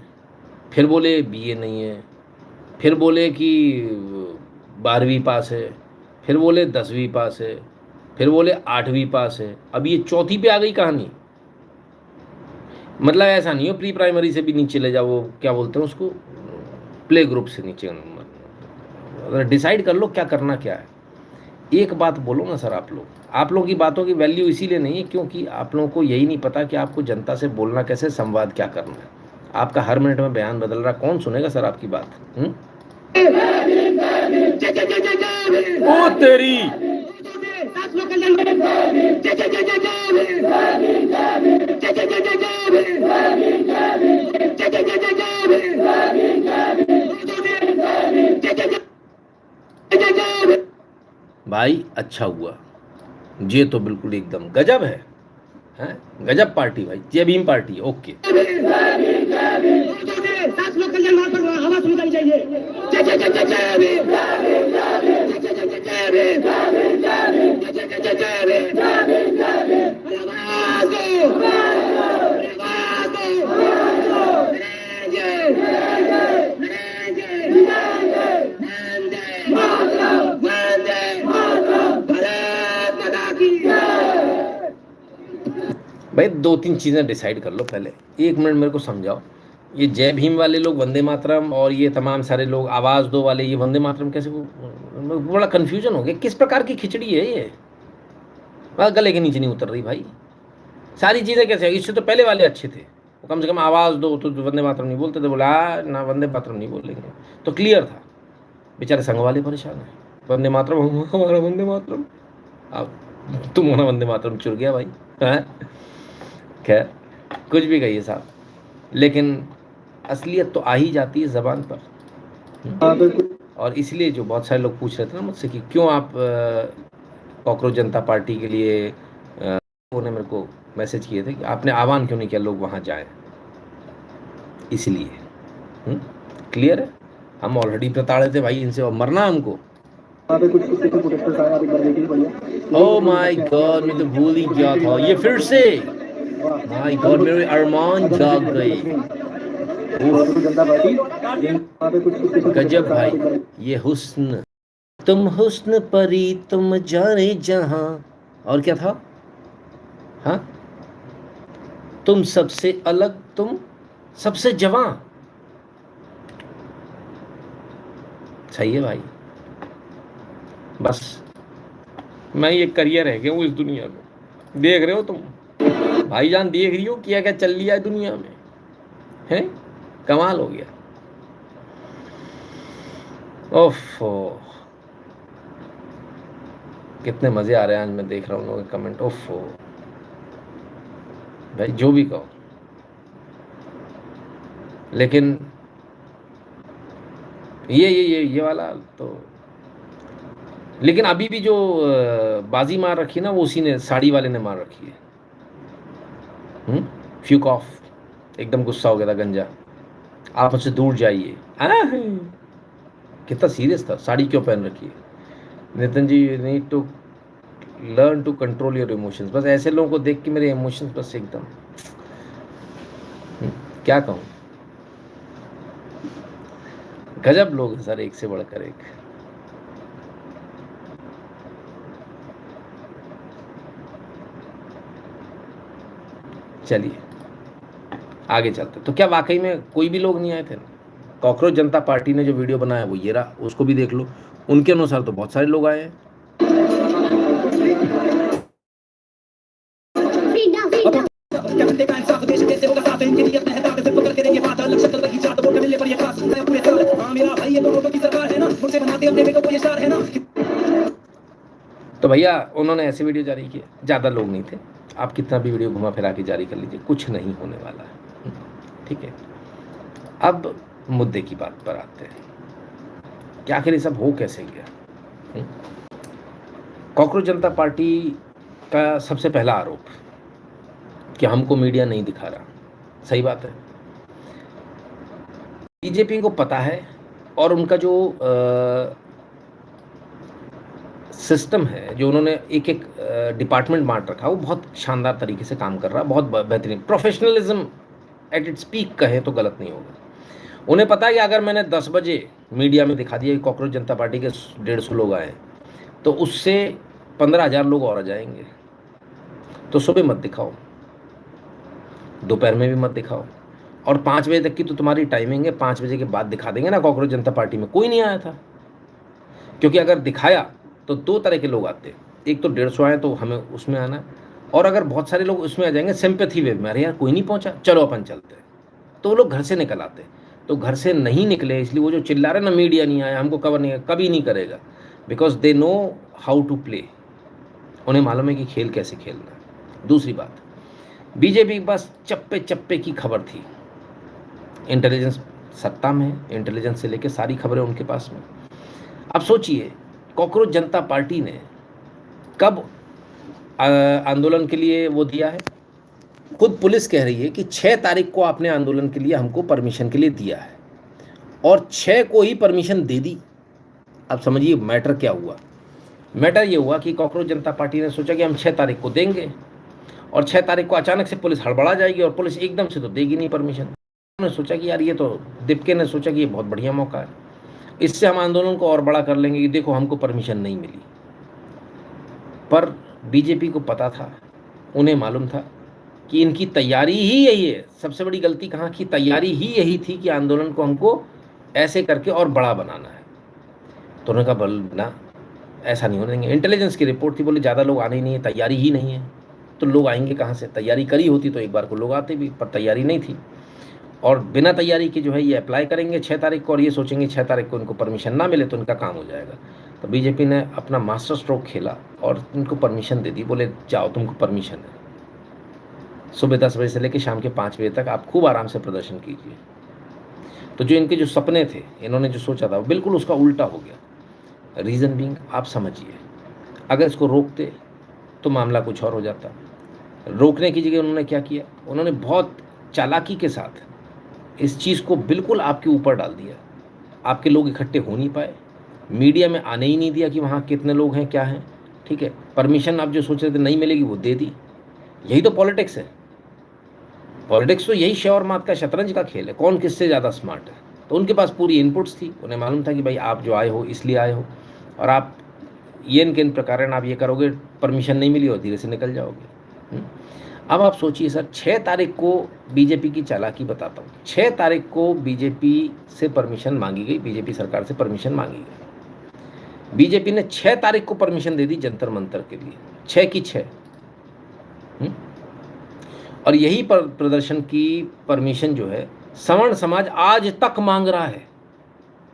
फिर बोले बीए नहीं है, फिर बोले कि 12वीं पास है, फिर बोले 10वीं पास है, फिर बोले 8वीं पास है। अब ये चौथी पे आ गई कहानी। मतलब ऐसा नहीं हो प्री प्राइमरी से भी नीचे ले जाओ, वो क्या बोलते हैं उसको, प्ले ग्रुप से नीचे। अगर डिसाइड कर लो क्या करना क्या है। एक बात बोलो ना सर, आप लोगों की बातों की वैल्यू इसीलिए नहीं है क्योंकि आप लोगों को यही नहीं पता कि आपको जनता से बोलना कैसे, संवाद क्या करना है। आपका हर मिनट में बयान बदल रहा, कौन सुनेगा सर आपकी बात? ओ तेरी, भाई अच्छा हुआ, ये तो बिल्कुल एकदम गजब है, हैं? गजब पार्टी भाई, जय भीम पार्टी है, ओके। भाई 2-3 चीज़ें डिसाइड कर लो पहले। 1 मिनट मेरे को समझाओ, ये जय भीम वाले लोग वंदे मातरम और ये तमाम सारे लोग आवाज़ दो वाले ये वंदे मातरम कैसे, बड़ा कन्फ्यूजन हो गया। किस प्रकार की खिचड़ी है ये, गले के नीचे नहीं उतर रही भाई। सारी चीज़ें कैसे, इससे तो पहले वाले अच्छे थे, वो कम से कम आवाज़ दो तो वंदे मातरम नहीं बोलते थे, बोला ना वंदे मातरम नहीं बोलेंगे तो क्लियर था। बेचारे संघ वाले परेशान हैं, वंदे मातरम हमारा वंदे मातरम, अब तुम्हारा वंदे मातरम चुर गया भाई। खैर कुछ भी कहिए साहब, लेकिन असलियत तो आ ही जाती है ज़बान पर। और इसलिए जो बहुत सारे लोग पूछ रहे थे ना मुझसे कि क्यों आप कॉकरोच जनता पार्टी के लिए, उन्होंने मेरे को मैसेज किए थे कि आपने आह्वान क्यों नहीं किया लोग वहाँ जाएं, इसलिए क्लियर है। हम ऑलरेडी प्रताड़े थे भाई इनसे और मरना हमको। ओह माय गॉड, मैं तो भूल ही गया था ये फिर से, माय गॉड मेरे अरमान जाग गए। गजब भाई, ये हुस्न, तुम हुस्न परी तुम जाने जहां, और क्या था, हाँ तुम सबसे अलग तुम सबसे जवां। सही है भाई, बस मैं ये करियर है गया हूँ इस दुनिया में। देख रहे हो तुम भाईजान, देख रही हो क्या क्या चल लिया है दुनिया में, है कमाल हो गया। ओफो, कितने मजे आ रहे हैं आज, मैं देख रहा हूँ लोगों के कमेंट। ओफो भाई जो भी कहो, लेकिन ये वाला तो, लेकिन अभी भी जो बाजी मार रखी है ना वो उसी ने, साड़ी वाले ने मार रखी है। फ्यूक ऑफ, एकदम गुस्सा हो गया था गंजा, आप मुझसे दूर जाइए। कितना सीरियस था, साड़ी क्यों पहन रखी है। Nitin ji, you need to learn to control your emotions. बस ऐसे लोगों को देख के मेरे इमोशंस बस एकदम, क्या कहूँ, गजब लोग हैं सर, एक से बढ़कर एक। चलिए आगे चलते। तो क्या वाकई में कोई भी लोग नहीं आए थे? कॉकरोच जनता पार्टी ने जो वीडियो बनाया वो ये रहा, उसको भी देख लो। उनके अनुसार तो बहुत सारे लोग आए हैं। तो भैया उन्होंने ऐसे वीडियो जारी किए, ज़्यादा लोग नहीं थे, आप कितना भी वीडियो घुमा फिरा के जारी कर लीजिए, कुछ नहीं होने वाला है, ठीक है। अब मुद्दे की बात पर आते हैं कि आखिर ये सब हो कैसे गया। कॉकरोच जनता पार्टी का सबसे पहला आरोप कि हमको मीडिया नहीं दिखा रहा, सही बात है। बीजेपी को पता है और उनका जो सिस्टम है, जो उन्होंने एक एक डिपार्टमेंट बांट रखा, वो बहुत शानदार तरीके से काम कर रहा है, बहुत बेहतरीन। प्रोफेशनलिज्म एट इट्स पीक कहे तो गलत नहीं होगा। उन्हें पता है कि अगर मैंने 10 बजे मीडिया में दिखा दिया कि कॉकरोच जनता पार्टी के 150 लोग आए, तो उससे 15,000 लोग और आ जाएंगे। तो सुबह मत दिखाओ, दोपहर में भी मत दिखाओ, और 5 बजे तक की तो तुम्हारी टाइमिंग है, 5 बजे के बाद दिखा देंगे ना। कॉकरोच जनता पार्टी में कोई नहीं आया था, क्योंकि अगर दिखाया तो 2 तरह के लोग आते, एक तो 150 आए तो हमें उसमें आना, और अगर बहुत सारे लोग उसमें आ जाएंगे सिंपैथी वे में, अरे यार कोई नहीं पहुंचा, चलो अपन चलते हैं, तो वो लोग घर से निकल आते। तो घर से नहीं निकले, इसलिए वो जो चिल्ला रहे ना मीडिया नहीं आया, हमको कवर नहीं है, कभी नहीं करेगा, because they know how to play. उन्हें मालूम है कि खेल कैसे खेलना है। दूसरी बात, बीजेपी के पास चप्पे चप्पे की खबर थी, इंटेलिजेंस सत्ता में है, इंटेलिजेंस से लेके सारी खबरें उनके पास में। अब सोचिए, कॉकरोच जनता पार्टी ने कब आंदोलन के लिए वो दिया है? खुद पुलिस कह रही है कि 6 तारीख को आपने आंदोलन के लिए हमको परमिशन के लिए दिया है, और 6 को ही परमिशन दे दी। अब समझिए मैटर क्या हुआ। मैटर ये हुआ कि कॉकरोच जनता पार्टी ने सोचा कि हम 6 तारीख को देंगे, और 6 तारीख को अचानक से पुलिस हड़बड़ा जाएगी, और पुलिस एकदम से तो देगी नहीं परमिशन। उन्होंने सोचा कि यार ये तो, दीपके ने सोचा कि ये बहुत बढ़िया मौका है, इससे हम आंदोलन को और बड़ा कर लेंगे कि देखो हमको परमिशन नहीं मिली। पर बीजेपी को पता था, उन्हें मालूम था कि इनकी तैयारी ही यही है। सबसे बड़ी गलती कहाँ की, तैयारी ही यही थी कि आंदोलन को हमको ऐसे करके और बड़ा बनाना है। तो उन्होंने कहा बोल ना, ऐसा नहीं होने देंगे। इंटेलिजेंस की रिपोर्ट थी, बोले ज़्यादा लोग आने ही नहीं है, तैयारी ही नहीं है, तो लोग आएंगे कहाँ से। तैयारी करी होती तो एक बार को लोग आते भी, पर तैयारी नहीं थी। और बिना तैयारी के जो है ये अप्लाई करेंगे 6 तारीख को, और ये सोचेंगे 6 तारीख को इनको परमिशन ना मिले तो इनका काम हो जाएगा। तो बीजेपी ने अपना मास्टर स्ट्रोक खेला और इनको परमिशन दे दी। बोले जाओ, तुमको परमिशन है, सुबह 10 बजे से लेकर शाम के 5 बजे तक आप खूब आराम से प्रदर्शन कीजिए। तो जो इनके जो सपने थे, इन्होंने जो सोचा था, वो बिल्कुल उसका उल्टा हो गया। रीज़न बीइंग, आप समझिए, अगर इसको रोकते तो मामला कुछ और हो जाता। रोकने की जगह उन्होंने क्या किया, उन्होंने बहुत चालाकी के साथ इस चीज़ को बिल्कुल आपके ऊपर डाल दिया। आपके लोग इकट्ठे हो नहीं पाए, मीडिया में आने ही नहीं दिया कि वहाँ कितने लोग हैं, क्या हैं, ठीक है। परमिशन आप जो सोच रहे थे नहीं मिलेगी, वो दे दी। यही तो पॉलिटिक्स है। पॉलिटिक्स तो यही शय और मात का शतरंज का खेल है, कौन किससे ज़्यादा स्मार्ट है। तो उनके पास पूरी इनपुट्स थी, उन्हें मालूम था कि भाई आप जो आए हो इसलिए आए हो, और आप ये इन प्रकार आप ये करोगे, परमिशन नहीं मिली और धीरे से निकल जाओगे। अब आप सोचिए सर, 6 तारीख को बीजेपी की चालाकी बताता हूँ। 6 तारीख को बीजेपी से परमिशन मांगी गई, बीजेपी सरकार से परमिशन मांगी गई। बीजेपी ने 6 तारीख को परमिशन दे दी जंतर मंतर के लिए, 6 की 6। और यही प्रदर्शन की परमिशन जो है सवर्ण समाज आज तक मांग रहा है,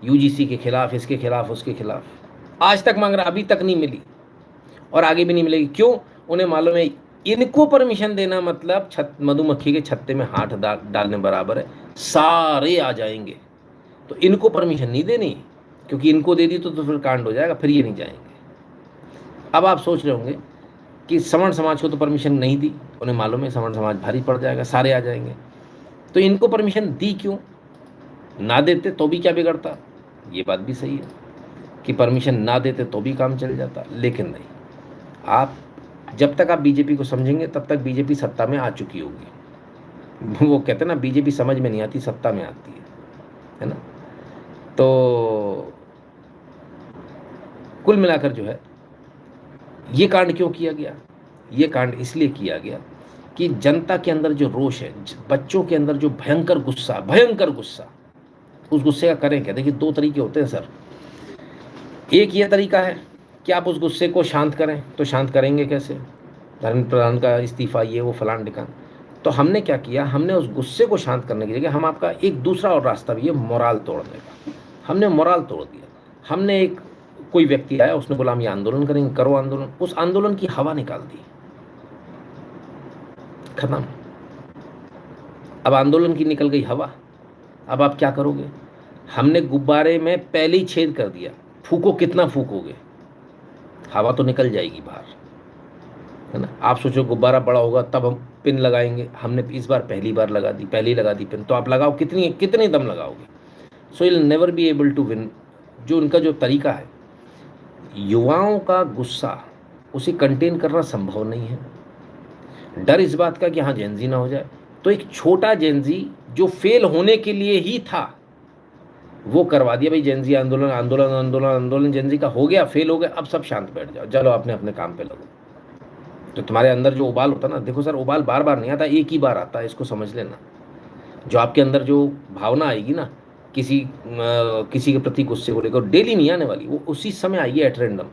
यूजीसी के खिलाफ, इसके खिलाफ, उसके खिलाफ, आज तक मांग रहा, अभी तक नहीं मिली और आगे भी नहीं मिलेगी। क्यों? उन्हें मालूम है इनको परमिशन देना मतलब मधुमक्खी के छत्ते में हाथ डालने बराबर है, सारे आ जाएंगे। तो इनको परमिशन नहीं देनी, क्योंकि इनको दे दी तो फिर कांड हो जाएगा, फिर ये नहीं जाएंगे। अब आप सोच रहे होंगे कि सवर्ण समाज को तो परमिशन नहीं दी, उन्हें मालूम है सवर्ण समाज भारी पड़ जाएगा, सारे आ जाएंगे, तो इनको परमिशन दी क्यों? ना देते तो भी क्या बिगड़ता, ये बात भी सही है कि परमिशन ना देते तो भी काम चल जाता। लेकिन नहीं, आप जब तक आप बीजेपी को समझेंगे तब तक बीजेपी सत्ता में आ चुकी होगी। वो कहते हैं ना, बीजेपी समझ में नहीं आती, सत्ता में आती है ना। तो कुल मिलाकर जो है ये कांड क्यों किया गया? ये कांड इसलिए किया गया कि जनता के अंदर जो रोष है, बच्चों के अंदर जो भयंकर गुस्सा, उस गुस्से का करें क्या? देखिए 2 तरीके होते हैं सर। एक ये तरीका है कि आप उस गुस्से को शांत करें, तो शांत करेंगे कैसे? धर्मेंद्र प्रधान का इस्तीफा, ये वो फलान ढिकान। तो हमने क्या किया, हमने उस गुस्से को शांत करने की जगह हम आपका एक दूसरा और रास्ता भी है, मोराल तोड़ने का। हमने मोराल तोड़ दिया। हमने एक कोई व्यक्ति आया, उसने बोला हम ये आंदोलन करेंगे, करो आंदोलन। उस आंदोलन की हवा निकाल दी, खत्म। अब आंदोलन की निकल गई हवा, अब आप क्या करोगे? हमने गुब्बारे में पहले ही छेद कर दिया, फूको कितना फूकोगे, हवा तो निकल जाएगी बाहर, है ना। आप सोचो गुब्बारा बड़ा होगा तब हम पिन लगाएंगे, हमने इस बार पहली ही लगा दी पिन, तो आप लगाओ कितने दम लगाओगे? So will never be able to win. जो उनका जो तरीका है, युवाओं का गुस्सा, उसे कंटेन करना संभव नहीं है। डर इस बात का कि हाँ जेनजी ना हो जाए, तो एक छोटा जेनजी जो फेल होने के लिए ही था वो करवा दिया। भाई जेनजी आंदोलन जेनजी का हो गया, फेल हो गया, अब सब शांत बैठ जाओ, चलो अपने काम पे लगो। तो तुम्हारे अंदर जो उबाल होता ना, देखो सर, उबाल बार बार नहीं आता, एक ही बार आता है, इसको समझ लेना। जो आपके अंदर जो भावना आएगी ना किसी के प्रति गुस्से को लेकर, डेली नहीं आने वाली, वो उसी समय आएगी एट रैंडम,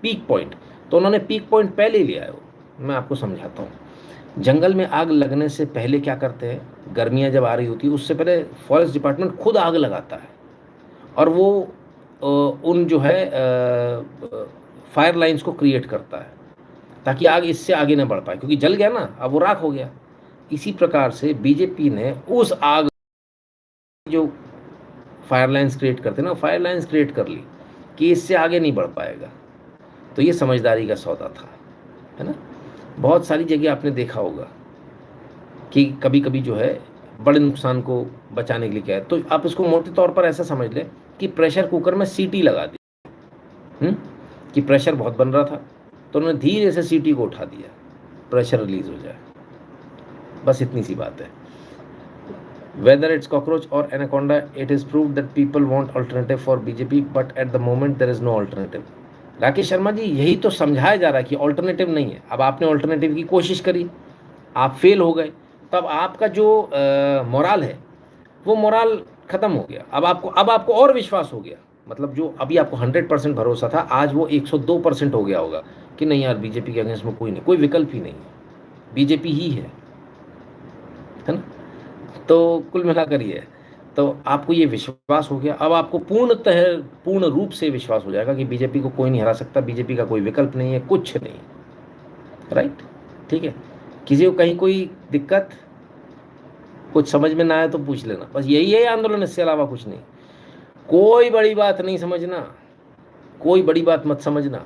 पीक पॉइंट। तो उन्होंने पीक पॉइंट पहले ही लिया है। मैं आपको समझाता हूँ। जंगल में आग लगने से पहले क्या करते हैं, गर्मियाँ जब आ रही होती है उससे पहले फॉरेस्ट डिपार्टमेंट खुद आग लगाता है, और वो उन जो है फायर लाइंस को क्रिएट करता है ताकि आग इससे आगे न बढ़ पाए, क्योंकि जल गया ना, अब वो राख हो गया। इसी प्रकार से बीजेपी ने उस आग जो फायर लाइंस क्रिएट करते ना, फायर लाइंस क्रिएट कर ली कि इससे आगे नहीं बढ़ पाएगा। तो ये समझदारी का सौदा था, है ना। बहुत सारी जगह आपने देखा होगा कि कभी कभी जो है बड़े नुकसान को बचाने के लिए क्या है, तो आप इसको मोटे तौर पर ऐसा समझ लें कि प्रेशर कुकर में सीटी लगा दी, कि प्रेशर बहुत बन रहा था तो उन्होंने धीरे से सीटी को उठा दिया, प्रेशर रिलीज हो जाए, बस इतनी सी बात है। Whether it's cockroach or anaconda, it is proved that people want alternative for BJP, but at the moment there is no alternative. Rakesh Sharma ji, यही तो समझाया जा रहा है कि ऑल्टरनेटिव नहीं है। अब आपने ऑल्टरनेटिव की कोशिश करी, आप फेल हो गए, तब आपका जो मोराल है वो मोराल ख़त्म हो गया। अब आपको और विश्वास हो गया, मतलब जो अभी आपको 100% भरोसा था, आज वो 102% हो गया होगा कि नहीं यार, बीजेपी के अगेंस्ट में कोई नहीं, कोई विकल्प ही नहीं है, बीजेपी ही है ना। तो कुल मिलाकर ये है, तो आपको ये विश्वास हो गया। अब आपको पूर्ण रूप से विश्वास हो जाएगा कि बीजेपी को कोई नहीं हरा सकता, बीजेपी का कोई विकल्प नहीं है, कुछ नहीं, राइट, ठीक है। किसी को कहीं कोई दिक्कत, कुछ समझ में ना आए तो पूछ लेना, बस यही है आंदोलन, इससे अलावा कुछ नहीं। कोई बड़ी बात नहीं समझना, कोई बड़ी बात मत समझना।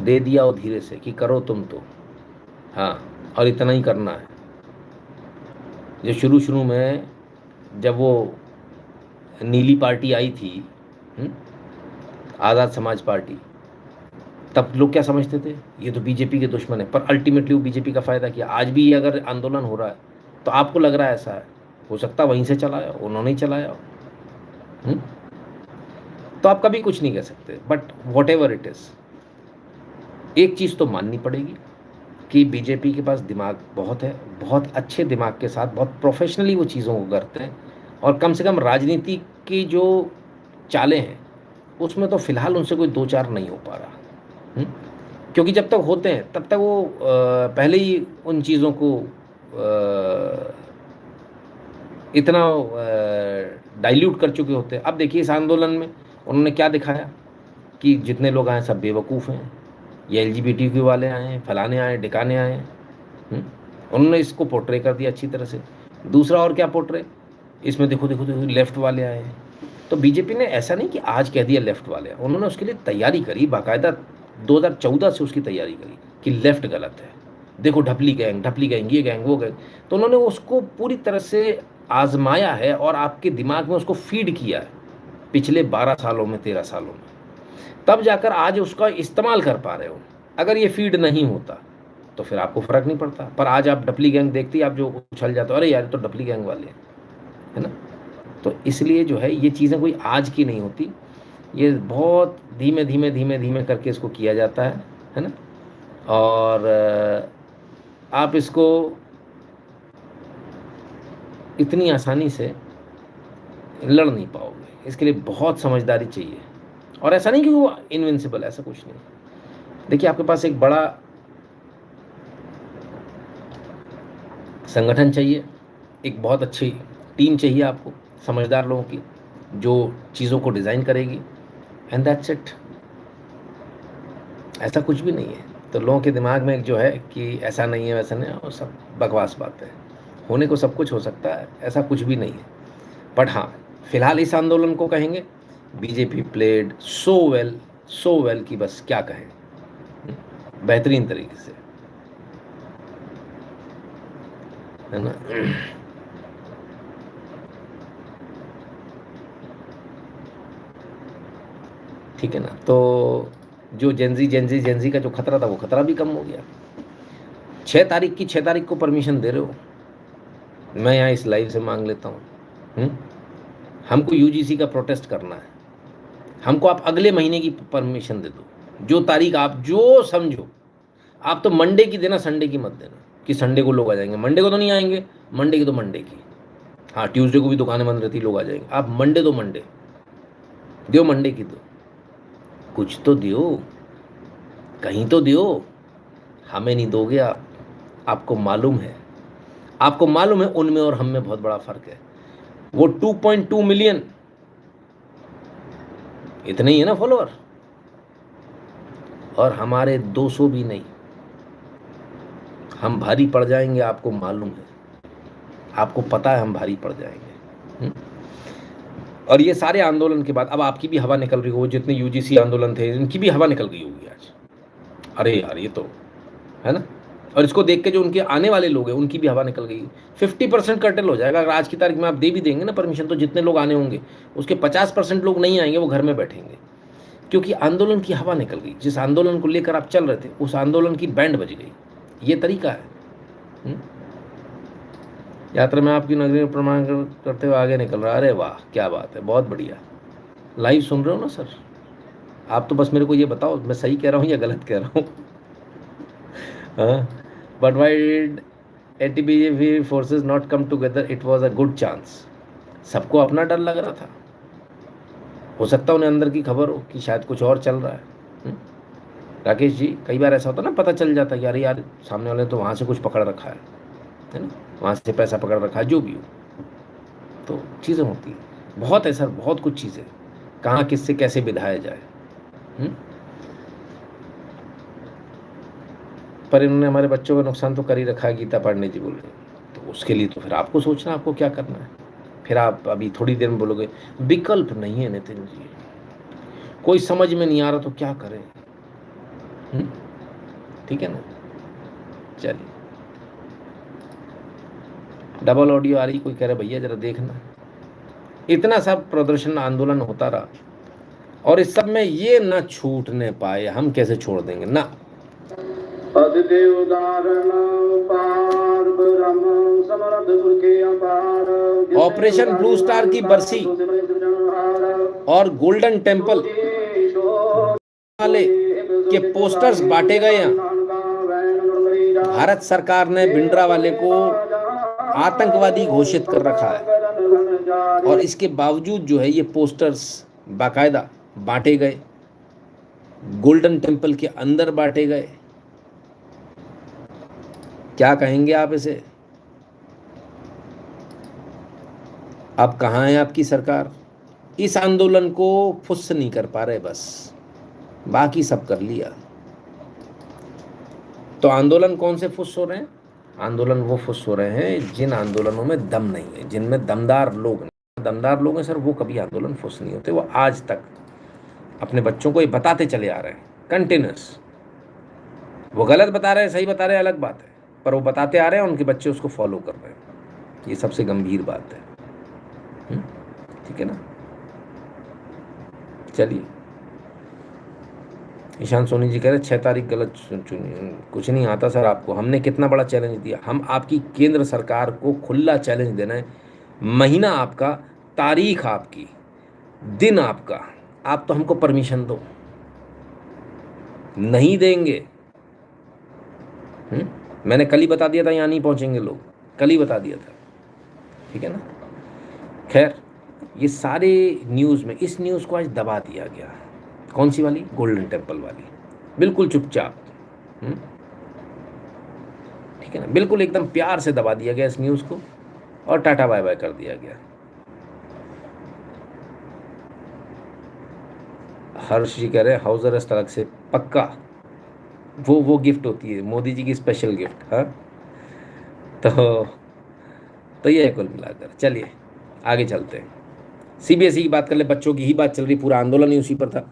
दे दिया और धीरे से कि करो तुम तो, हाँ, और इतना ही करना है। जो शुरू में जब वो नीली पार्टी आई थी, आज़ाद समाज पार्टी, तब लोग क्या समझते थे, ये तो बीजेपी के दुश्मन है, पर अल्टीमेटली वो बीजेपी का फ़ायदा किया। आज भी अगर आंदोलन हो रहा है तो आपको लग रहा है ऐसा है, हो सकता है वहीं से चलाया, उन्होंने ही चलाया, तो आप कभी कुछ नहीं कह सकते। But what ever it is, एक चीज़ तो माननी पड़ेगी कि बीजेपी के पास दिमाग बहुत है, बहुत अच्छे दिमाग के साथ बहुत प्रोफेशनली वो चीज़ों को करते हैं, और कम से कम राजनीति की जो चालें हैं उसमें तो फ़िलहाल उनसे कोई दो चार नहीं हो पा रहा। क्योंकि जब तक होते हैं तब तक वो पहले ही उन चीज़ों को इतना डाइल्यूट कर चुके होते हैं। अब देखिए इस आंदोलन में उन्होंने क्या दिखाया कि जितने लोग आए सब बेवकूफ़ हैं, ये LGBTQ वाले आए हैं, फलाने आए, डिकाने आए हैं, उन्होंने इसको पोर्ट्रे कर दिया अच्छी तरह से। दूसरा और क्या पोर्ट्रे, इसमें देखो देखो देखो लेफ़्ट वाले आए हैं। तो बीजेपी ने ऐसा नहीं कि आज कह दिया लेफ़्ट वाले, उन्होंने उसके लिए तैयारी करी, बाकायदा 2014 से उसकी तैयारी करी कि लेफ़्ट गलत है, देखो ढपली गैंग, ये गैंग वो गैंग। तो उन्होंने उसको पूरी तरह से आजमाया है और आपके दिमाग में उसको फीड किया है पिछले 12 सालों में, 13 सालों में, तब जाकर आज उसका इस्तेमाल कर पा रहे हो। अगर ये फीड नहीं होता तो फिर आपको फ़र्क नहीं पड़ता। पर आज आप ढपली गैंग देखती, आप जो उछल जाते हो, अरे यार तो ढपली गैंग वाले हैं, है ना। तो इसलिए जो है ये चीज़ें कोई आज की नहीं होती, ये बहुत धीमे धीमे करके इसको किया जाता है ना। और आप इसको इतनी आसानी से लड़ नहीं पाओगे, इसके लिए बहुत समझदारी चाहिए। और ऐसा नहीं कि वो इनविंसिबल, ऐसा कुछ नहीं। देखिए आपके पास एक बड़ा संगठन चाहिए, एक बहुत अच्छी टीम चाहिए आपको, समझदार लोगों की, जो चीज़ों को डिज़ाइन करेगी, एंड दैट्स इट। ऐसा कुछ भी नहीं है। तो लोगों के दिमाग में जो है कि ऐसा नहीं है वैसा नहीं है, वो सब बकवास बात है। होने को सब कुछ हो सकता है, ऐसा कुछ भी नहीं है। बट हाँ, फिलहाल इस आंदोलन को कहेंगे बीजेपी प्लेड सो वेल कि बस क्या कहें, बेहतरीन तरीके से, है ना। ठीक है ना। तो जो जेंजी का जो खतरा था वो खतरा भी कम हो गया। 6 तारीख को परमिशन दे रहे हो, मैं यहाँ इस लाइव से मांग लेता हूँ। हमको UGC का प्रोटेस्ट करना है, हमको आप अगले महीने की परमिशन दे दो, जो तारीख आप जो समझो। आप तो मंडे की देना, संडे की मत देना कि संडे को लोग आ जाएंगे। मंडे को तो नहीं आएंगे, मंडे की तो मंडे की, हाँ ट्यूसडे को भी दुकानें बंद रहती, लोग आ जाएंगे। आप मंडे दो, मंडे दो, मंडे की दो, कुछ तो दियो, कहीं तो दियो। हमें नहीं दोगे आप, आपको मालूम है उनमें और हम में बहुत बड़ा फ़र्क है। वो 2.2 मिलियन इतने ही है ना फॉलोअर, और हमारे 200 भी नहीं। हम भारी पड़ जाएंगे, आपको मालूम है, आपको पता है हम भारी पड़ जाएंगे। और ये सारे आंदोलन के बाद अब आपकी भी हवा निकल रही हो, जितने UGC आंदोलन थे इनकी भी हवा निकल गई होगी आज। अरे यार ये तो है ना। और इसको देख के जो उनके आने वाले लोग हैं उनकी भी हवा निकल गई। 50% कर्टेल हो जाएगा। अगर आज की तारीख में आप दे भी देंगे ना परमिशन, तो जितने लोग आने होंगे उसके 50% लोग नहीं आएंगे, वो घर में बैठेंगे, क्योंकि आंदोलन की हवा निकल गई। जिस आंदोलन को लेकर आप चल रहे थे उस आंदोलन की बैंड बज गई। ये तरीका है। यात्रा में आपकी नगरी में प्रमाण करते हुए आगे निकल रहा। अरे वाह क्या बात है, बहुत बढ़िया। लाइव सुन रहे हो ना सर, आप तो बस मेरे को ये बताओ मैं सही कह रहा हूँ या गलत कह रहा हूँ। But why did ATBV forces not come together? It was a good chance. सबको अपना डर लग रहा था, हो सकता है उन्हें अंदर की खबर हो कि शायद कुछ और चल रहा है। राकेश जी, कई बार ऐसा होता है ना, पता चल जाता है यार यार सामने वाले तो वहाँ से कुछ पकड़ रखा है ना, वहाँ से पैसा पकड़ रखा है, जो भी हो, तो चीज़ें होती हैं बहुत, ऐसा बहुत कुछ चीज़ें, कहाँ किससे कैसे बिधाया जाए। पर इन्होंने हमारे बच्चों का नुकसान तो कर ही रखा है, गीता पांडे जी बोल रहे, तो उसके लिए तो फिर आपको सोचना आपको क्या करना है। फिर आप अभी थोड़ी देर में बोलोगे विकल्प नहीं है नितिन जी, कोई समझ में नहीं आ रहा तो क्या करें। ठीक है ना, चलिए। डबल ऑडियो आ रही, कोई कह रहा भैया जरा देखना। इतना सब प्रदर्शन आंदोलन होता रहा और इस सब में ये न छूटने पाए, हम कैसे छोड़ देंगे ना। ऑपरेशन ब्लू स्टार की बरसी और गोल्डन टेम्पल वाले के पोस्टर्स बांटे गए हैं। भारत सरकार ने भिंडरा वाले को आतंकवादी घोषित कर रखा है और इसके बावजूद जो है ये पोस्टर्स बाकायदा बांटे गए, गोल्डन टेम्पल के अंदर बांटे गए। क्या कहेंगे आप इसे? अब कहाँ है आपकी सरकार? इस आंदोलन को फुस नहीं कर पा रहे, बस बाकी सब कर लिया। तो आंदोलन कौन से फुस हो रहे हैं? आंदोलन वो फुस हो रहे हैं जिन आंदोलनों में दम नहीं है, जिनमें दमदार लोग हैं सर, वो कभी आंदोलन फुस नहीं होते। वो आज तक अपने बच्चों को ये बताते चले आ रहे हैं कंटिन्यूस। वो गलत बता रहे हैं, सही बता रहे हैं, अलग बात है, पर वो बताते आ रहे हैं, उनके बच्चे उसको फॉलो कर रहे हैं। ये सबसे गंभीर बात है। ठीक है ना, चलिए। ईशान सोनी जी कह रहे 6 तारीख गलत चुनी। कुछ नहीं आता सर आपको, हमने कितना बड़ा चैलेंज दिया। हम आपकी केंद्र सरकार को खुला चैलेंज देना है, महीना आपका, तारीख आपकी, दिन आपका, आप तो हमको परमिशन दो। नहीं देंगे। मैंने कल ही बता दिया था यहाँ नहीं पहुँचेंगे लोग, कल ही बता दिया था। ठीक है ना, खैर ये सारे न्यूज़ में इस न्यूज़ को आज दबा दिया गया। कौन सी वाली? गोल्डन टेम्पल वाली, बिल्कुल चुपचाप। ठीक है ना, बिल्कुल एकदम प्यार से दबा दिया गया इस न्यूज़ को और टाटा बाय बाय कर दिया गया। हर्ष जी कह रहे हैं हाउस अरेस्ट अलग से, पक्का वो गिफ्ट होती है, मोदी जी की स्पेशल गिफ्ट। हाँ, तो ये है कुल मिलाकर। चलिए आगे चलते हैं, सीबीएसई की बात कर ले, बच्चों की ही बात चल रही, पूरा आंदोलन ही उसी पर था।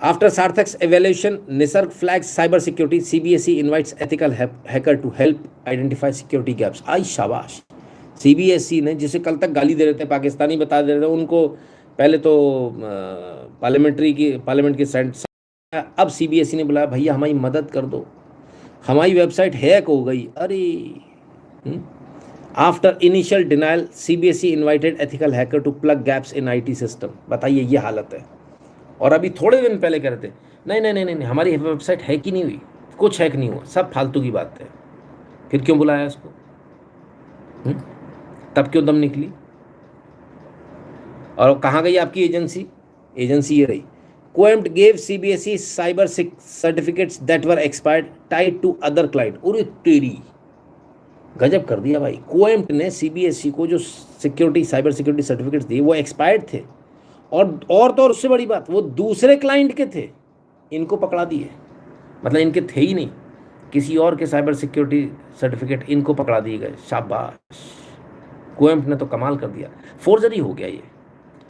After Sarthak's evaluation, Nisarg flags cyber security, CBSE invites ethical hacker to help identify security gaps. आई शाबाश, सीबीएसई ने जिसे कल तक गाली दे रहे थे, पाकिस्तानी बता दे रहे थे उनको, पहले तो पार्लियामेंट की साइड, अब सीबीएसई ने बुलाया, भैया हमारी मदद कर दो, हमारी वेबसाइट हैक हो गई। अरे after initial denial, CBSE invited ethical hacker to plug gaps in IT system. बताइए ये हालत है। और अभी थोड़े दिन पहले कह रहे थे नहीं हमारी वेबसाइट हैक ही नहीं हुई, कुछ हैक नहीं हुआ, सब फालतू की बात है। फिर क्यों बुलाया इसको? तब क्यों दम निकली? और कहाँ गई आपकी एजेंसी? एजेंसी ये रही, Coempt gave CBSE cyber certificates that were expired tied to other client. अरे तेरी गजब कर दिया भाई, कोएम्प्ट ने सीबीएसई को जो सिक्योरिटी साइबर सिक्योरिटी सर्टिफिकेट्स दिए वो एक्सपायर्ड थे, और तो उससे बड़ी बात वो दूसरे क्लाइंट के थे, इनको पकड़ा दिए। मतलब इनके थे ही नहीं, किसी और के साइबर सिक्योरिटी सर्टिफिकेट इनको पकड़ा दिए गए। शाबाश, कोएम्प्ट ने तो कमाल कर दिया। फोर्जरी हो गया, ये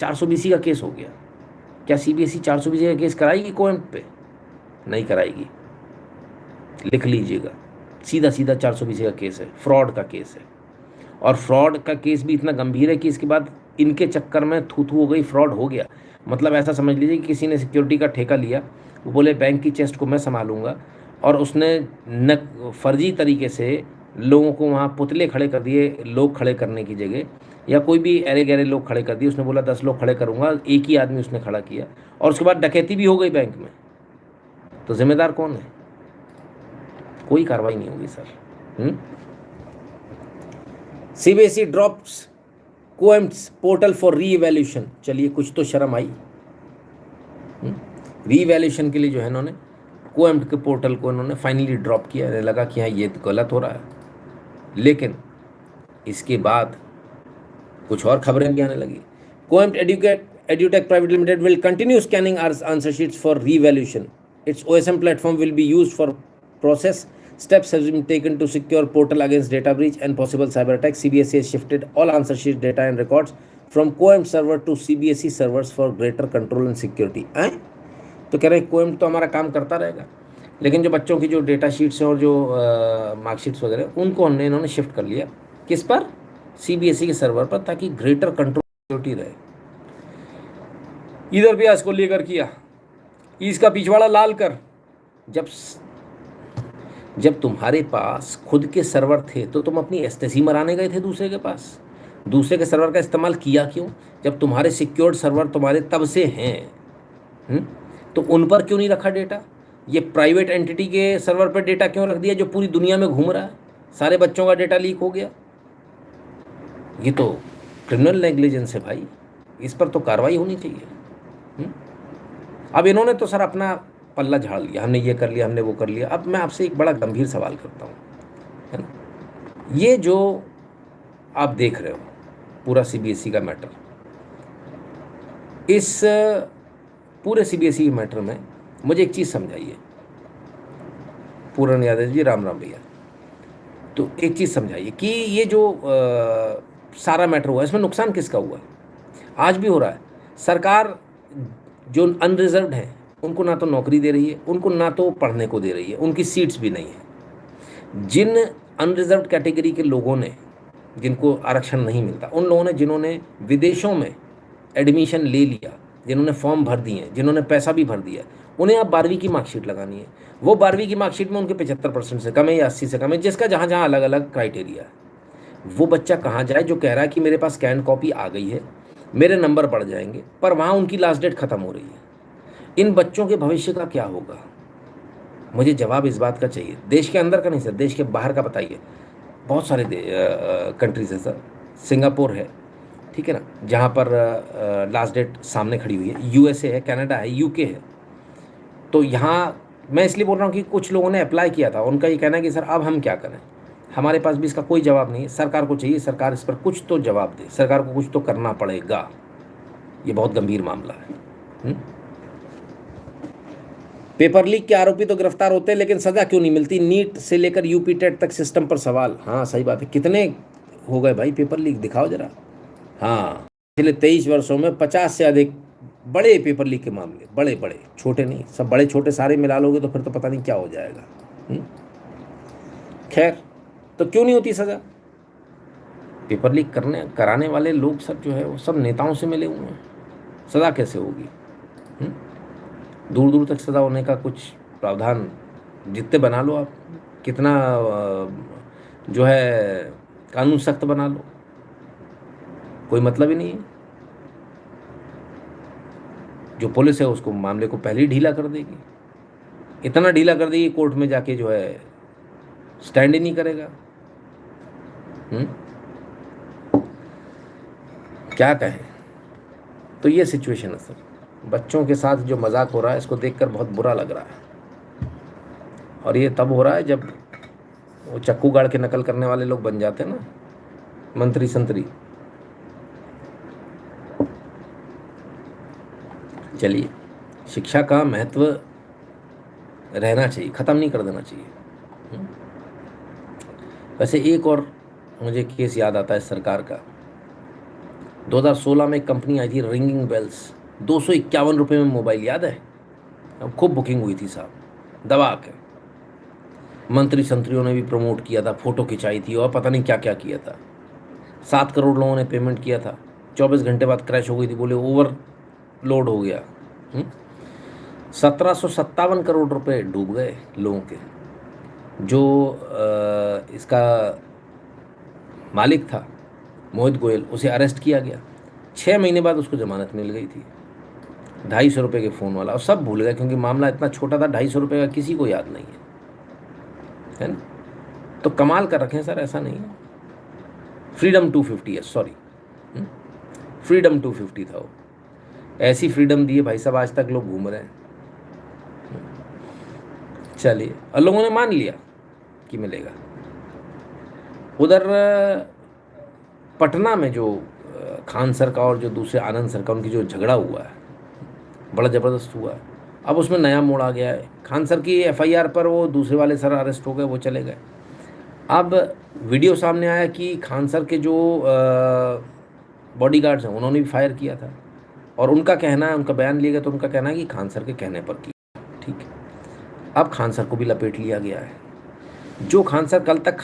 420 का केस हो गया। क्या सीबीएसई 420 का केस कराएगी कोएम्प्ट पे? नहीं कराएगी, लिख लीजिएगा, सीधा 420 का केस है, फ्रॉड का केस है। और फ्रॉड का केस भी इतना गंभीर है कि इसके बाद इनके चक्कर में थू हो गई, फ्रॉड हो गया। मतलब ऐसा समझ लीजिए कि किसी ने सिक्योरिटी का ठेका लिया, वो बोले बैंक की चेस्ट को मैं संभालूंगा, और उसने फर्जी तरीके से लोगों को वहाँ पुतले खड़े कर दिए, लोग खड़े करने की जगह या कोई भी अरे गहरे लोग खड़े कर दिए, उसने बोला 10 लोग खड़े करूँगा, एक ही आदमी उसने खड़ा किया और उसके बाद डकैती भी हो गई बैंक में, तो जिम्मेदार कौन है? कोई कार्रवाई नहीं होगी sir. CBSE drops Coempt's portal for reevaluation. चलिए कुछ तो शर्म आई। रीइवैल्यूएशन के लिए जो है इन्होंने कोएम्प्ट के पोर्टल को इन्होंने फाइनली ड्रॉप किया। इन्हें लगा कि हाँ ये तो गलत हो रहा है, लेकिन इसके बाद कुछ और खबरें भी आने लगी। Coempt Edutech Private Limited will continue scanning our answer sheets for revaluation. Its OSM platform will be used for process. Steps have been taken to secure portal against data breach and possible cyber attack. CBSE has shifted all answer sheet data and records from Coempt server to CBSE servers for greater control and security. तो कह रहे हैं Coempt तो हमारा काम करता रहेगा, लेकिन जो बच्चों की जो डेटा शीट्स और जो मार्कशीट्स वगैरह उनको इन्होंने शिफ्ट कर लिया किस पर? CBSE के सर्वर पर, ताकि ग्रेटर कंट्रोल सिक्योरिटी रहे। इधर भी इसको लेकर किया, इसका पिछवाड़ा लाल कर। जब तुम्हारे पास खुद के सर्वर थे तो तुम अपनी एसटीसी मराने गए थे दूसरे के पास। दूसरे के सर्वर का इस्तेमाल किया क्यों? जब तुम्हारे सिक्योर्ड सर्वर तुम्हारे तब से हैं, तो उन पर क्यों नहीं रखा डेटा? ये प्राइवेट एंटिटी के सर्वर पर डेटा क्यों रख दिया जो पूरी दुनिया में घूम रहा है? सारे बच्चों का डेटा लीक हो गया। ये तो क्रिमिनल नेग्लिजेंस है भाई, इस पर तो कार्रवाई होनी चाहिए। अब इन्होंने तो सर अपना पल्ला झाड़ लिया, हमने ये कर लिया, हमने वो कर लिया। अब मैं आपसे एक बड़ा गंभीर सवाल करता हूँ, है ना? ये जो आप देख रहे हो पूरा सीबीएसई का मैटर, इस पूरे सीबीएसई के मैटर में मुझे एक चीज़ समझाइए। पूरन यादव जी, राम राम भैया। तो एक चीज़ समझाइए कि ये जो सारा मैटर हुआ, इसमें नुकसान किसका हुआ? आज भी हो रहा है। सरकार जो अनरिजर्व्ड है उनको ना तो नौकरी दे रही है, उनको ना तो पढ़ने को दे रही है, उनकी सीट्स भी नहीं है। जिन अनरिजर्व्ड कैटेगरी के लोगों ने, जिनको आरक्षण नहीं मिलता, उन लोगों ने जिन्होंने विदेशों में एडमिशन ले लिया, जिन्होंने फॉर्म भर दिए, जिन्होंने पैसा भी भर दिया, उन्हें अब 12वीं की मार्कशीट लगानी है। वो 12वीं की मार्कशीट में उनके 75% से कम है या 80 से कम है, जिसका जहाँ जहाँ अलग अलग क्राइटेरिया है। वो बच्चा कहाँ जाए जो कह रहा है कि मेरे पास स्कैन कॉपी आ गई है, मेरे नंबर बढ़ जाएंगे, पर वहाँ उनकी लास्ट डेट ख़त्म हो रही है। इन बच्चों के भविष्य का क्या होगा? मुझे जवाब इस बात का चाहिए। देश के अंदर का नहीं सर, देश के बाहर का बताइए। बहुत सारे कंट्रीज है सर, सिंगापुर है, ठीक है ना, जहाँ पर लास्ट डेट सामने खड़ी हुई है। यूएसए है, कनाडा है, यूके है। तो यहाँ मैं इसलिए बोल रहा हूँ कि कुछ लोगों ने अप्लाई किया था, उनका ये कहना है कि सर अब हम क्या करें, हमारे पास भी इसका कोई जवाब नहीं है। सरकार को चाहिए, सरकार इस पर कुछ तो जवाब दे, सरकार को कुछ तो करना पड़ेगा। ये बहुत गंभीर मामला है। पेपर लीक के आरोपी तो गिरफ्तार होते हैं, लेकिन सजा क्यों नहीं मिलती? नीट से लेकर यूपी टेट तक सिस्टम पर सवाल। हाँ सही बात है। कितने हो गए भाई पेपर लीक, दिखाओ जरा। हाँ, पिछले 23 वर्षों में 50 से अधिक बड़े पेपर लीक के मामले, बड़े बड़े, छोटे नहीं, सब बड़े छोटे सारे मिला लोगे तो फिर तो पता नहीं क्या हो जाएगा। खैर, तो क्यों नहीं होती सजा? पेपर लीक कराने वाले लोग सब जो है वो सब नेताओं से मिले हुए हैं, सजा कैसे होगी? दूर दूर तक सजा होने का कुछ प्रावधान जितने बना लो आप, कितना जो है कानून सख्त बना लो, कोई मतलब ही नहीं है। जो पुलिस है उसको मामले को पहले ही ढीला कर देगी, इतना ढीला कर देगी कोर्ट में जाके जो है स्टैंड ही नहीं करेगा। क्या कहें? तो ये सिचुएशन है सर। बच्चों के साथ जो मजाक हो रहा है इसको देखकर बहुत बुरा लग रहा है। और ये तब हो रहा है जब वो चक्कू गाड़ के नकल करने वाले लोग बन जाते हैं ना, मंत्री संतरी। चलिए, शिक्षा का महत्व रहना चाहिए, ख़त्म नहीं कर देना चाहिए। वैसे एक और मुझे केस याद आता है सरकार का। 2016 में एक कंपनी आई थी रिंगिंग बेल्स, 251 रुपये में मोबाइल, याद है? अब खूब बुकिंग हुई थी साहब, दबा के। मंत्री संतरियों ने भी प्रमोट किया था, फ़ोटो खिंचाई थी और पता नहीं क्या क्या किया था। 7 करोड़ लोगों ने पेमेंट किया था, 24 घंटे बाद क्रैश हो गई थी, बोले ओवरलोड हो गया। 1757 करोड़ रुपए डूब गए लोगों के। जो इसका मालिक था मोहित गोयल, उसे अरेस्ट किया गया। 6 महीने बाद उसको जमानत मिल गई थी। 250 रुपये के फ़ोन वाला, और सब भूल गए क्योंकि मामला इतना छोटा था, 250 रुपये का किसी को याद नहीं है ना। तो कमाल कर रखे हैं सर, ऐसा नहीं है। फ्रीडम 250 है, सॉरी, फ्रीडम 250 था वो। ऐसी फ्रीडम दी है भाई साहब, आज तक लोग घूम रहे हैं। चलिए, और लोगों ने मान लिया कि मिलेगा। उधर पटना में जो खान सर का और जो दूसरे आनंद सर का उनकी जो झगड़ा हुआ है, बड़ा ज़बरदस्त हुआ है। अब उसमें नया मोड़ आ गया है। खान सर की एफआईआर पर वो दूसरे वाले सर अरेस्ट हो गए, वो चले गए। अब वीडियो सामने आया कि खान सर के जो बॉडीगार्ड्स हैं उन्होंने भी फायर किया था, और उनका कहना है, उनका बयान लिया गया तो उनका कहना है कि खान सर के कहने पर किया। ठीक है, अब खान सर को भी लपेट लिया गया है। जो खान सर कल तक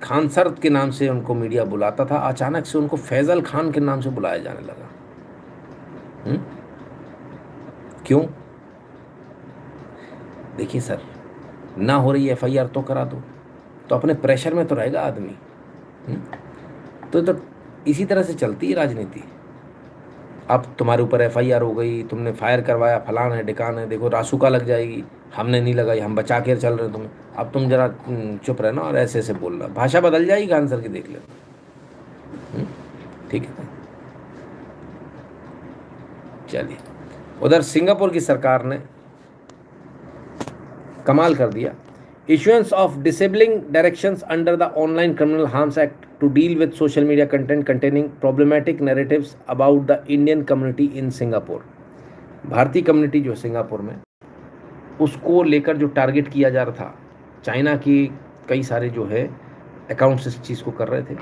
खान सर के नाम से उनको मीडिया बुलाता था, अचानक से उनको फैजल खान के नाम से बुलाया जाने लगा। क्यों? देखिए सर, ना हो रही एफआईआर तो करा दो, तो अपने प्रेशर में तो रहेगा आदमी। तो इसी तरह से चलती है राजनीति। अब तुम्हारे ऊपर एफआईआर हो गई, तुमने फायर करवाया, फलान है ढिकान है, देखो रासुका लग जाएगी, हमने नहीं लगाई, हम बचा के चल रहे हैं तुम्हें। अब तुम जरा चुप रहना और ऐसे ऐसे बोलना, भाषा बदल जाएगी खान सर की, देख लेना। ठीक है, चलिए। उधर सिंगापुर की सरकार ने कमाल कर दिया। Issuance of disabling directions under the Online Criminal Harms Act to deal with social media content containing problematic narratives about the Indian community in Singapore. भारतीय कम्युनिटी जो सिंगापुर में, उसको लेकर जो टारगेट किया जा रहा था, चाइना की कई सारे जो है अकाउंट्स इस चीज़ को कर रहे थे,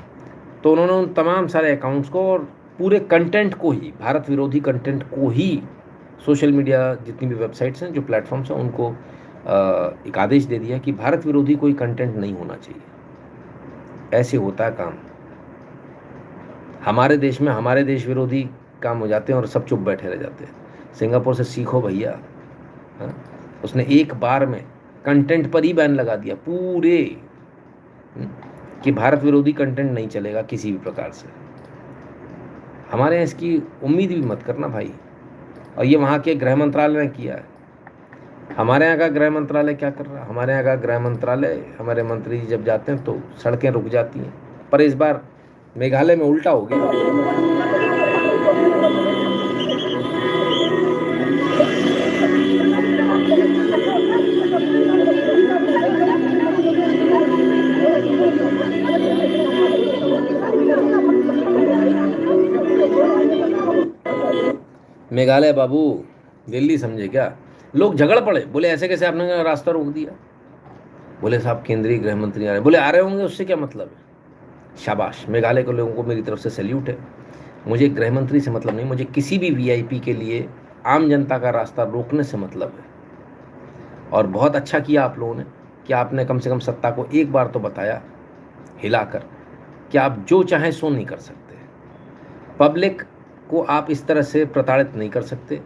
तो उन्होंने उन तमाम सारे अकाउंट्स को और पूरे कंटेंट को ही, भारत विरोधी कंटेंट को ही, सोशल मीडिया जितनी भी वेबसाइट्स हैं, जो प्लेटफॉर्म्स हैं, उनको एक आदेश दे दिया कि भारत विरोधी कोई कंटेंट नहीं होना चाहिए। ऐसे होता है काम। हमारे देश में हमारे देश विरोधी काम हो जाते हैं और सब चुप बैठे रह जाते हैं। सिंगापुर से सीखो भैया। हाँ? उसने एक बार में कंटेंट पर ही बैन लगा दिया पूरे, कि भारत विरोधी कंटेंट नहीं चलेगा किसी भी प्रकार से। हमारे यहाँ इसकी उम्मीद भी मत करना भाई। और ये वहाँ के गृह मंत्रालय ने किया है। हमारे यहाँ का गृह मंत्रालय क्या कर रहा है? हमारे यहाँ का गृह मंत्रालय, हमारे मंत्री जी जब जाते हैं तो सड़कें रुक जाती हैं, पर इस बार मेघालय में उल्टा हो गया। मेघालय बाबू दिल्ली समझे क्या? लोग झगड़ पड़े, बोले ऐसे कैसे आपने रास्ता रोक दिया? बोले साहब केंद्रीय गृह मंत्री आ रहे। बोले आ रहे होंगे, उससे क्या मतलब है? शाबाश, मेघालय के लोगों को मेरी तरफ से सैल्यूट है। मुझे गृह मंत्री से मतलब नहीं, मुझे किसी भी वीआईपी के लिए आम जनता का रास्ता रोकने से मतलब है। और बहुत अच्छा किया आप लोगों ने कि आपने कम से कम सत्ता को एक बार तो बताया हिलाकर कि आप जो चाहें सो नहीं कर सकते। पब्लिक को आप इस तरह से प्रताड़ित नहीं कर सकते।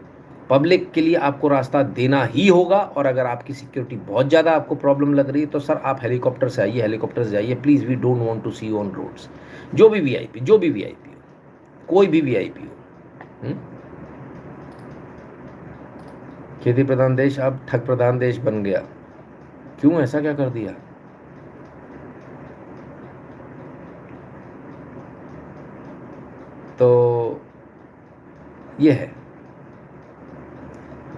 पब्लिक के लिए आपको रास्ता देना ही होगा। और अगर आपकी सिक्योरिटी बहुत ज़्यादा आपको प्रॉब्लम लग रही है तो सर आप हेलीकॉप्टर से आइए, हेलीकॉप्टर से जाइए please. We don't want to see you on roads. जो भी वीआईपी हो, कोई भी वीआईपी हो। खेती प्रधान देश अब ठग प्रधान देश बन गया। क्यों, ऐसा क्या कर दिया? तो ये है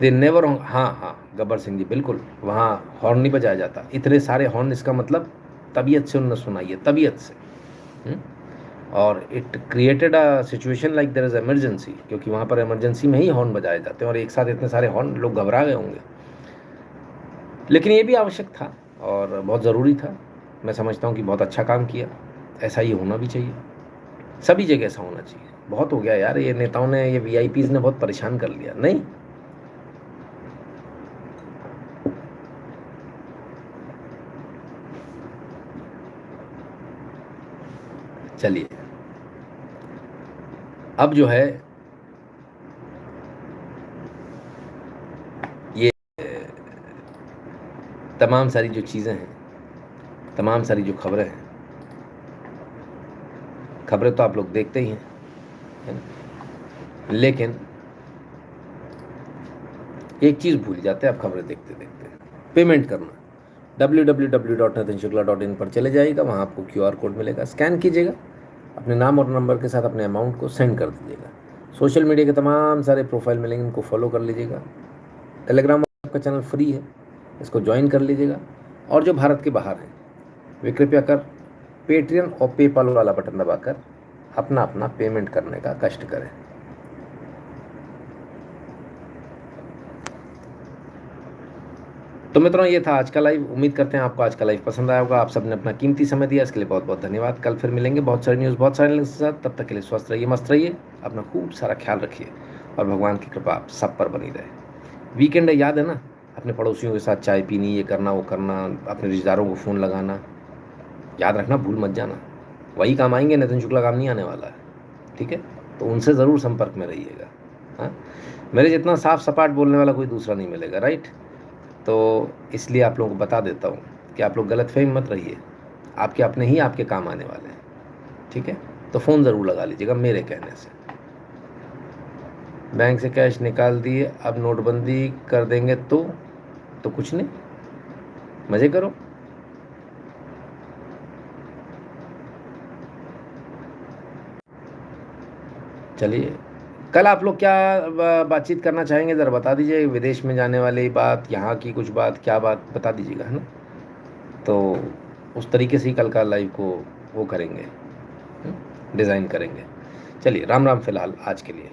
दे नेवर। हाँ, गब्बर सिंह जी बिल्कुल, वहाँ हॉर्न नहीं बजाया जाता। इतने सारे हॉर्न, इसका मतलब तबीयत से उन्होंने सुनाई है, तबीयत से। और it created a situation like there is emergency, क्योंकि वहाँ पर इमरजेंसी में ही हॉर्न बजाए जाते हैं और एक साथ इतने सारे हॉर्न, लोग घबरा गए होंगे। लेकिन ये भी आवश्यक था और बहुत ज़रूरी था। मैं समझता हूँ कि बहुत अच्छा काम किया। ऐसा ही होना भी चाहिए, सभी जगह ऐसा होना चाहिए। बहुत हो गया यार, ये नेताओं ने, ये वीआईपीज़ ने बहुत परेशान कर लिया। नहीं, चलिए अब जो है ये तमाम सारी जो चीज़ें हैं, तमाम सारी जो खबरें हैं, खबरें तो आप लोग देखते ही हैं, है ना? लेकिन एक चीज़ भूल जाते हैं आप खबरें देखते देखते, पेमेंट करना। www.nitinshukla.in पर चले जाइएगा, वहाँ आपको QR कोड मिलेगा, स्कैन कीजिएगा, अपने नाम और नंबर के साथ अपने अमाउंट को सेंड कर दीजिएगा। सोशल मीडिया के तमाम सारे प्रोफाइल मिलेंगे, इनको फॉलो कर लीजिएगा। टेलीग्राम का चैनल फ्री है, इसको ज्वाइन कर लीजिएगा। और जो भारत के बाहर हैं वे कृपया कर पेट्रियन और पेपाल वाला बटन दबाकर अपना अपना पेमेंट करने का कष्ट करें। तो मित्रों, ये था आज का लाइव। उम्मीद करते हैं आपको आज का लाइव पसंद आया होगा। आप सबने अपना कीमती समय दिया, इसके लिए बहुत बहुत धन्यवाद। कल फिर मिलेंगे बहुत सारी न्यूज़, बहुत सारे लिंक्स के साथ। तब तक के लिए स्वस्थ रहिए, मस्त रहिए, अपना खूब सारा ख्याल रखिए और भगवान की कृपा आप सब पर बनी रहे। वीकेंड है, याद है ना, अपने पड़ोसियों के साथ चाय पीनी, ये करना वो करना, अपने रिश्तेदारों को फ़ोन लगाना, याद रखना, भूल मत जाना। वही काम आएंगे, नितिन शुक्ला काम नहीं आने वाला है, ठीक है? तो उनसे ज़रूर संपर्क में रहिएगा। हाँ, मेरे जितना साफ सपाट बोलने वाला कोई दूसरा नहीं मिलेगा, राइट? तो इसलिए आप लोगों को बता देता हूँ कि आप लोग गलतफहमी मत रहिए, आपके अपने ही आपके काम आने वाले हैं, ठीक है? तो फ़ोन ज़रूर लगा लीजिएगा मेरे कहने से। बैंक से कैश निकाल दिए, अब नोटबंदी कर देंगे तो कुछ नहीं, मज़े करो। चलिए, कल आप लोग क्या बातचीत करना चाहेंगे ज़रा बता दीजिए। विदेश में जाने वाली बात, यहाँ की कुछ बात, क्या बात बता दीजिएगा, है ना? तो उस तरीके से ही कल का लाइव को वो करेंगे, डिज़ाइन करेंगे। चलिए, राम राम फिलहाल आज के लिए।